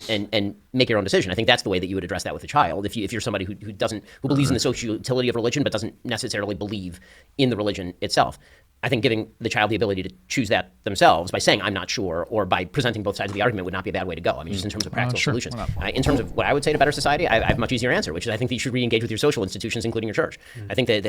and make your own decision. I think that's the way that you would address that with a child. If you're somebody who believes in the social utility of religion but doesn't necessarily believe in the religion itself. I think giving the child the ability to choose that themselves by saying, I'm not sure, or by presenting both sides of the argument would not be a bad way to go. I mean, just in terms of practical solutions. In terms of what I would say to better society, I have a much easier answer, which is I think that you should re-engage with your social institutions, including your church. I think that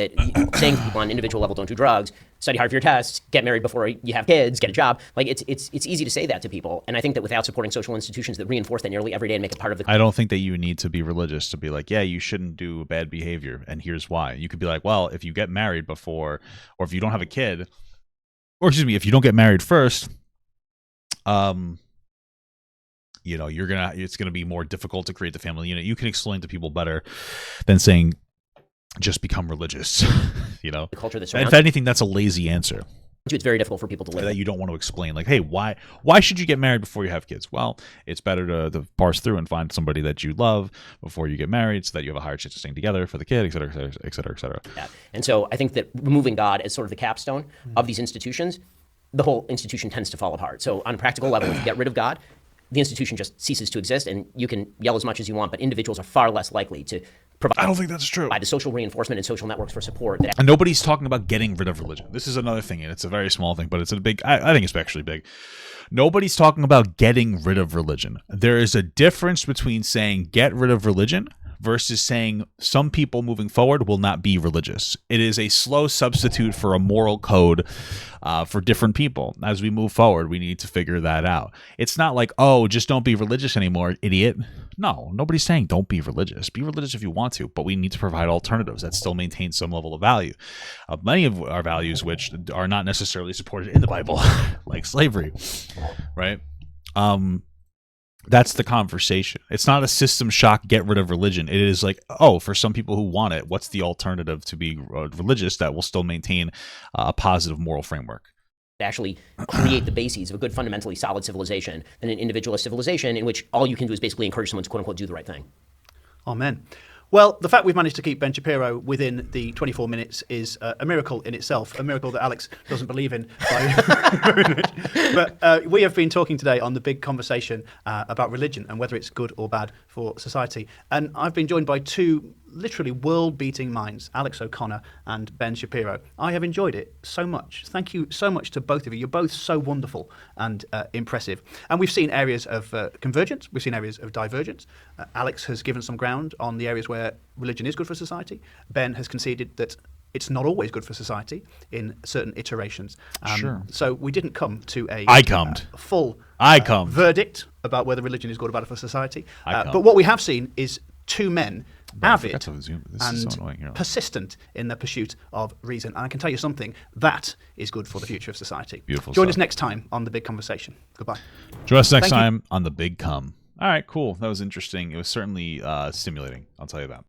saying to people on an individual level, don't do drugs, study hard for your tests, get married before you have kids, get a job, like it's easy to say that to people. And I think that without supporting social institutions that reinforce that nearly every day and make it part of the... I don't think that you need to be religious to be like, yeah, you shouldn't do bad behavior, and here's why. You could be like, well, if you get married before, or if you don't have a kid, or excuse me, if you don't get married first, you know, it's gonna be more difficult to create the family unit. You can explain to people better than saying just become religious. You know, the culture that's if anything, that's a lazy answer. It's very difficult for people to live that you don't want to explain. Like, hey, why should you get married before you have kids? Well, it's better to parse through and find somebody that you love before you get married, so that you have a higher chance of staying together for the kid, et cetera, et cetera, et cetera, et cetera. Yeah. And so I think that removing God as sort of the capstone of these institutions, the whole institution tends to fall apart. So on a practical level, if you get rid of God, the institution just ceases to exist, and you can yell as much as you want, but individuals are far less likely to provide... I don't think that's true. ...provide the social reinforcement and social networks for support. And nobody's talking about getting rid of religion. This is another thing, and it's a very small thing, but it's a big... I think it's actually big. Nobody's talking about getting rid of religion. There is a difference between saying get rid of religion versus saying some people moving forward will not be religious. It is a slow substitute for a moral code for different people. As we move forward, we need to figure that out. It's not like, oh, just don't be religious anymore, idiot. No, nobody's saying don't be religious. Be religious if you want to, but we need to provide alternatives that still maintain some level of value. Many of our values, which are not necessarily supported in the Bible, like slavery, right? That's the conversation. It's not a system shock, get rid of religion. It is like, oh, for some people who want it, what's the alternative to be religious that will still maintain a positive moral framework? Actually create the bases of a good, fundamentally solid civilization than an individualist civilization in which all you can do is basically encourage someone to quote unquote do the right thing. Amen. Well, the fact we've managed to keep Ben Shapiro within the 24 minutes is a miracle in itself, a miracle that Alex doesn't believe in. But we have been talking today on the big conversation about religion and whether it's good or bad for society. And I've been joined by two literally world-beating minds, Alex O'Connor and Ben Shapiro. I have enjoyed it so much. Thank you so much to both of you. You're both so wonderful and impressive. And we've seen areas of convergence. We've seen areas of divergence. Alex has given some ground on the areas where religion is good for society. Ben has conceded that it's not always good for society in certain iterations. Sure. So we didn't come to a full verdict about whether religion is good or bad for society. But what we have seen is two men avid and persistent in their pursuit of reason. And I can tell you something, that is good for the future of society. Beautiful. Join us next time on The Big Conversation. Goodbye. Join us next time on The Big Come. All right, cool. That was interesting. It was certainly stimulating, I'll tell you that.